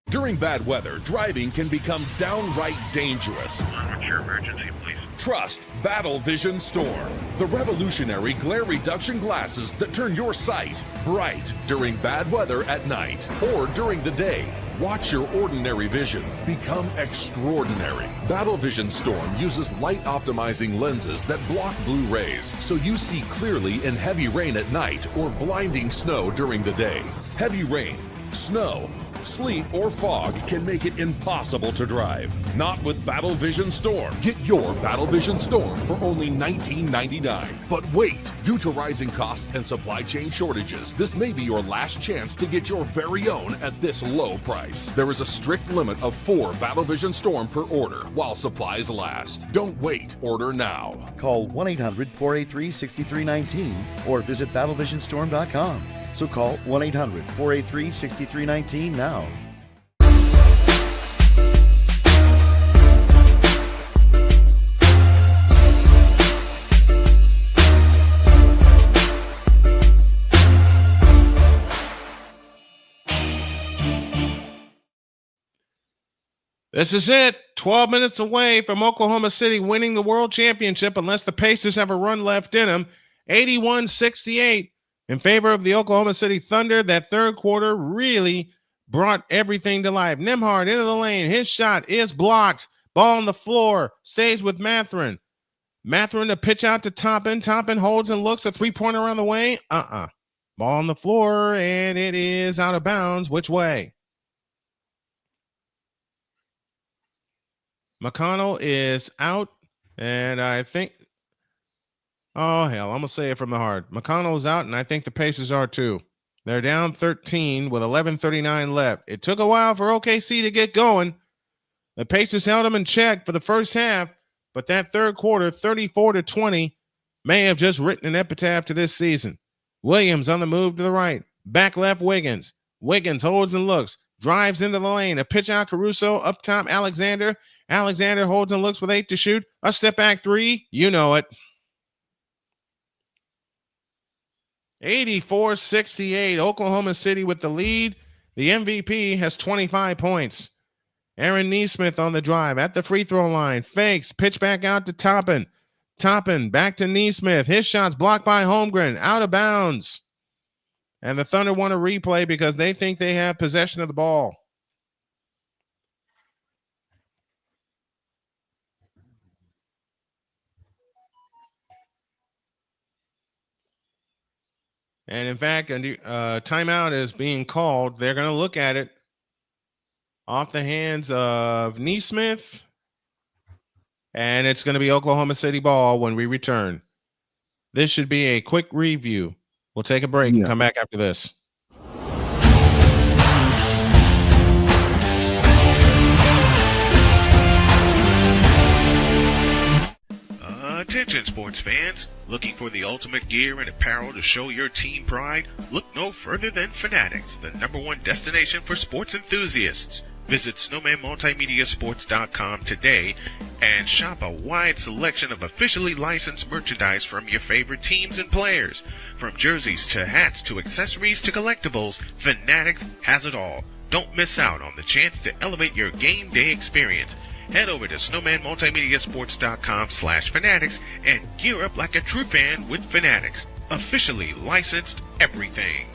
During bad weather, driving can become downright dangerous. What's your emergency, please? Trust Battle Vision Storm, the revolutionary glare reduction glasses that turn your sight bright during bad weather at night or during the day. Watch your ordinary vision become extraordinary. Battle Vision Storm uses light optimizing lenses that block blue rays so you see clearly in heavy rain at night or blinding snow during the day. Heavy rain, snow, sleet, or fog can make it impossible to drive. Not with Battle Vision Storm. Get your Battle Vision Storm for only $19.99. But wait, due to rising costs and supply chain shortages, this may be your last chance to get your very own at this low price. There is a strict limit of 4 Battle Vision Storm per order while supplies last. Don't wait, order now. Call 1-800-483-6319 or visit battlevisionstorm.com. So call 1-800-483-6319 now. This is it. 12 minutes away from Oklahoma City winning the world championship unless the Pacers have a run left in them. 81-68 in favor of the Oklahoma City Thunder. That third quarter really brought everything to life. Nembhard into the lane. His shot is blocked. Ball on the floor. Stays with Mathurin. Mathurin to pitch out to Toppin. Toppin holds and looks. A three-pointer on the way. Ball on the floor, and it is out of bounds. Which way? McConnell is out, and I think, oh, hell, I'm going to say it from the heart. McConnell's out, and I think the Pacers are too. They're down 13 with 11:39 left. It took a while for OKC to get going. The Pacers held them in check for the first half, but that third quarter, 34-20, may have just written an epitaph to this season. Williams on the move to the right. Back left, Wiggins. Wiggins holds and looks. Drives into the lane. A pitch out, Caruso. Up top, Alexander. Alexander holds and looks with 8 to shoot. A step back three. You know it. 84-68. Oklahoma City with the lead. The MVP has 25 points. Aaron Nesmith on the drive at the free throw line. Fakes. Pitch back out to Toppin. Toppin back to Nesmith. His shot's blocked by Holmgren. Out of bounds. And the Thunder want a replay because they think they have possession of the ball. And in fact, a timeout is being called. They're going to look at it off the hands of Nesmith. And it's going to be Oklahoma City ball when we return. This should be a quick review. We'll take a break and come back after this. Attention sports fans, looking for the ultimate gear and apparel to show your team pride? Look no further than Fanatics, the #1 destination for sports enthusiasts. Visit snowmanmultimediasports.com today and shop a wide selection of officially licensed merchandise from your favorite teams and players. From jerseys to hats to accessories to collectibles, Fanatics has it all. Don't miss out on the chance to elevate your game day experience. Head over to snowmanmultimediasports.com/fanatics and gear up like a true fan with Fanatics. Officially licensed everything.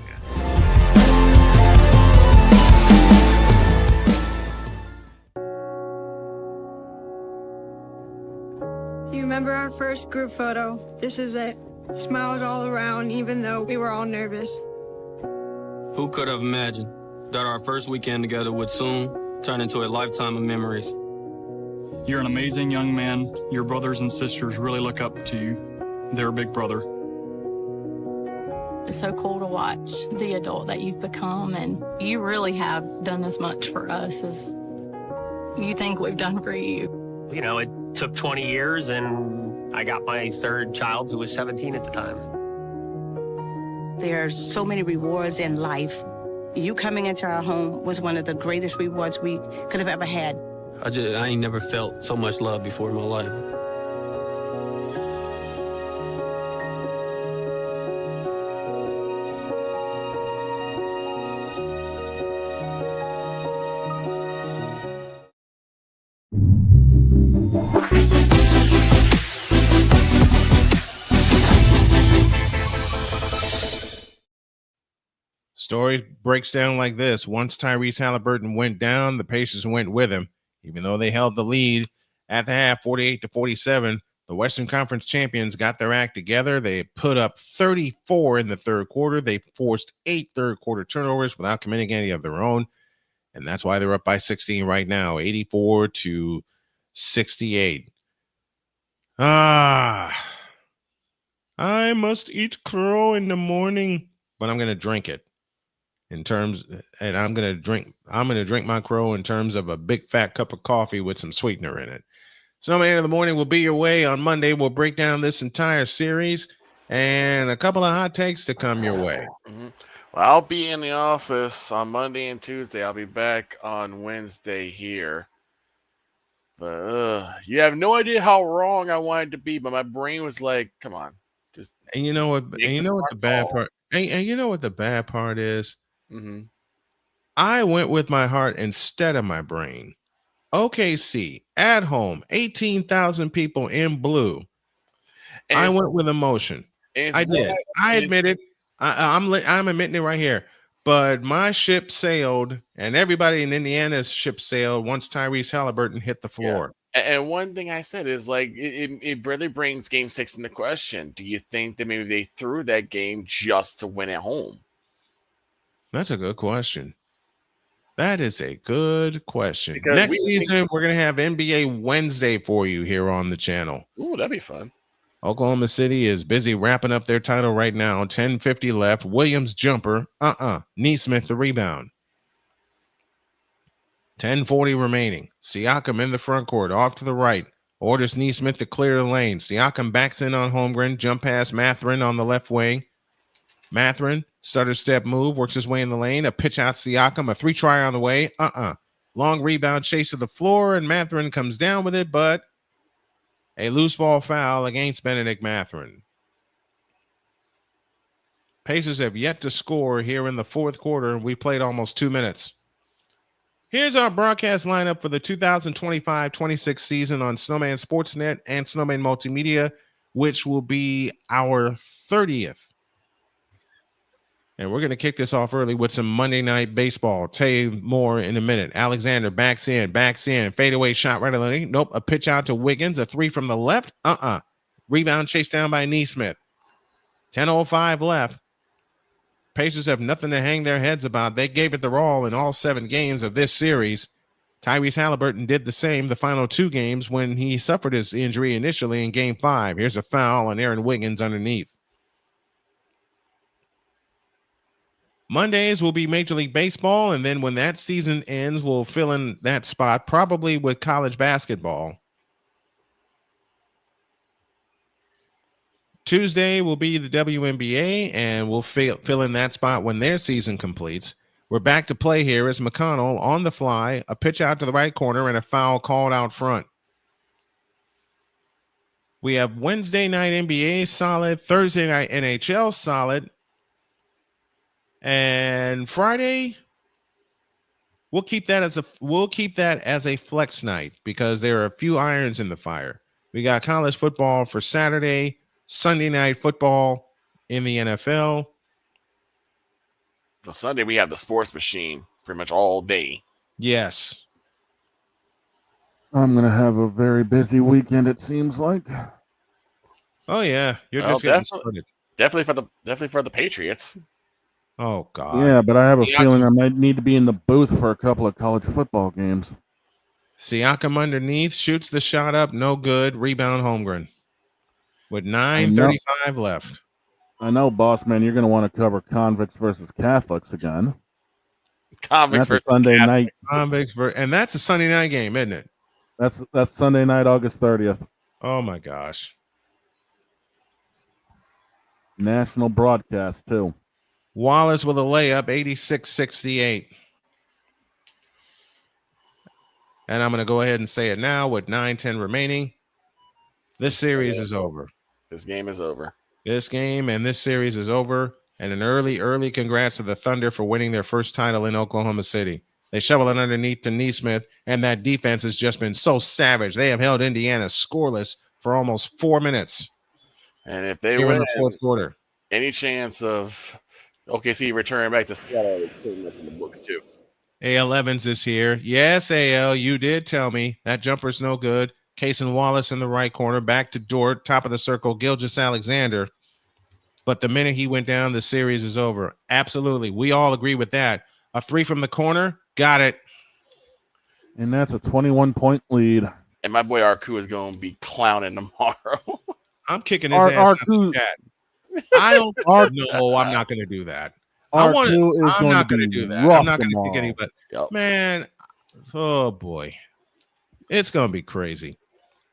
Do you remember our first group photo? This is it. Smiles all around, even though we were all nervous. Who could have imagined that our first weekend together would soon turn into a lifetime of memories? You're an amazing young man. Your brothers and sisters really look up to you. They're a big brother. It's so cool to watch the adult that you've become, and you really have done as much for us as you think we've done for you. You know, it took 20 years, and I got my third child who was 17 at the time. There's so many rewards in life. You coming into our home was one of the greatest rewards we could have ever had. I ain't never felt so much love before in my life. Story breaks down like this. Once Tyrese Halliburton went down, the Pacers went with him. Even though they held the lead at the half, 48-47, the Western Conference champions got their act together. They put up 34 in the third quarter. They forced 8 third-quarter turnovers without committing any of their own, and that's why they're up by 16 right now, 84-68. I must eat crow in the morning, but I'm going to drink it. I'm going to drink my crow in terms of a big fat cup of coffee with some sweetener in it. Snowman in the Morning will be your way on Monday. We'll break down this entire series and a couple of hot takes to come your way. Mm-hmm. Well, I'll be in the office on Monday and Tuesday. I'll be back on Wednesday here. But you have no idea how wrong I wanted to be, but my brain was like, come on. Just and you know what the bad part and you know what the bad part is? Mm-hmm. I went with my heart instead of my brain. OKC at home, 18,000 people in blue. And I went with emotion. I did. I admit it. I'm admitting it right here. But my ship sailed, and everybody in Indiana's ship sailed once Tyrese Halliburton hit the floor. Yeah. And one thing I said is like it really brings Game 6 into question. Do you think that maybe they threw that game just to win at home? That's a good question. That is a good question. Because Next season, we're going to have NBA Wednesday for you here on the channel. Ooh, that'd be fun. Oklahoma City is busy wrapping up their title right now. 10:50 left. Williams jumper. Neesmith the rebound. 10:40 remaining. Siakam in the front court. Off to the right. Orders Neesmith to clear the lane. Siakam backs in on Holmgren. Jump past Mathurin on the left wing. Mathurin, stutter step move. Works his way in the lane. A pitch out Siakam. A 3-try on the way. Long rebound chase to the floor. And Mathurin comes down with it, but a loose ball foul against Benedict Mathurin. Pacers have yet to score here in the fourth quarter. We played almost 2 minutes. Here's our broadcast lineup for the 2025-26 season on Snowman Sportsnet and Snowman Multimedia, which will be our 30th. And we're going to kick this off early with some Monday Night Baseball. Tell you more in a minute. Alexander backs in, fadeaway shot right on the lane. Nope, a pitch out to Wiggins, a 3 from the left. Rebound chased down by Neesmith. 10:05 left. Pacers have nothing to hang their heads about. They gave it their all in all 7 games of this series. Tyrese Halliburton did the same the final 2 games when he suffered his injury initially in Game 5. Here's a foul on Aaron Wiggins underneath. Mondays will be Major League Baseball, and then when that season ends, we'll fill in that spot, probably with college basketball. Tuesday will be the WNBA, and we'll fill in that spot when their season completes. We're back to play here as McConnell on the fly, a pitch out to the right corner, and a foul called out front. We have Wednesday night NBA solid, Thursday night NHL solid, and Friday we'll keep that as a flex night because there are a few irons in the fire. We got college football for Saturday, Sunday night football in the NFL. So Sunday we have the sports machine pretty much all day. Yes. I'm going to have a very busy weekend, it seems like. Oh yeah, you're just getting started. Definitely for the Patriots. Oh God. Yeah, but I have a feeling I might need to be in the booth for a couple of college football games. Siakam underneath shoots the shot up, no good. Rebound Holmgren. With 9:35 left. I know, boss man, you're going to want to cover convicts versus Catholics again. Convicts versus Sunday Catholics. night. And that's a Sunday night game, isn't it? That's Sunday night, August 30th. Oh my gosh. National broadcast too. Wallace with a layup, 86-68. And I'm going to go ahead and say it now with 9:10 remaining. This series is over. This game is over. This game and this series is over. And an early congrats to the Thunder for winning their first title in Oklahoma City. They shovel it underneath to Neesmith, and that defense has just been so savage. They have held Indiana scoreless for almost 4 minutes. And if they win win the fourth quarter, any chance of OKC returning back to Seattle is pretty much in the books too. A.L. Evans is here. Yes, A.L., you did tell me that jumper's no good. Cason Wallace in the right corner, back to Dort, top of the circle, Gilgeous-Alexander. But the minute he went down, the series is over. Absolutely. We all agree with that. A 3 from the corner, got it. And that's a 21-point lead. And my boy Arku is going to be clowning tomorrow. I'm kicking his ass out the chat. I don't know. I'm not going to do that. I'm not going to do that. I'm not going to kick anybody. Yep. Man, oh boy. It's going to be crazy.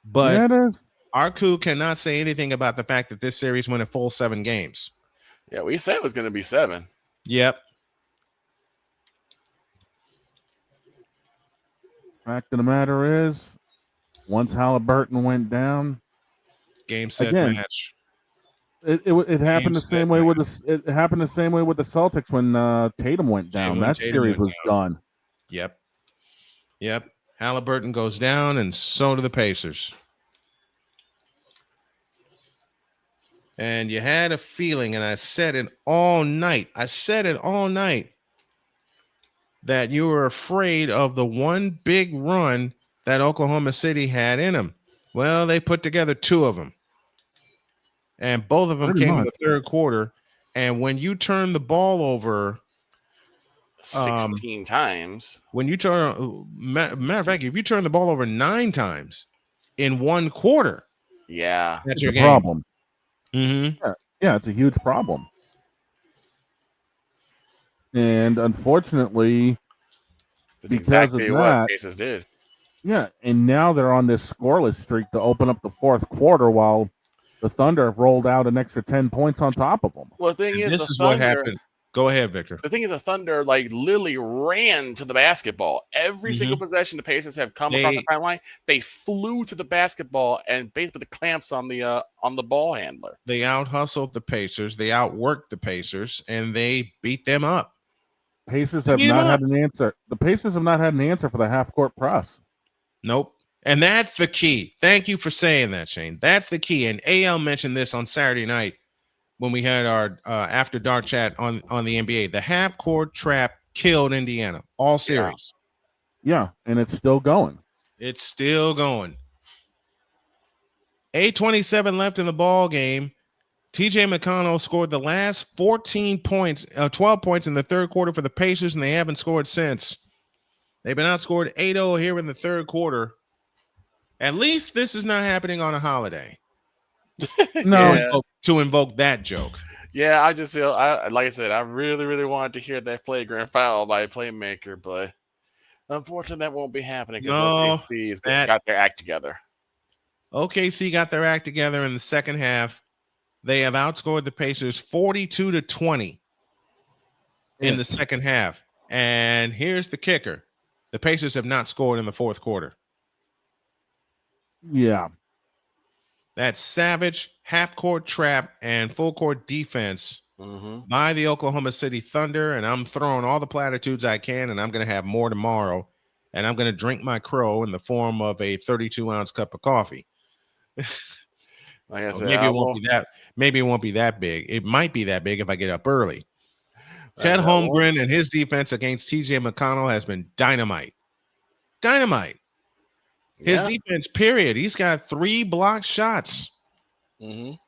But yeah, it is. Arku cannot say anything about the fact that this series went a full 7 games. Yeah, we said it was going to be 7. Yep. Fact of the matter is, once Halliburton went down, game set again, match. It happened the same way with the Celtics when Tatum went down. That series was done. Yep. Halliburton goes down, and so do the Pacers. And you had a feeling, and I said it all night. That you were afraid of the one big run that Oklahoma City had in them. Well, they put together two of them. And both of them came in the third quarter. And when you turn the ball over 16 times. When you turn, matter of fact, if you turn the ball over 9 times in one quarter, that's your game. Problem. Mm-hmm. Yeah, it's a huge problem. And unfortunately, That's because exactly of what that, Pacers did. Yeah, and now they're on this scoreless streak to open up the fourth quarter while the Thunder have rolled out an extra 10 points on top of them. Well, the thing is, this is what happened. Go ahead, Victor. The thing is, the Thunder literally ran to the basketball. Every single possession the Pacers have come across the timeline, they flew to the basketball and basically the clamps on the ball handler. They out-hustled the Pacers. They outworked the Pacers, and they beat them up. Pacers have not had an answer. The Pacers have not had an answer for the half-court press. Nope. And that's the key. Thank you for saying that, Shane. That's the key. And AL mentioned this on Saturday night when we had our after dark chat on the NBA. The half-court trap killed Indiana all series. Yeah, and it's still going. It's still going. 8:27 left in the ball game. TJ McConnell scored the last 12 points in the third quarter for the Pacers, and they haven't scored since. They've been outscored 8-0 here in the third quarter. At least this is not happening on a holiday. No. To invoke that joke. Yeah, I just feel, like I said, I really, really wanted to hear that flagrant foul by a playmaker, but unfortunately that won't be happening because OKC's got their act together. OKC got their act together in the second half. They have outscored the Pacers 42-20 in the second half. And here's the kicker. The Pacers have not scored in the fourth quarter. Yeah. That savage half-court trap and full-court defense by the Oklahoma City Thunder, and I'm throwing all the platitudes I can, and I'm going to have more tomorrow, and I'm going to drink my crow in the form of a 32-ounce cup of coffee. Like I said, maybe it won't be that big. It might be that big if I get up early. Chet Holmgren and his defense against TJ McConnell has been dynamite. Dynamite. His defense, period. He's got 3 blocked shots.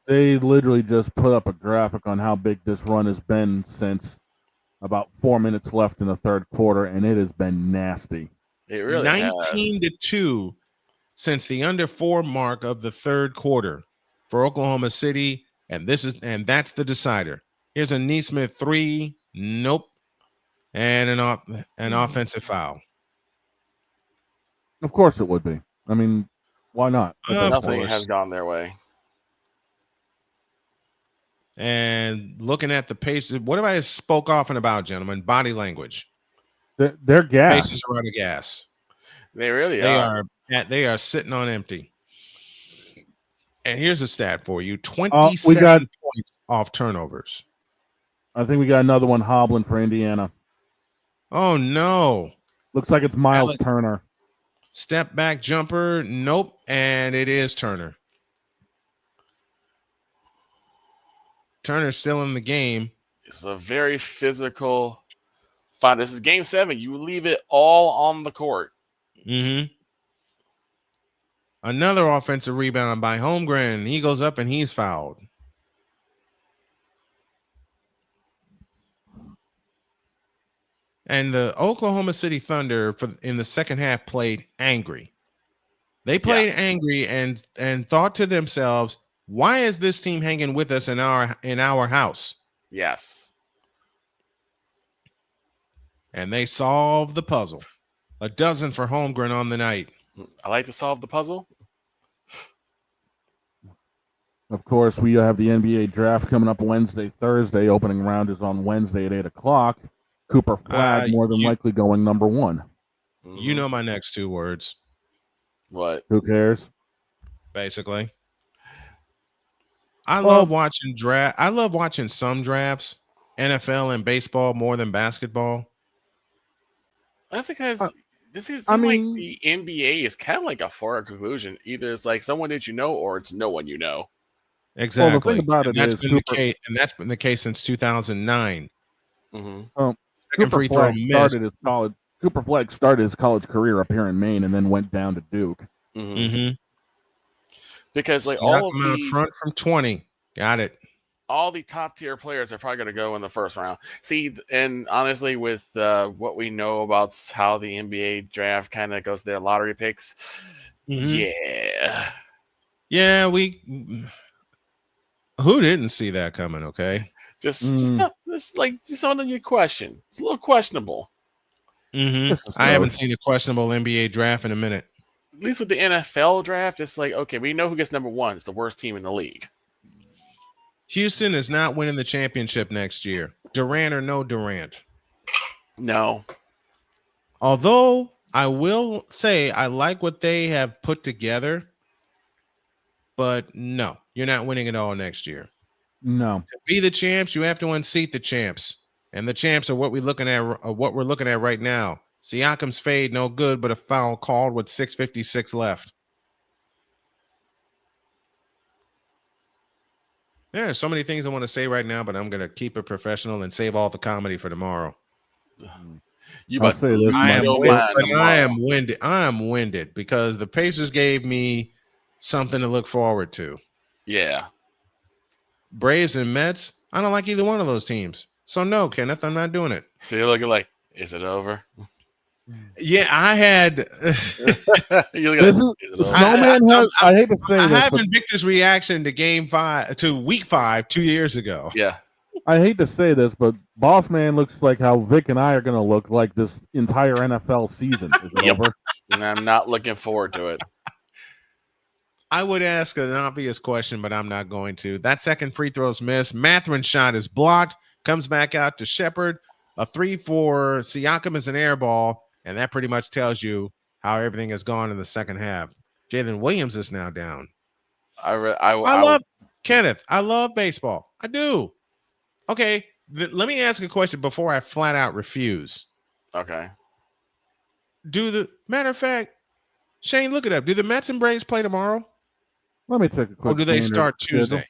They literally just put up a graphic on how big this run has been since about 4 minutes left in the third quarter, and it has been nasty. It really 19-2 since the under 4 mark of the third quarter for Oklahoma City, and that's the decider. Here's a Nesmith 3, nope, and an offensive foul. Of course it would be. I mean, why not? Nothing has gone their way. And looking at the Pacers, what have I spoke often about, gentlemen? Body language. They're gas. Pacers are out of gas. They really are. They are sitting on empty. And here's a stat for you: 27 points off turnovers. I think we got another one hobbling for Indiana. Oh no! Looks like it's Miles Turner. Step back jumper, nope, and it is Turner. Turner's still in the game. It's a very physical fight. This is game 7. You leave it all on the court. Another offensive rebound by Holmgren. He goes up and he's fouled. And the Oklahoma City Thunder in the second half played angry. They played angry and thought to themselves, why is this team hanging with us in our house? Yes. And they solved the puzzle. 12 for Holmgren on the night. I like to solve the puzzle. Of course, we have the NBA draft coming up Wednesday, Thursday. Opening round is on Wednesday at 8:00. Cooper Flagg more than likely going number 1. You know my next 2 words. What? Who cares? Basically. I love watching draft. I love watching some drafts, NFL and baseball more than basketball. That's because This is like the NBA is kind of like a foreign conclusion. Either it's like someone that you know, or it's no one you know. Exactly. Well, the thing about and it that's is been the case, and that's been the case since 2009. Mm-hmm. Cooper Fleck started his college career up here in Maine and then went down to Duke. Mm-hmm. Because like Siakam all of out the front from 20. Got it. all the top tier players are probably going to go in the first round. See, and honestly, with what we know about how the NBA draft kind of goes to their lottery picks, yeah, who didn't see that coming? Okay, just something you question. It's a little questionable. I haven't seen a questionable NBA draft in a minute. At least with the NFL draft, it's like, okay, we know who gets number one. It's the worst team in the league. Houston is not winning the championship next year. Durant or no Durant. No. Although I will say I like what they have put together, but no, you're not winning it all next year. No. To be the champs, you have to unseat the champs. And the champs are what we're looking at right now. Siakam's fade, no good, but a foul called with 6:56 left. There are so many things I want to say right now, but I'm going to keep it professional and save all the comedy for tomorrow. I am winded. I am winded because the Pacers gave me something to look forward to. Yeah. Braves and Mets, I don't like either one of those teams. So no, Kenneth, I'm not doing it. So you're looking like, is it over? Yeah, I had. This is Snowman. I hate to say I this, have but Victor's reaction to Week 5 2 years ago. Yeah, I hate to say this, but Boss Man looks like how Vic and I are going to look like this entire NFL season. Is it over? And I'm not looking forward to it. I would ask an obvious question, but I'm not going to. That second free throw's missed. Matherin's shot is blocked. Comes back out to Shepard. A 3 for Siakam is an air ball, and that pretty much tells you how everything has gone in the second half. Jalen Williams is now down. I love Kenneth. I love baseball. I do. Okay, let me ask a question before I flat out refuse. Okay. Matter of fact, Shane, look it up. Do the Mets and Braves play tomorrow? Let me take a quick. Or do they start Tuesday? Schedule.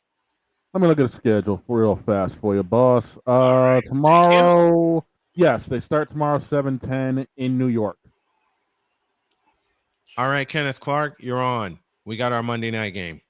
Let me look at the schedule real fast for you, boss. Tomorrow, yes, they start tomorrow 7:10 in New York. All right, Kenneth Clark, you're on. We got our Monday night game.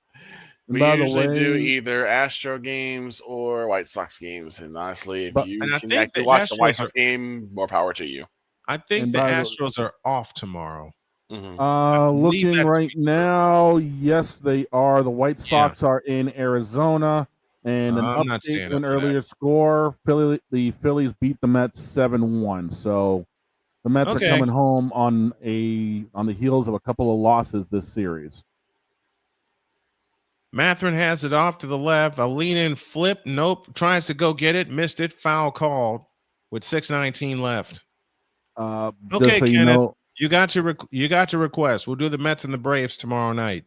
We usually do either Astro games or White Sox games, and honestly, if you can actually watch the White Sox game, more power to you. I think the Astros are off tomorrow. Looking right now, yes, they are. The White Sox are in Arizona. And an update to an earlier score, the Phillies beat the Mets 7-1. So the Mets are coming home on the heels of a couple of losses this series. Matherin has it off to the left. A lean-in flip. Nope. Tries to go get it. Missed it. Foul called with 6:19 left. Okay, so Kenneth, you got your request. We'll do the Mets and the Braves tomorrow night.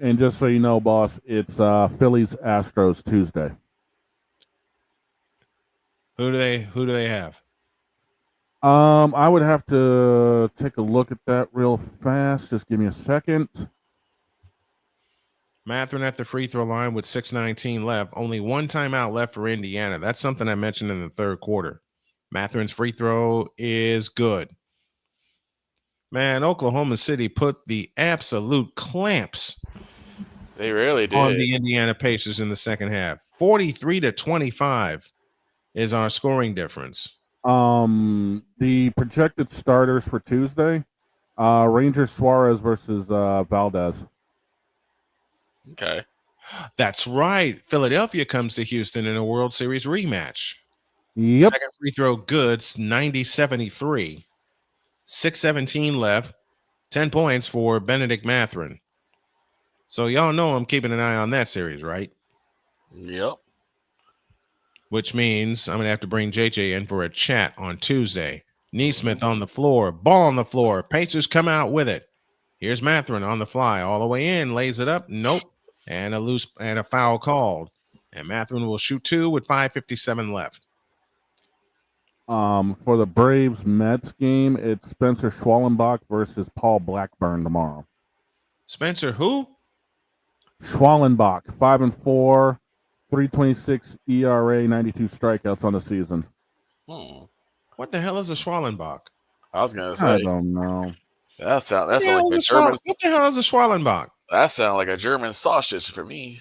And just so you know, boss, it's Phillies Astros Tuesday. Who do they have? I would have to take a look at that real fast. Just give me a second. Matherin at the free throw line with 6:19 left. Only one timeout left for Indiana. That's something I mentioned in the third quarter. Matherin's free throw is good. Man, Oklahoma City put the absolute clamps. They really did. On the Indiana Pacers in the second half. 43-25 is our scoring difference. The projected starters for Tuesday, Rangers Suarez versus Valdez. Okay. That's right. Philadelphia comes to Houston in a World Series rematch. Yep. Second free throw goods, 90-73. 6:17 left. 10 points for Benedict Matherin. So y'all know I'm keeping an eye on that series, right? Yep. Which means I'm going to have to bring JJ in for a chat on Tuesday. Neesmith on the floor, ball on the floor. Pacers come out with it. Here's Matherin on the fly, all the way in, lays it up. Nope. And a foul called. And Matherin will shoot two with 5:57 left. For the Braves Mets game, it's Spencer Schwallenbach versus Paul Blackburn tomorrow. Spencer who? Schwallenbach, 5-4, 3.26 ERA, 92 strikeouts on the season. What the hell is a Schwallenbach? I was gonna say. I don't know. That sounds What like a German. What the hell is a Schwallenbach? That sounds like a German sausage for me.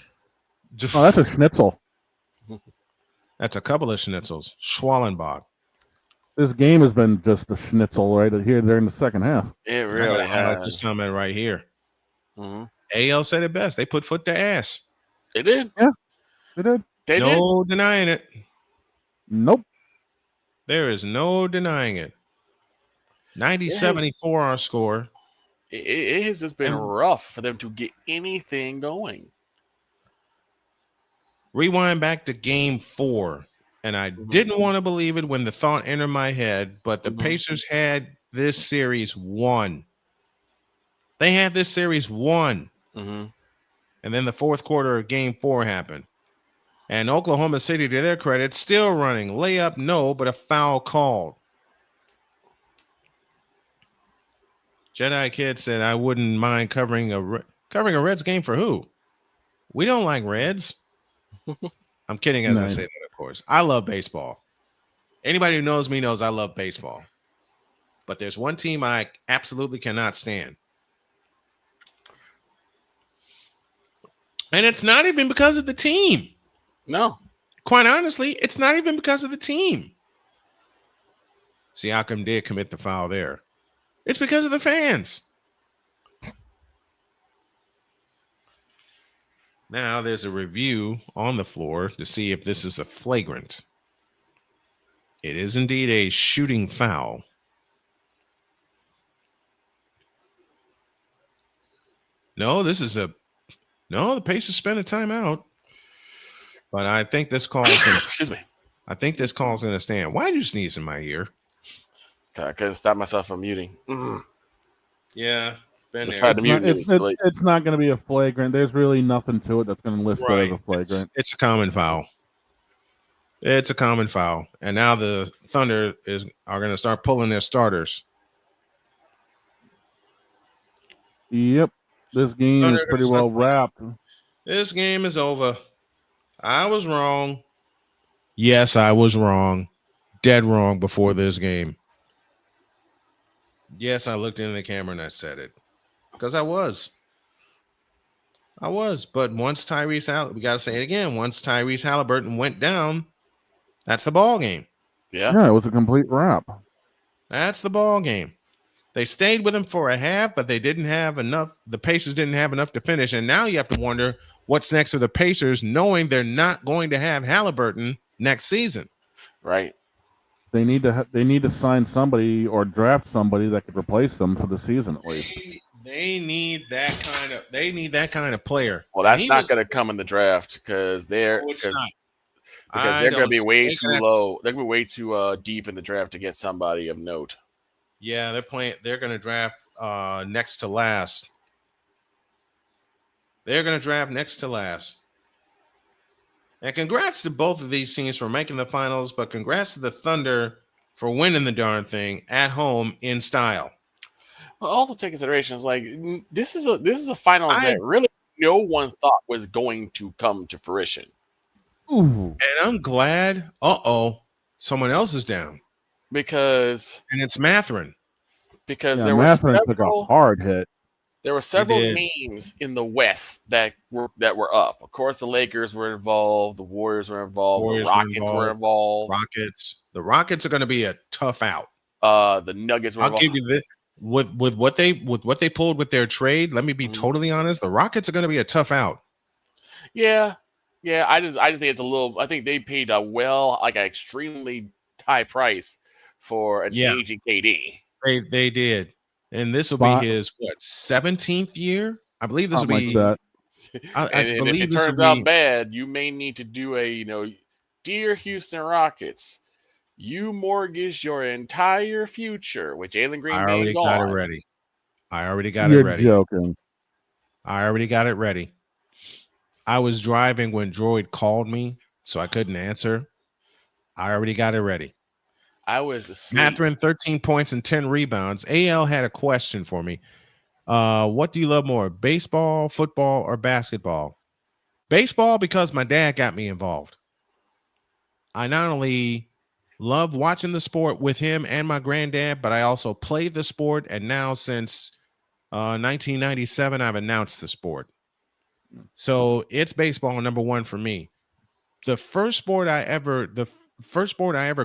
Oh, that's a schnitzel. That's a couple of schnitzels. Schwallenbach. This game has been just a schnitzel right here during the second half. It really I like this has. comment right here. Mm-hmm. AL said it best. They put foot to ass. They did. Yeah, they did. They no denying it. Nope. There is no denying it. 90-74 our score. It has just been rough for them to get anything going. Rewind back to game 4. And I didn't want to believe it when the thought entered my head, but the Pacers had this series won. They had this series won. And then the fourth quarter of game 4 happened. And Oklahoma City, to their credit, still running. Layup, no, but a foul called. Jedi Kid said, I wouldn't mind covering a Reds game for who? We don't like Reds. I'm kidding as I say that, of course. I love baseball. Anybody who knows me knows I love baseball. But there's one team I absolutely cannot stand. And it's not even because of the team. No. Quite honestly, it's not even because of the team. Siakam did commit the foul there. It's because of the fans. Now there's a review on the floor to see if this is a flagrant. It is indeed a shooting foul. No, the Pacers spent a timeout. But I think this call is going to excuse me. I think this call is going to stand. Why did you sneeze in my ear? I couldn't stop myself from muting. Yeah. It's not going to be a flagrant. There's really nothing to it that's going to list it as a flagrant. It's a common foul. It's a common foul. And now the Thunder are going to start pulling their starters. Yep. This game is pretty well wrapped. This game is over. I was wrong. Yes, I was wrong. Dead wrong before this game. Yes, I looked into the camera and I said it. Because I was. But once we got to say it again. Once Tyrese Halliburton went down, that's the ball game. Yeah, it was a complete wrap. That's the ball game. They stayed with him for a half, but they didn't have enough. The Pacers didn't have enough to finish. And now you have to wonder what's next for the Pacers, knowing they're not going to have Halliburton next season. Right. They need to sign somebody or draft somebody that could replace them for the season at least. They need that kind of player. Well, that's not going to come in the draft because they're going to be way too low. They're going to be way too deep in the draft to get somebody of note. Yeah, they're going to draft next to last. They're going to draft next to last. And congrats to both of these teams for making the finals, but congrats to the Thunder for winning the darn thing at home in style. Well, also take considerations like this is a finals that really no one thought was going to come to fruition. Ooh. And I'm glad. Someone else is down and it's Mathurin. Because Mathurin took a hard hit. There were several names in the West that were up. Of course, the Lakers were involved. The Warriors were involved. The Rockets were involved. The Rockets are going to be a tough out. The Nuggets were involved. I'll give you this. With what they pulled with their trade, let me be totally honest. The Rockets are going to be a tough out. Yeah. I just think it's a little. I think they paid an extremely high price for an aging KD. They did. And this will be his 17th year? I believe this will be that. And if it turns out bad, you may need to do a, dear Houston Rockets, you mortgaged your entire future with Jalen Green. I already got it ready. You're joking. I already got it ready. I was driving when Droid called me, so I couldn't answer. I already got it ready. I was asleep. Mathurin, 13 points and 10 rebounds. AL had a question for me. What do you love more, baseball, football, or basketball? Baseball, because my dad got me involved. I not only love watching the sport with him and my granddad, but I also played the sport. And now since 1997, I've announced the sport. So it's baseball number one for me. The first sport I ever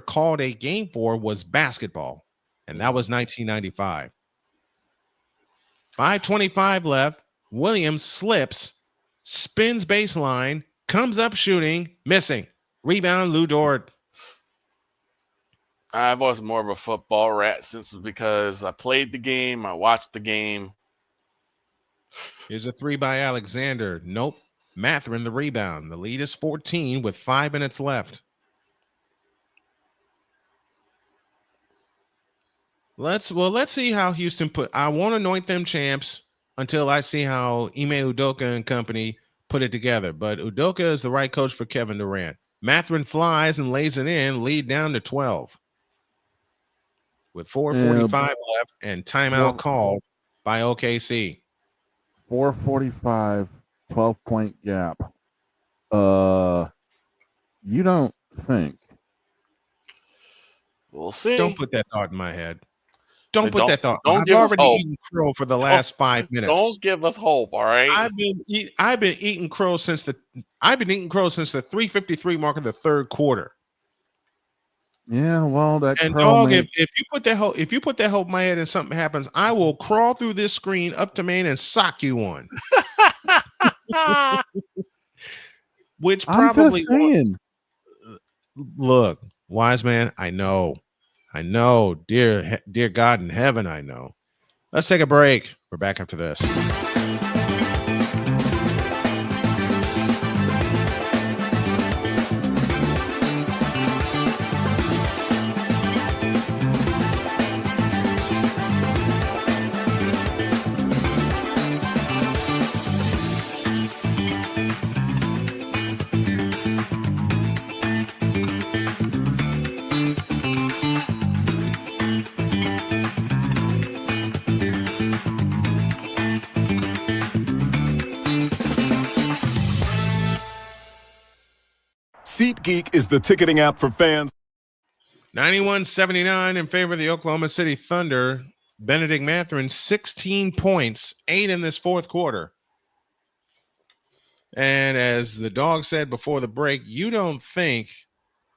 called a game for was basketball, and that was 1995. 5:25 left. Williams slips, spins baseline, comes up shooting, missing. Rebound, Lou Dort. I've always more of a football rat because I played the game, I watched the game. Here's a 3 by Alexander. Nope. Mathurin the rebound. The lead is 14 with 5 minutes left. Let's see how Houston I won't anoint them champs until I see how Ime Udoka and company put it together. But Udoka is the right coach for Kevin Durant. Mathurin flies and lays it in, lead down to 12. With 4:45 left and timeout called by OKC. 4:45, 12-point gap. You don't think? We'll see. Don't put that thought in my head. Don't put that thought. Don't I've give us already hope. eaten crow for the last 5 minutes. Don't give us hope, all right? I've been eating crow since the 3:53 mark of the third quarter. Yeah, well, that And crow dog, if you put that hope in my head and something happens, I will crawl through this screen up to Maine and sock you one. Which I'm probably just saying. Look, wise man, I know, dear God in heaven, I know. Let's take a break. We're back after this. SeatGeek is the ticketing app for fans. 91-79 in favor of the Oklahoma City Thunder. Benedict Mathurin, 16 points, 8 in this fourth quarter. And as the dog said before the break, you don't think,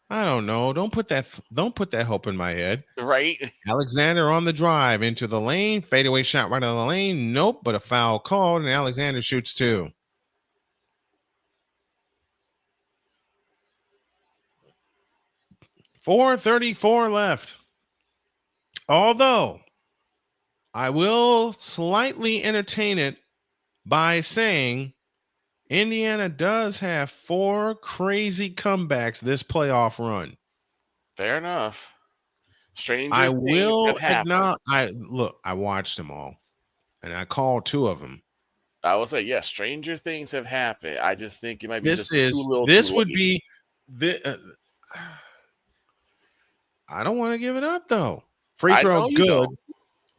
I don't know, don't put that hope in my head. Right. Alexander on the drive into the lane, fadeaway shot right out of the lane. Nope, but a foul called, and Alexander shoots 2. .34 left. Although I will slightly entertain it by saying Indiana does have 4 crazy comebacks this playoff run. Fair enough. Stranger I things will have happened. I watched them all, and I called 2 of them. I will say, yes, stranger things have happened. I just think it might be This would be the. I don't want to give it up though. Free throw good.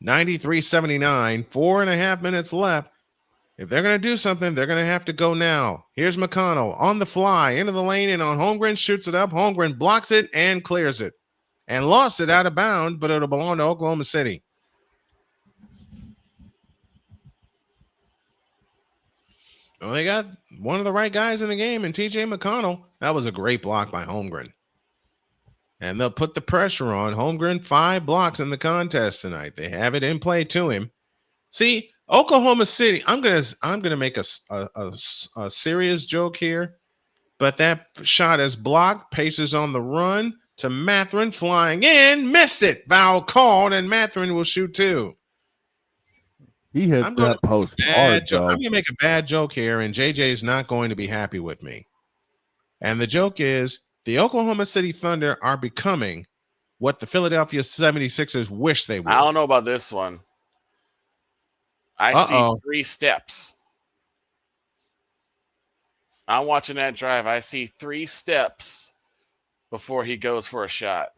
93-79. 4.5 minutes left. If they're going to do something, they're going to have to go now. Here's McConnell on the fly into the lane, and on Holmgren shoots it up. Holmgren blocks it and clears it, and lost it out of bounds, but it'll belong to Oklahoma City. Well, they got one of the right guys in the game, and TJ McConnell. That was a great block by Holmgren. And they'll put the pressure on. Holmgren, 5 blocks in the contest tonight. They have it in play to him. See, Oklahoma City, I'm gonna make a serious joke here, but that shot is blocked. Pacers on the run to Mathurin, flying in, missed it. Foul called, and Mathurin will shoot 2. He hit that post hard, Joe. I'm gonna make a bad joke here, and JJ is not going to be happy with me. And the joke is, the Oklahoma City Thunder are becoming what the Philadelphia 76ers wish they were. I don't know about this one. I see 3 steps. I'm watching that drive. I see 3 steps before he goes for a shot.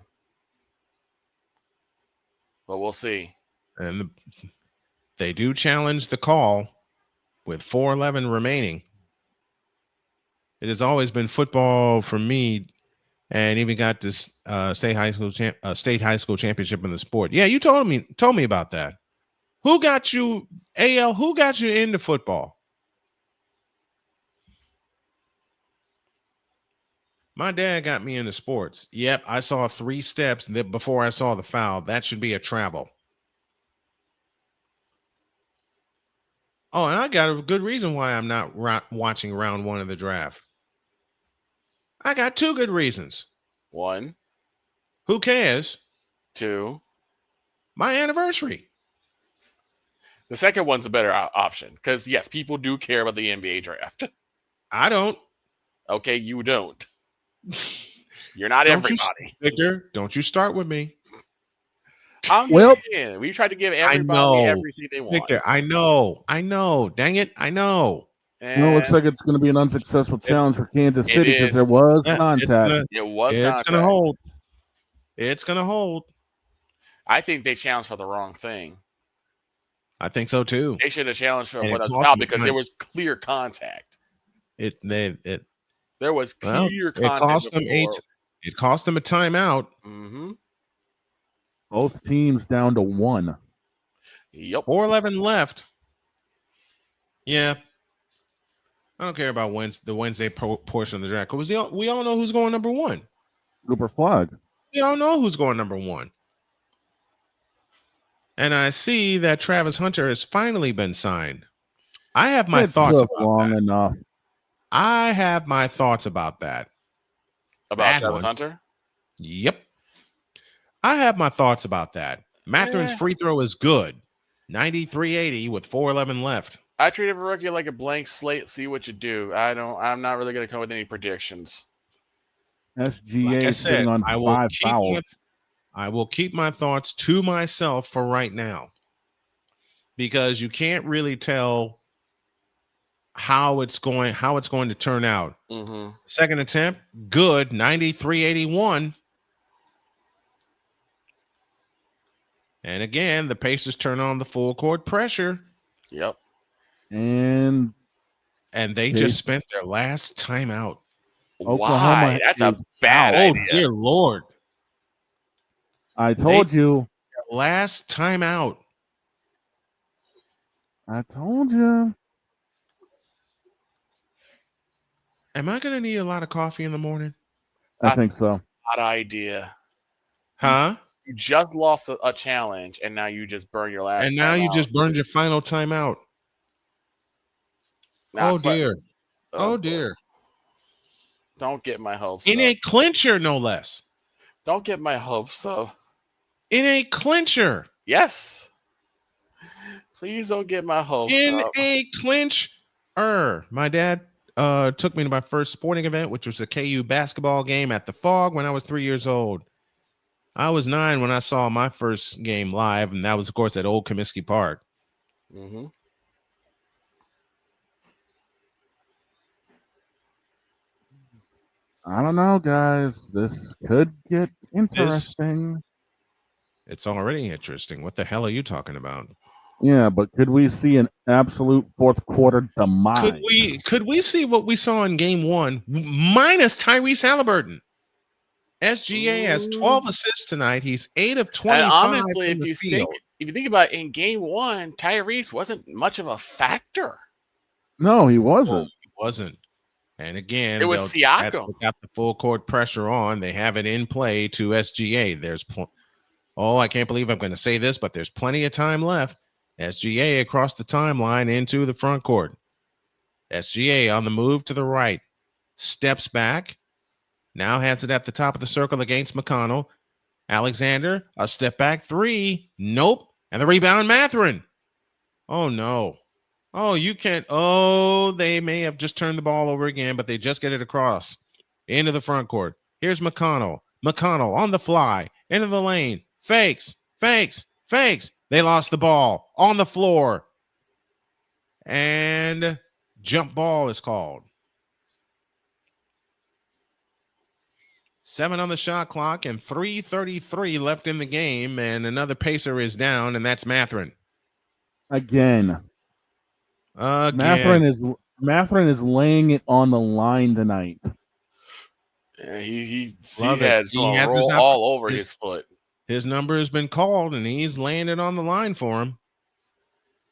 But we'll see. And they do challenge the call with 4:11 remaining. It has always been football for me, and even got this state high school championship in the sport. Yeah, you told me about that. Who got you, AL? Who got you into football? My dad got me into sports. Yep, I saw 3 steps before I saw the foul. That should be a travel. Oh, and I got a good reason why I'm not watching round 1 of the draft. I got 2 good reasons. 1. Who cares? 2. My anniversary. The second one's a better option because, yes, people do care about the NBA draft. I don't. Okay, you don't. You're not Don't everybody. Victor, don't you start with me. We tried to give everybody everything they want. Victor, I know. Dang it, I know. Well, it looks like it's going to be an unsuccessful challenge for Kansas City because there was contact. It's going to hold. It's going to hold. I think they challenged for the wrong thing. I think so too. They should have challenged for what was foul because there was clear contact. There was clear contact. It cost them a timeout. Mm-hmm. Both teams down to 1. Yep. 4:11 left. Yeah. I don't care about the Wednesday portion of the draft because we all know who's going number 1. Cooper Flag. We all know who's going number 1. And I see that Travis Hunter has finally been signed. I have my thoughts about long enough. I have my thoughts about that. About Travis Hunter? Yep. I have my thoughts about that. Matherin's free throw is good. 93-80 with 4:11 left. I treat every rookie like a blank slate. See what you do. I'm not really going to come with any predictions. SGA is sitting on 5 fouls. I will keep my thoughts to myself for right now because you can't really tell how it's going to turn out. Mm-hmm. Second attempt, good, 93-81. And again, the Pacers turn on the full court pressure. Yep. And they just spent their last timeout. Why? That's a bad idea. Oh, dear Lord. I told you. Last timeout. I told you. Am I going to need a lot of coffee in the morning? I think so. Bad idea. Huh? You just lost a challenge, and now you just burn your last. And now you just burned your final timeout. Oh dear. Oh dear. Don't get my hopes in up. a clincher, no less. Don't get my hopes up. In a clincher. Yes. Please don't get my hopes in up. A clincher. My dad took me to my first sporting event, which was a KU basketball game at the Fog when I was 3 years old. I was 9 when I saw my first game live, and that was, of course, at Old Comiskey Park. Mm-hmm. I don't know, guys. This could get interesting. It's already interesting. What the hell are you talking about? Yeah, but could we see an absolute fourth quarter demise? Could we see what we saw in game 1 minus Tyrese Halliburton? SGA has 12 assists tonight. He's 8 of 25. And honestly, if you think about it, in game 1, Tyrese wasn't much of a factor. No, he wasn't. He wasn't. And again, it was Siakam. Got the full court pressure on. They have it in play to SGA. I can't believe I'm going to say this, but there's plenty of time left. SGA across the timeline into the front court. SGA on the move to the right. Steps back. Now has it at the top of the circle against McConnell. Alexander, a step back 3. Nope. And the rebound, Matherin. Oh, no. Oh, you can't. Oh, they may have just turned the ball over again, but they just get it across into the front court. Here's McConnell. McConnell on the fly, into the lane. Fakes. They lost the ball on the floor. And jump ball is called. 7 on the shot clock and 3:33 left in the game, and another pacer is down, and that's Mathurin. Again. Mathurin is laying it on the line tonight. Yeah, he has roll all over his foot. His number has been called, and he's laying it on the line for him.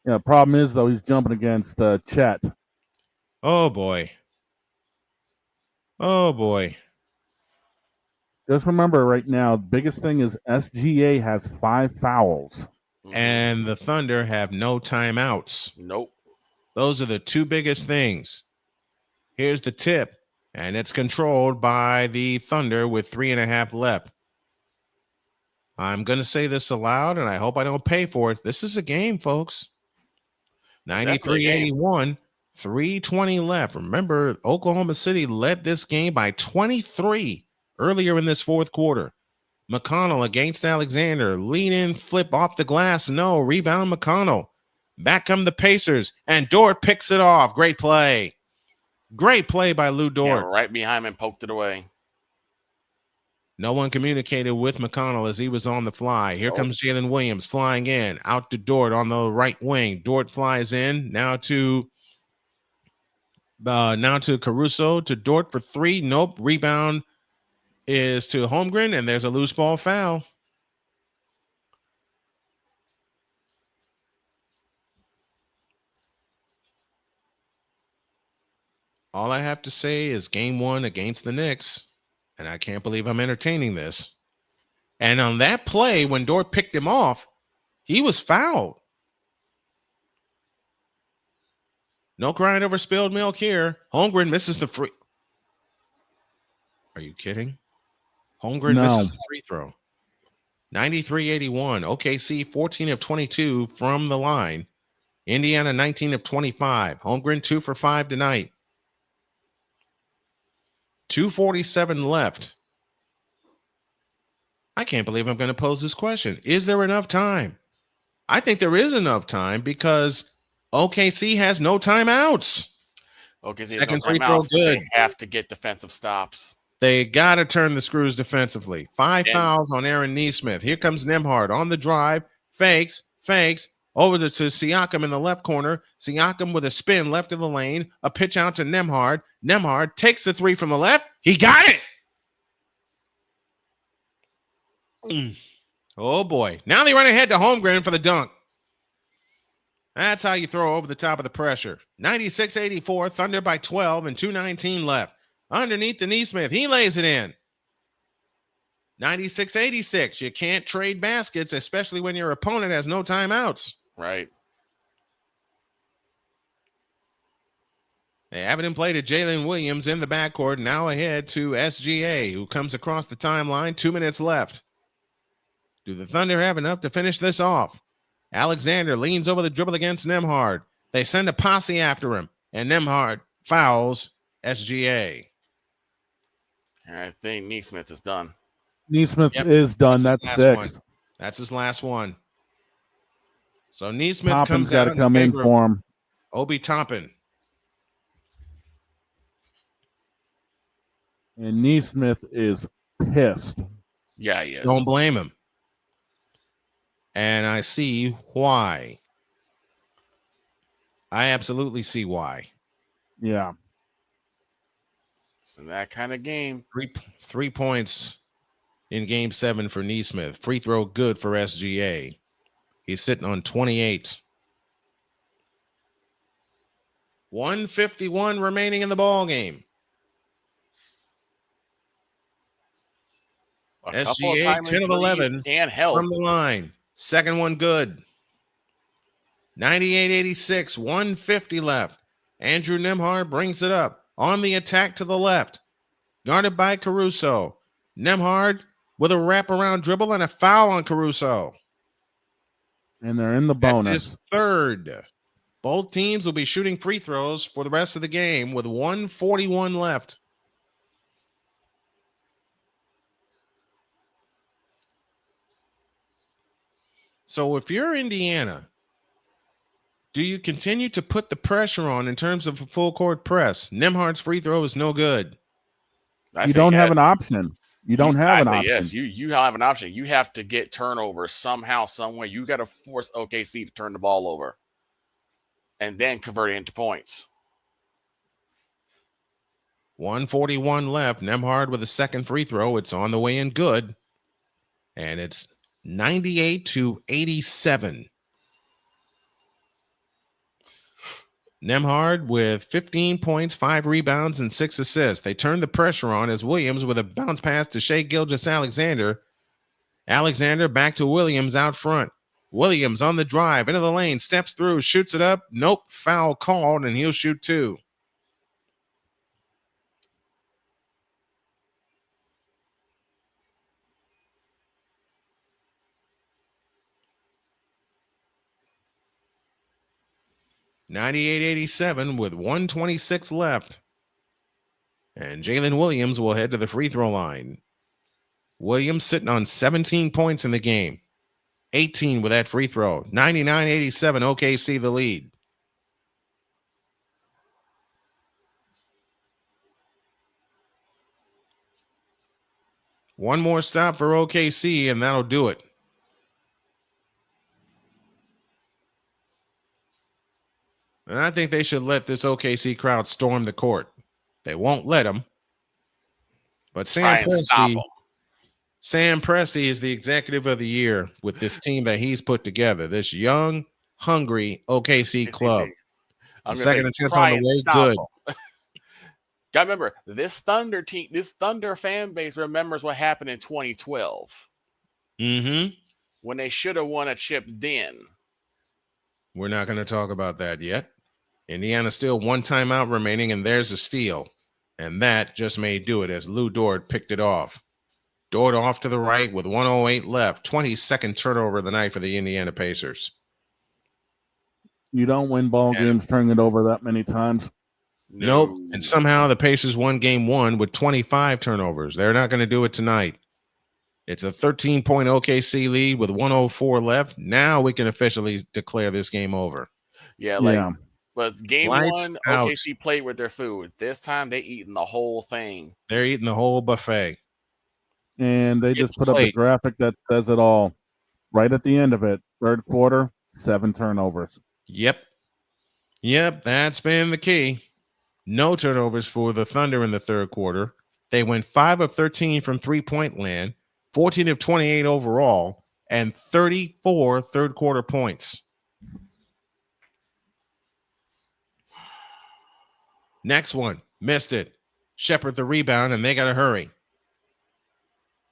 Yeah, problem is, though, he's jumping against Chet. Oh, boy. Oh, boy. Just remember right now, the biggest thing is SGA has 5 fouls. And the Thunder have no timeouts. Nope. Those are the 2 biggest things. Here's the tip, and it's controlled by the Thunder with 3.5 left. I'm going to say this aloud, and I hope I don't pay for it. This is a game, folks. 93-81, 3:20 left. Remember, Oklahoma City led this game by 23 earlier in this fourth quarter. McConnell against Alexander. Lean in, flip off the glass. No. Rebound McConnell. Back come the Pacers, and Dort picks it off. Great play. Great play by Lou Dort. Yeah, right behind him and poked it away. No one communicated with McConnell as he was on the fly. Here comes Jalen Williams flying in. Out to Dort on the right wing. Dort flies in. Now to Caruso. To Dort for 3. Nope. Rebound is to Holmgren, and there's a loose ball foul. All I have to say is game 1 against the Knicks, and I can't believe I'm entertaining this. And on that play, when Dort picked him off, he was fouled. No crying over spilled milk here. Holmgren misses the free. Are you kidding? Holmgren misses the free throw. 93-81. OKC 14 of 22 from the line. Indiana 19 of 25. Holmgren 2 for 5 tonight. 2:47 left. I can't believe I'm going to pose this question. Is there enough time? I think there is enough time because OKC has no timeouts. OKC Second has no free throw, good. They have to get defensive stops. They got to turn the screws defensively. 5 fouls on Aaron Nesmith. Here comes Nembhard on the drive. Fakes. Over to Siakam in the left corner. Siakam with a spin left of the lane. A pitch out to Nembhard. Nembhard takes the 3 from the left. He got it. Oh, boy. Now they run ahead to Holmgren for the dunk. That's how you throw over the top of the pressure. 96-84, Thunder by 12 and 2:19 left. Underneath to Nesmith. He lays it in. 96-86. You can't trade baskets, especially when your opponent has no timeouts. Right. They have it in play to Jalen Williams in the backcourt. Now ahead to SGA, who comes across the timeline. 2 minutes left. Do the Thunder have enough to finish this off? Alexander leans over the dribble against Nembhard. They send a posse after him, and Nembhard fouls SGA. I think Nesmith is done. Nesmith is done. That's 6. One. That's his last one. So Nesmith Toppin's comes got to come in for him. Obi Toppin. And Nesmith is pissed. Yeah, he is. Don't blame him. And I see why. I absolutely see why. Yeah. It's been that kind of game. 3 points in game 7 for Nesmith. Free throw good for SGA. He's sitting on 28. 1:51 remaining in the ball game. SGA 10 of 11 and help from the line. Second one good. 98-86, 1:50 left. Andrew Nembhard brings it up on the attack to the left. Guarded by Caruso. Nembhard with a wraparound dribble and a foul on Caruso. And they're in the bonus. That's his 3rd. Both teams will be shooting free throws for the rest of the game with 1:41 left. So if you're Indiana, do you continue to put the pressure on in terms of a full court press? Nembhard's free throw is no good. You don't have an option. You don't have an option. Yes, you have an option. You have to get turnovers somehow, some way. You got to force OKC to turn the ball over and then convert it into points. 1:41 left. Nembhard with a second free throw. It's on the way in good. And it's 98-87. Nembhard with 15 points, 5 rebounds, and 6 assists. They turn the pressure on as Williams with a bounce pass to Shai Gilgeous-Alexander. Alexander back to Williams out front. Williams on the drive into the lane, steps through, shoots it up. Nope, foul called, and he'll shoot 2. (98-87) with 1:26 left. And Jalen Williams will head to the free throw line. Williams sitting on 17 points in the game. 18 with that free throw. 99-87, OKC the lead. One more stop for OKC, and that'll do it. And I think they should let this OKC crowd storm the court. They won't let them. But Sam Presti is the executive of the year with this team that he's put together. This young, hungry OKC club. Second attempt on the way, good. Gotta remember, this Thunder team, this Thunder fan base remembers what happened in 2012. Mm-hmm. When they should have won a chip then. We're not going to talk about that yet. Indiana still 1 timeout remaining, and there's a steal. And that just may do it as Lou Dort picked it off. Dort off to the right with 1:08 left. 22nd turnover of the night for the Indiana Pacers. You don't win ball games turning it over that many times. Nope. And somehow the Pacers won game 1 with 25 turnovers. They're not going to do it tonight. It's a 13-point OKC lead with 1:04 left. Now we can officially declare this game over. Yeah. But game Lights 1, out. OKC played with their food. This time they eating the whole thing. They're eating the whole buffet. And they just put up a graphic that says it all. Right at the end of it, third quarter, 7 turnovers. Yep, that's been the key. No turnovers for the Thunder in the third quarter. They went 5 of 13 from three-point land, 14 of 28 overall, and 34 third quarter points. Next one, missed it. Shepard the rebound, and they got to hurry.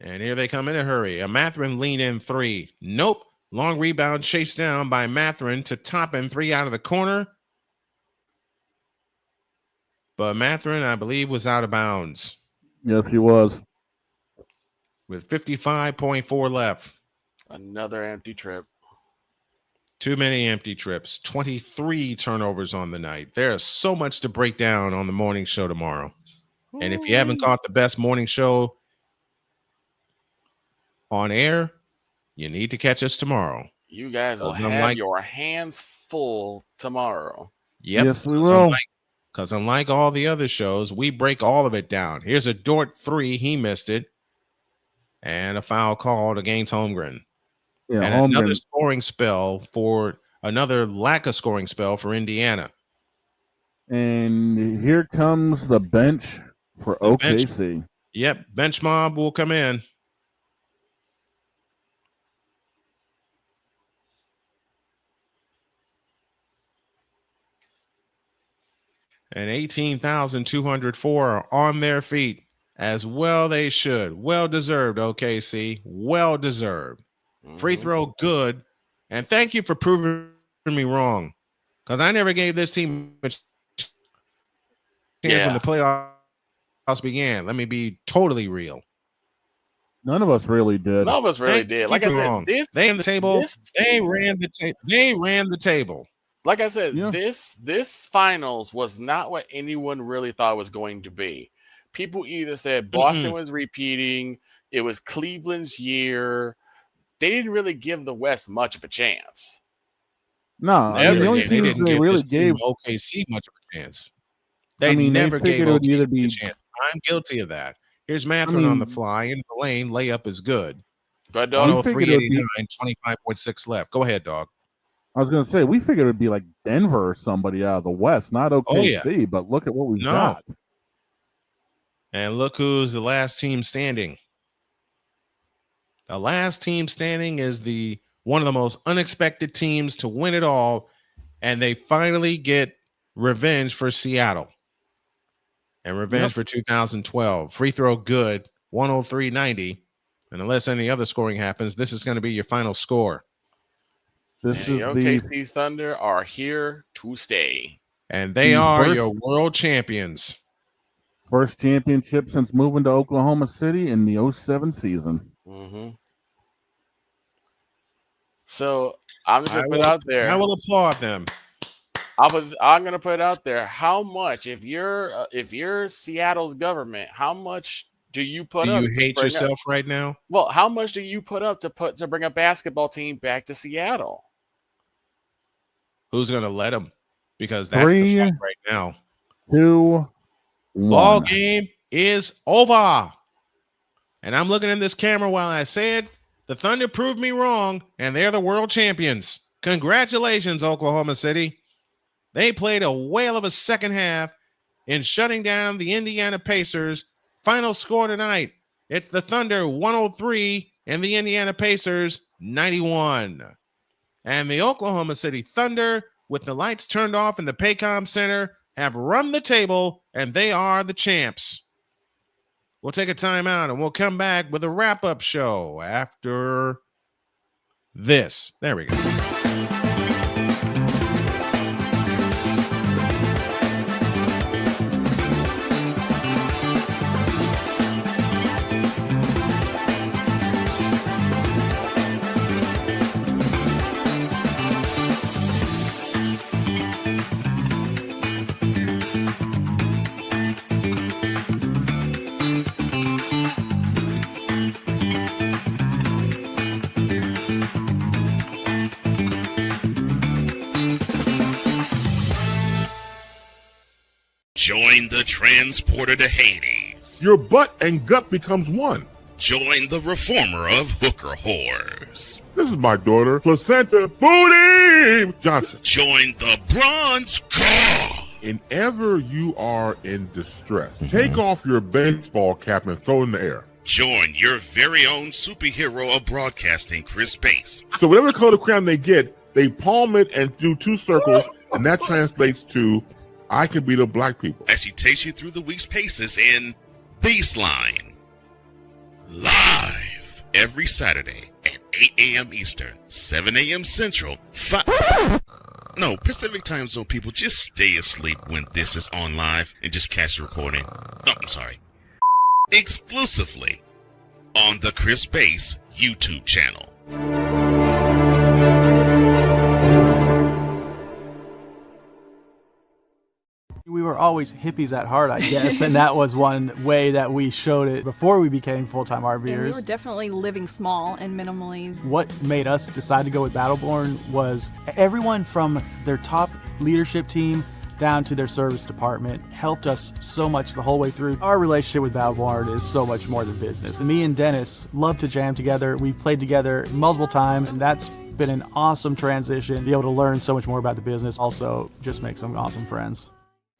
And here they come in a hurry. A Mathurin lean in 3. Nope. Long rebound chased down by Mathurin to Toppin. 3 out of the corner. But Mathurin, I believe, was out of bounds. Yes, he was. With 55.4 left. Another empty trip. Too many empty trips. 23 turnovers on the night. There's so much to break down on the morning show tomorrow. And if you haven't caught the best morning show on air, you need to catch us tomorrow. You guys will have your hands full tomorrow. Yep. Yes, we will. Because unlike all the other shows, we break all of it down. Here's a Dort 3. He missed it. And a foul called against Holmgren. Yeah, and Holmgren. another scoring spell for another lack of scoring spell for Indiana. And here comes the bench for OKC. Yep, bench mob will come in. And 18,204 are on their feet. As well they should. Well deserved, OKC. Well deserved. Free throw, good. And thank you for proving me wrong. Because I never gave this team a chance when the playoffs began. Let me be totally real. None of us really did. None of us really did. Like I said, they ran the table. They ran the table. Like I said, this finals was not what anyone really thought it was going to be. People either said Boston was repeating, it was Cleveland's year. They didn't really give the West much of a chance. No, I mean, the only teams they really gave OKC much of a chance. They never gave OKC a chance. I'm guilty of that. Here's Mathurin on the fly in the lane. Layup is good. Go ahead, dog. 103.89, 25.6 left. Go ahead, dog. I was going to say, we figured it would be like Denver or somebody out of the West, not OKC, but look at what we've got. And look who's the last team standing. The last team standing is one of the most unexpected teams to win it all, and they finally get revenge for Seattle. And revenge for 2012. Free throw good, 103.90. And unless any other scoring happens, this is going to be your final score. This is OKC Thunder are here to stay. And they are your world champions. First championship since moving to Oklahoma City in the 07 season. Mm-hmm. So I'm going to put out there. I will applaud them. I'm going to put out there. How much, if you're Seattle's government, how much do you put up? Do you hate yourself right now? Well, how much do you put up to bring a basketball team back to Seattle? Who's going to let them? Because that's the fight right now. 2, 1. Ball game is over. And I'm looking in this camera while I say it. The Thunder proved me wrong, and they're the world champions. Congratulations, Oklahoma City. They played a whale of a second half in shutting down the Indiana Pacers. Final score tonight, it's the Thunder 103 and the Indiana Pacers 91. And the Oklahoma City Thunder, with the lights turned off in the Paycom Center, have run the table, and they are the champs. We'll take a timeout, and we'll come back with a wrap-up show after this. There we go. Join the transporter to Hades. Your butt and gut becomes one. Join the reformer of hooker whores. This is my daughter, Placenta Booty Johnson. Join the bronze car. Whenever you are in distress, take off your baseball cap and throw it in the air. Join your very own superhero of broadcasting, Chris Bass. So whatever color crayon they get, they palm it and do 2 circles, and that translates to I can beat up black people. As she takes you through the week's paces in Baseline. Live every Saturday at 8 a.m. Eastern, 7 a.m. Central, Pacific Time Zone people, just stay asleep when this is on live and just catch the recording. Oh, I'm sorry. Exclusively on the Chris Bass YouTube channel. We were always hippies at heart, I guess, and that was one way that we showed it before we became full-time RVers. And we were definitely living small and minimally. What made us decide to go with Battleborn was everyone from their top leadership team down to their service department helped us so much the whole way through. Our relationship with Battleborn is so much more than business. And me and Dennis love to jam together. We've played together multiple times, and that's been an awesome transition to be able to learn so much more about the business. Also, just make some awesome friends.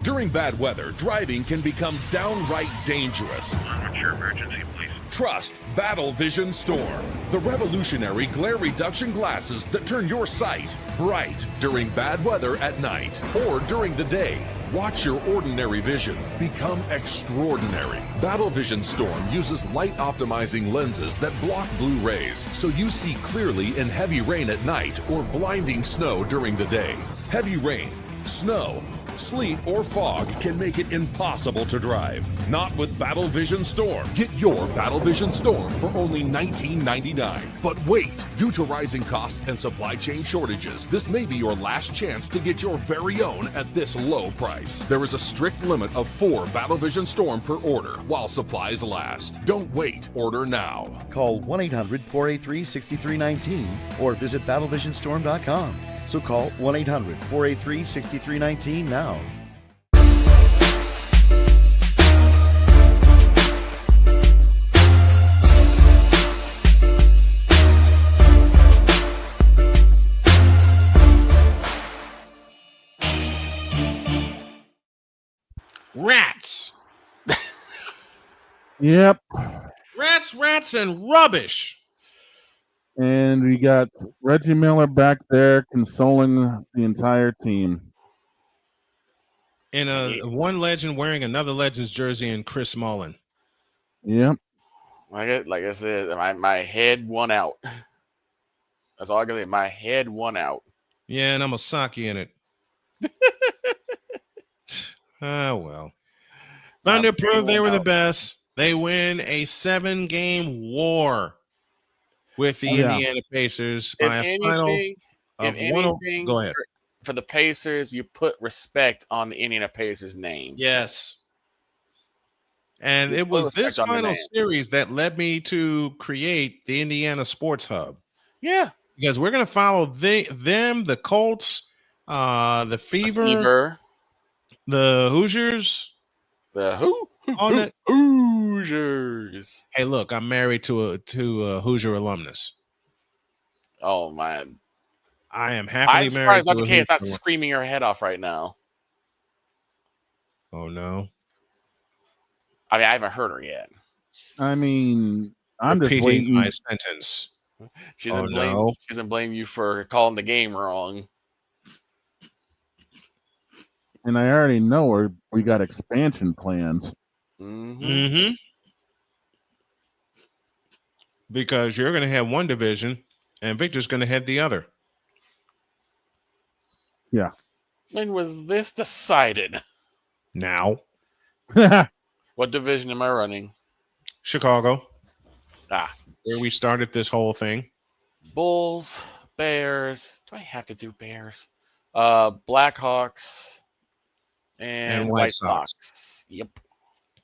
During bad weather, driving can become downright dangerous. What's your emergency, please? Trust Battle Vision Storm, the revolutionary glare reduction glasses that turn your sight bright during bad weather at night or during the day. Watch your ordinary vision become extraordinary. Battle Vision Storm uses light optimizing lenses that block blue rays so you see clearly in heavy rain at night or blinding snow during the day. Heavy rain, snow, sleet, or fog can make it impossible to drive. Not with Battle Vision Storm. Get your Battle Vision Storm for only $19.99. But wait, due to rising costs and supply chain shortages, this may be your last chance to get your very own at this low price. There is a strict limit of 4 Battle Vision Storm per order while supplies last. Don't wait, order now. Call 1-800-483-6319 or visit battlevisionstorm.com. So call 1-800-483-6319 now. Yep. Rats, and rubbish. And we got Reggie Miller back there consoling the entire team. And one legend wearing another legend's jersey and Chris Mullin. Yep. Like I said, my head won out. That's all I gotta say. My head won out. Yeah, and I'm a Saki in it. Well. Thunder proved they were the best. They win a 7-game war with the Indiana Pacers by a final of one. Go ahead. For the Pacers, you put respect on the Indiana Pacers name. Yes. And it was this final series that led me to create the Indiana Sports Hub. Yeah. Because we're going to follow them, the Colts, the Fever, the Hoosiers. The who? Hoosiers. Hey, look, I'm married to a Hoosier alumnus. Oh, man. I am happily I'm married surprised to Dr. K is not screaming her head off right now. Oh, no. I mean, I haven't heard her yet. I mean, I'm Repeating just waiting. my sentence. She doesn't blame you for calling the game wrong. And I already know we got expansion plans. Mm-hmm. Because you're going to have one division and Victor's going to head the other. Yeah. When was this decided? Now. What division am I running? Chicago. Where we started this whole thing. Bulls, Bears. Do I have to do Bears? Blackhawks and White Sox. Yep.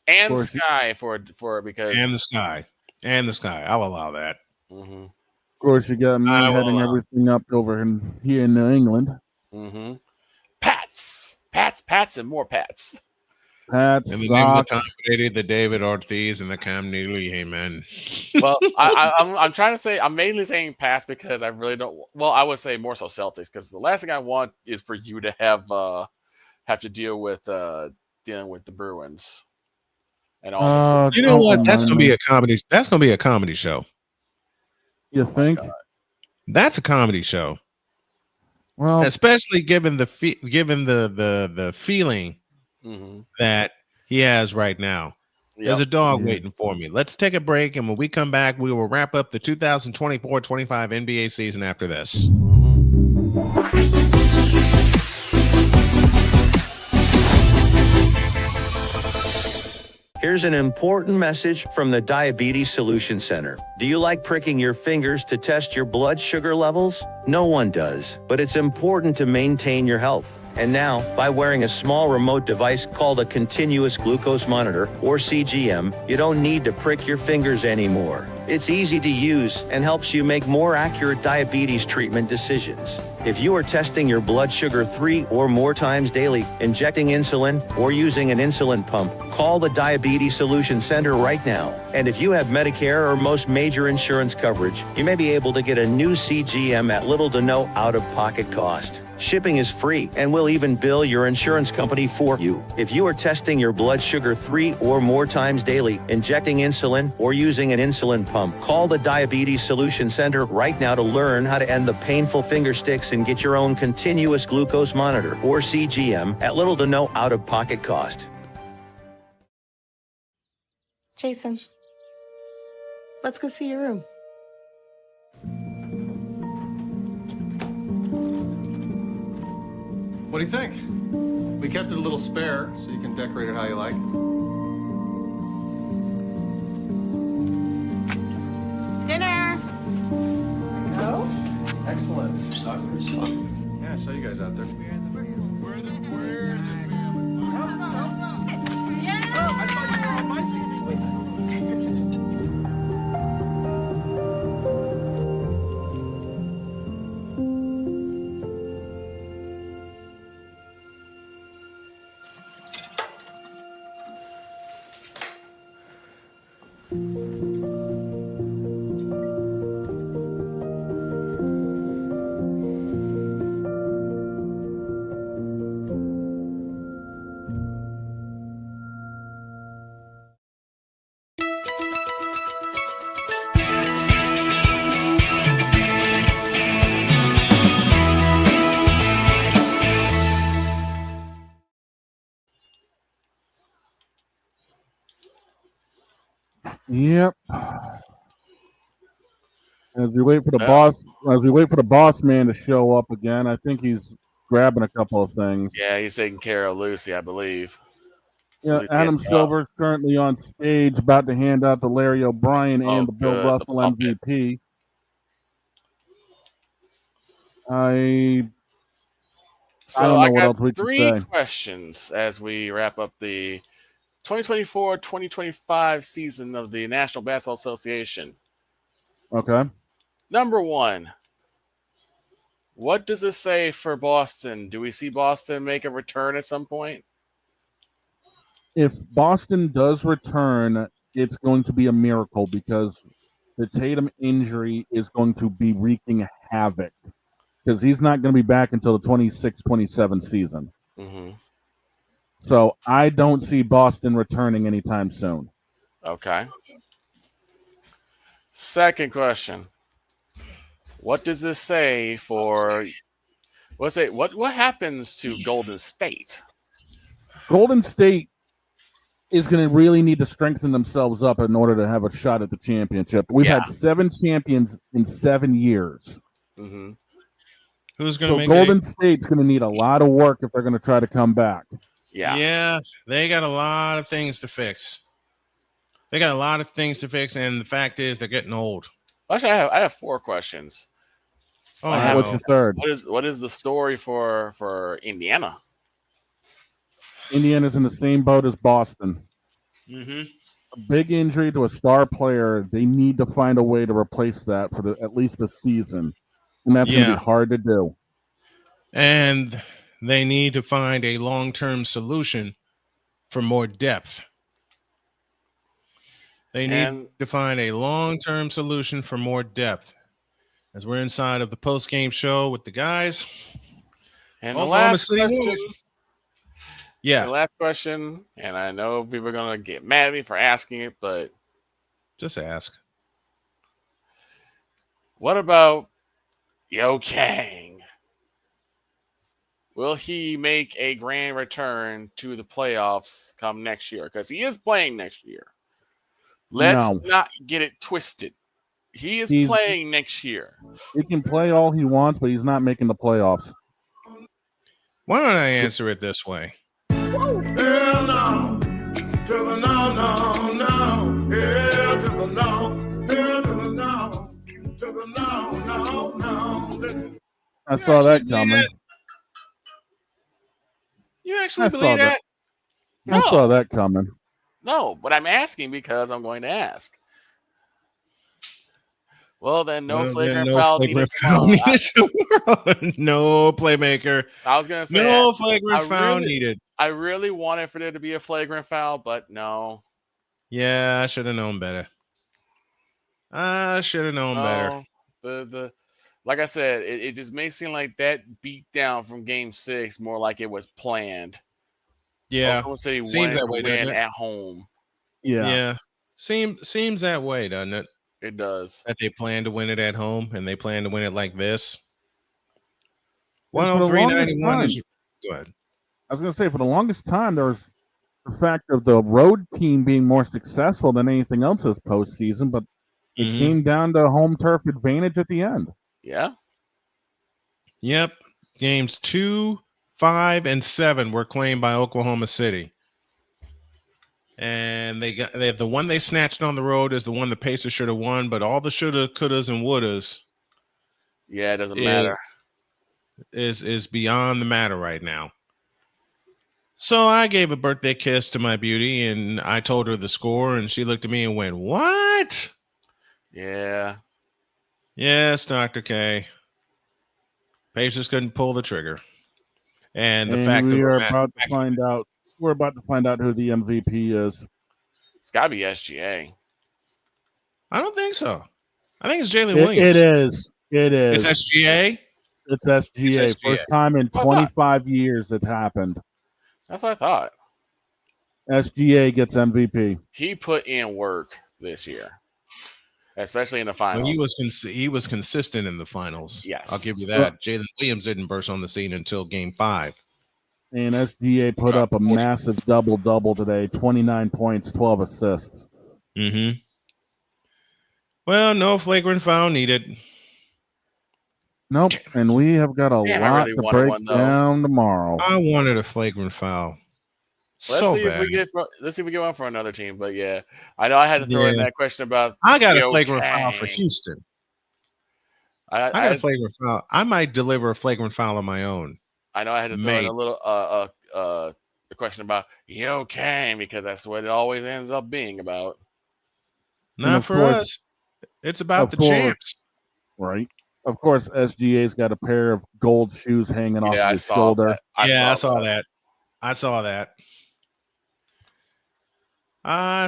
And Sky for because and the Sky. I'll allow that. Mm-hmm. Of course, you got me heading everything up over here in New England. Mm-hmm. Pats, and more Pats. Pats, and the name of the Tom Brady, the David Ortiz, and the Cam Neely. Amen. Well, I'm trying to say I'm mainly saying Pats because I really don't. Well, I would say more so Celtics because the last thing I want is for you to have to deal with dealing with the Bruins. And all you know what? That's gonna be a comedy. That's gonna be a comedy show. You think? That's a comedy show. Well, especially given the feeling that he has right now. There's a dog waiting for me. Let's take a break, and when we come back, we will wrap up the 2024-25 NBA season after this. Here's an important message from the Diabetes Solution Center. Do you like pricking your fingers to test your blood sugar levels? No one does, but it's important to maintain your health. And now, by wearing a small remote device called a continuous glucose monitor, or CGM, you don't need to prick your fingers anymore. It's easy to use and helps you make more accurate diabetes treatment decisions. If you are testing your blood sugar 3 or more times daily, injecting insulin, or using an insulin pump, call the Diabetes Solution Center right now. And if you have Medicare or most major insurance coverage, you may be able to get a new CGM at little to no out-of-pocket cost. Shipping is free, and we'll even bill your insurance company for you. If you are testing your blood sugar 3 or more times daily, injecting insulin, or using an insulin pump, call the Diabetes Solution Center right now to learn how to end the painful finger sticks and get your own continuous glucose monitor, or CGM, at little to no out-of-pocket cost. Jason, let's go see your room. What do you think? We kept it a little spare, so you can decorate it how you like. Dinner! No? Excellent. Soccer. Yeah, I saw you guys out there. Yep. As we wait for the boss man to show up again, I think he's grabbing a couple of things. Yeah, he's taking care of Lucy, I believe. Yeah, Adam Silver is currently on stage, about to hand out the Larry O'Brien and the Bill Russell MVP. I don't know what else we can say. 3 questions as we wrap up the 2024-2025 season of the National Basketball Association. Okay. Number 1, what does it say for Boston? Do we see Boston make a return at some point? If Boston does return, it's going to be a miracle because the Tatum injury is going to be wreaking havoc because he's not going to be back until the 26-27 season. Mm-hmm. So I don't see Boston returning anytime soon. Okay. Second question. What does this say for what happens to Golden State? Golden State is going to really need to strengthen themselves up in order to have a shot at the championship. We've had 7 champions in 7 years. Mm-hmm. Who's going to make Golden State's going to need a lot of work if they're going to try to come back. Yeah, they got a lot of things to fix. And the fact is they're getting old. Actually, I have 4 questions. Oh, what's your third? What is the story for Indiana? Indiana's in the same boat as Boston. Mm-hmm. A big injury to a star player. They need to find a way to replace that for at least a season. And that's going to be hard to do. And they need to find a long-term solution for more depth. They need to find a long-term solution for more depth. As we're inside of the post-game show with the guys. And the last question. Yeah. The last question, and I know people are going to get mad at me for asking it, but just ask. What about Yo Kang? Will he make a grand return to the playoffs come next year? Because he is playing next year. Let's not get it twisted. He's playing next year. He can play all he wants, but he's not making the playoffs. Why don't I answer it this way? Hell no, to the no, no, no. Hell to the no, hell to the no, to the no, no, no. I saw that coming. You actually believe that? I saw that coming. No, but I'm asking because I'm going to ask. Well, then no flagrant foul needed. No playmaker. I was going to say no flagrant foul needed. I really wanted for there to be a flagrant foul, but no. Yeah, I should have known better. The like I said, it just may seem like that beat down from Game 6 more like it was planned. Yeah, Oklahoma City seems that way, win doesn't it? at home. Yeah. Seems that way, doesn't it? It does. That they plan to win it at home and they plan to win it like this. 103.91. Go ahead. I was going to say, for the longest time, there was the fact of the road team being more successful than anything else this postseason, but it came down to home turf advantage at the end. Yeah. Yep. Games 2, 5, and 7 were claimed by Oklahoma City. And they the one they snatched on the road is the one the Pacers should have won, but all the shoulda, couldas, and wouldas. Yeah, it doesn't matter. Is beyond the matter right now. So I gave a birthday kiss to my beauty, and I told her the score, and she looked at me and went, "What?" Yeah. Yes, Dr. K. Pacers couldn't pull the trigger. And the fact that we're about to find out who the MVP is. It's got to be SGA. I don't think so. I think it's Jalen Williams. It is. It's SGA? It's SGA. First time in 25 years it happened. That's what I thought. SGA gets MVP. He put in work this year, especially in the finals. Well, he was consistent in the finals. Yes. I'll give you that. Jalen Williams didn't burst on the scene until Game 5. And SGA put up a massive double-double today, 29 points, 12 assists. Mm-hmm. Well, no flagrant foul needed. Nope. And we have got a lot to break down tomorrow. I wanted a flagrant foul. Let's see bad. if we get one for another team. But yeah, I know I had to throw in that question about. I got a flagrant foul for Houston. I got a flagrant foul. I might deliver a flagrant foul on my own. I know I had to throw in a little a question about Kane because that's what it always ends up being about. Not for us. It's about the champs. Right. Of course, SGA's got a pair of gold shoes hanging off of his shoulder. I saw that. I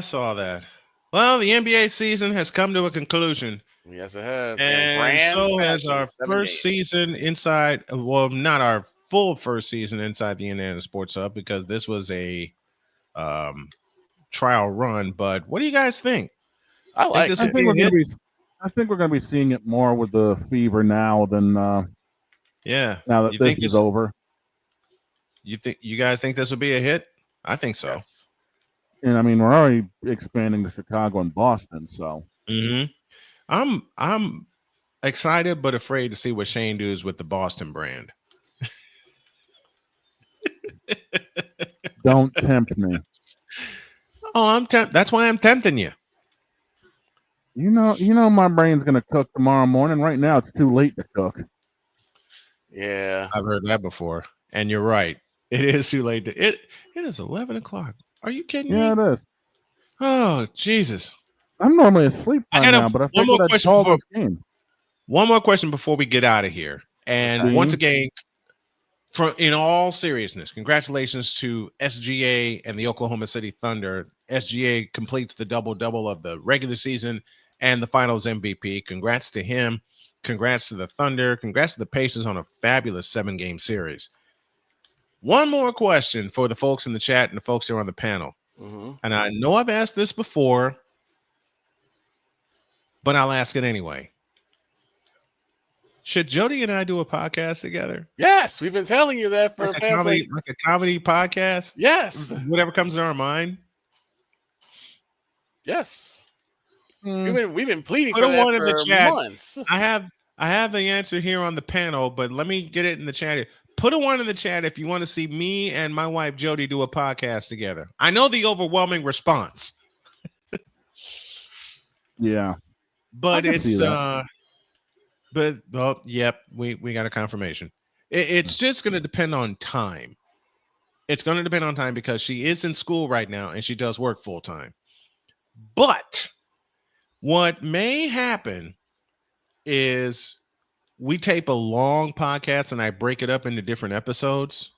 saw that. Well, the NBA season has come to a conclusion. Yes, it has. And so has our first season inside. Well, not our full first season inside the Indiana Sports Hub because this was a trial run. But what do you guys think? I think we're going to be seeing it more with the Fever now than now that this is over. You guys think this will be a hit? I think so. Yes. And I mean, we're already expanding to Chicago and Boston, so I'm excited but afraid to see what Shane does with the Boston brand. Don't tempt me. Oh, that's why I'm tempting you. You know my brain's gonna cook tomorrow morning. Right now it's too late to cook. Yeah. I've heard that before. And you're right. It is too late it is 11 o'clock. Are you kidding me? Yeah, it is. Oh, Jesus. I'm normally asleep by now, but I figured I'd call this game. One more question before we get out of here. And once again, in all seriousness, congratulations to SGA and the Oklahoma City Thunder. SGA completes the double-double of the regular season and the finals MVP. Congrats to him. Congrats to the Thunder. Congrats to the Pacers on a fabulous 7-game series. One more question for the folks in the chat and the folks here on the panel. And I know I've asked this before, but I'll ask it anyway. Should Jodi and I do a podcast together? Yes, we've been telling you that for like a comedy podcast. Yes, whatever comes to our mind. Yes, we've been pleading Put for that one in for the chat. months. I have the answer here on the panel, but let me get it in the chat. Put a one in the chat if you want to see me and my wife Jodi do a podcast together. I know the overwhelming response. Yeah, but it's yep, we got a confirmation. It's just going to depend on time. It's going to depend on time because she is in school right now and she does work full time. But what may happen is we tape a long podcast and I break it up into different episodes.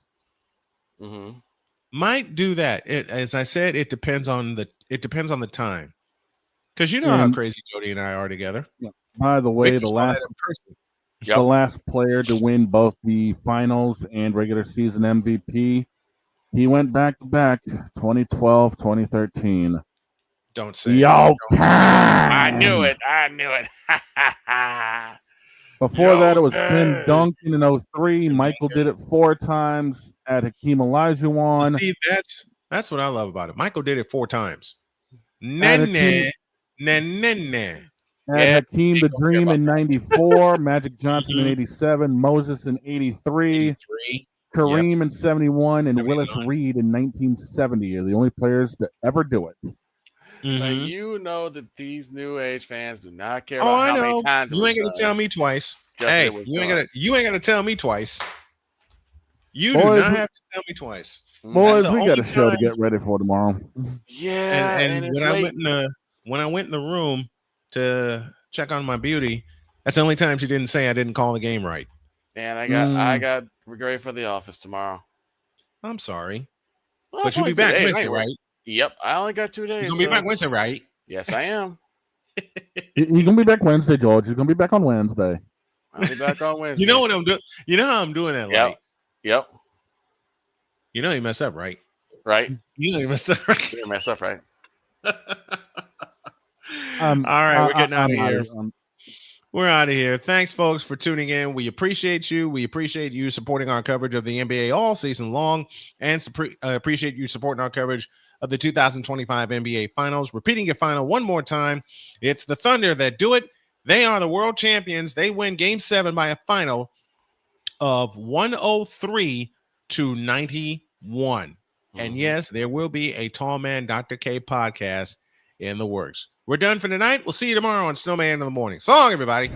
Might do that. As I said, it depends on the time. Because you know how crazy Jodi and I are together. Yeah. By the way, the last player to win both the finals and regular season MVP, he went back-to-back 2012, 2013. Don't say I knew it. Before that, it was Tim Duncan in 03. Michael did it 4 times at Hakeem Olajuwon. See, that's what I love about it. Michael did it 4 times. At Hakeem the Dream in 94, Magic Johnson in 87, Moses in 83, Kareem in 71, and Willis Reed in 1970 are the only players to ever do it. But you know that these new age fans do not care about how many times you ain't gonna tell me twice. Hey, you ain't gonna tell me twice. You do not have to tell me twice. Boys, we got a show to get ready for tomorrow. Yeah, and when I went in the room to check on my beauty, that's the only time she didn't say I didn't call the game right. And I got ready for the office tomorrow. I'm sorry, well, but you'll be back Wednesday, right? Yep, I only got 2 days. You're gonna be back Wednesday, right? Yes, I am. He's gonna be back Wednesday, George. He's gonna be back on Wednesday. I'll be back on Wednesday. You know what I'm doing? You know how I'm doing that, right? Yep. You know you messed up, right? Right. You know you messed up, right? You messed up, right? All right, we're getting out of here. We're out of here. Thanks, folks, for tuning in. We appreciate you. We appreciate you supporting our coverage of the NBA all season long, and appreciate you supporting our coverage of the 2025 NBA Finals. Repeating your final one more time, it's the Thunder that do it. They are the world champions. They win Game 7 by a final of 103-91. And yes, there will be a Tall Man Dr. K podcast in the works. We're done for tonight. We'll see you tomorrow on Snowman in the Morning. So long, everybody.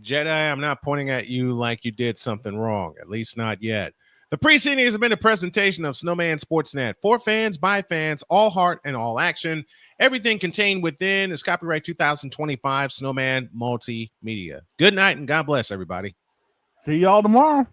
Jedi, I'm not pointing at you like you did something wrong, at least not yet. The preceding has been a presentation of Snowman Sportsnet. For fans, by fans, all heart and all action. Everything contained within is copyright 2025 Snowman Multimedia. Good night and God bless everybody. See y'all tomorrow.